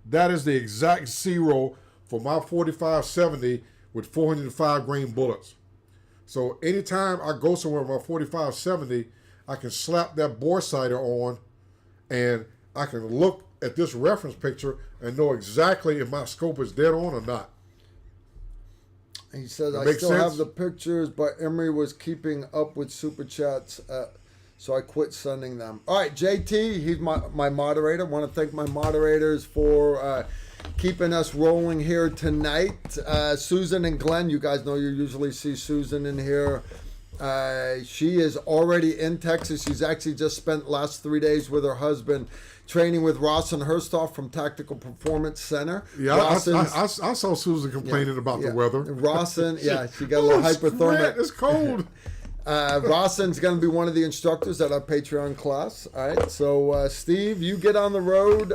that is the exact zero for my 45-70 with 405 grain bullets. So anytime I go somewhere with my 45-70, I can slap that bore sighter on, and I can look at this reference picture and know exactly if my scope is dead on or not. He says, I still have the pictures, but Emery was keeping up with super chats, so I quit sending them. All right, JT, he's my moderator. I want to thank my moderators for keeping us rolling here tonight. Susan and Glenn, you guys know you usually see Susan in here. She is already in Texas. She's actually just spent last 3 days with her husband training with Ross and Herstoff from Tactical Performance Center. Yeah, I saw Susan complaining about the weather. Rawson, she got a little hypothermic. It's cold. Rawson's going to be one of the instructors at our Patreon class. All right, so Steve, you get on the road,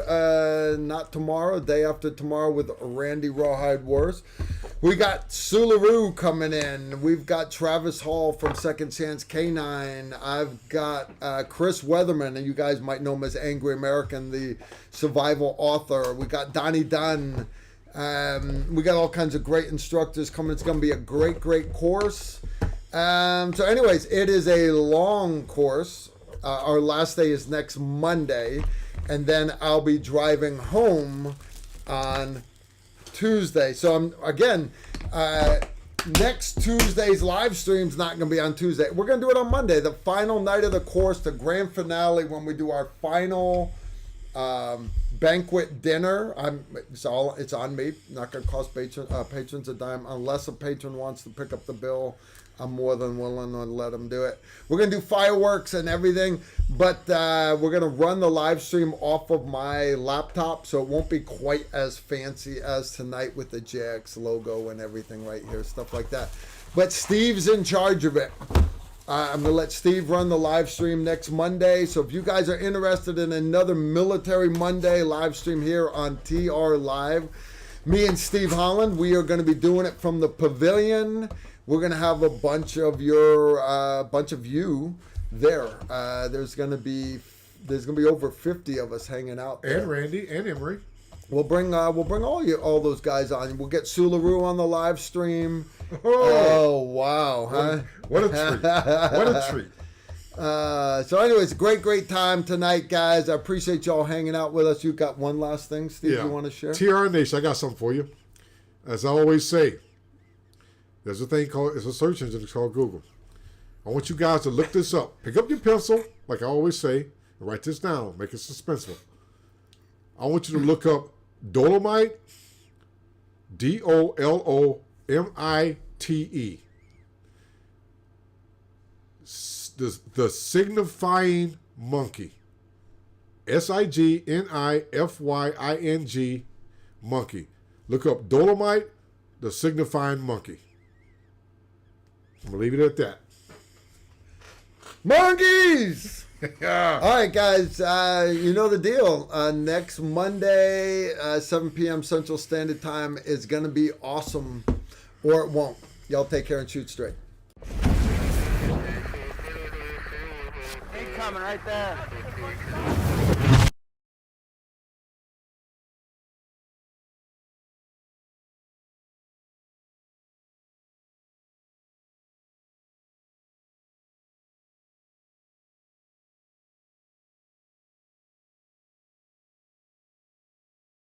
not tomorrow, day after tomorrow with Randy Rawhide Wars. We got Sularoo coming in. We've got Travis Hall from Second Chance K9. I've got Chris Weatherman, and you guys might know him as Angry American, the survival author. We got Donnie Dunn. We got all kinds of great instructors coming. It's going to be a great, great course. So anyways, it is a long course. Our last day is next Monday, and then I'll be driving home on Tuesday. So next Tuesday's live stream's not going to be on Tuesday. We're going to do it on Monday, the final night of the course, the grand finale, when we do our final banquet dinner. It's on me. Not going to cost patrons a dime unless a patron wants to pick up the bill. I'm more than willing to let them do it. We're going to do fireworks and everything, but we're going to run the live stream off of my laptop, so it won't be quite as fancy as tonight with the JX logo and everything right here, stuff like that. But Steve's in charge of it. I'm going to let Steve run the live stream next Monday, so if you guys are interested in another Military Monday live stream here on TR Live, me and Steve Holland, we are going to be doing it from the pavilion. We're gonna have a bunch of you there. There's gonna be over 50 of us hanging out there. And Randy and Emery. We'll bring all those guys on. We'll get Sularoo on the live stream. Oh wow! Huh? What a treat! What a treat! So anyways, great time tonight, guys. I appreciate y'all hanging out with us. You got one last thing, Steve, you want to share? TR Nation, I got something for you. As I always say, there's a thing it's a search engine. It's called Google. I want you guys to look this up. Pick up your pencil, like I always say, and write this down. Make it suspenseful. I want you to look up Dolomite, Dolomite. The Signifying Monkey. Signifying Monkey. Look up Dolomite, the Signifying Monkey. I'm going to leave it at that. Monkeys! All right, guys, you know the deal. Next Monday, 7 p.m. Central Standard Time is going to be awesome, or it won't. Y'all take care and shoot straight. Incoming right there.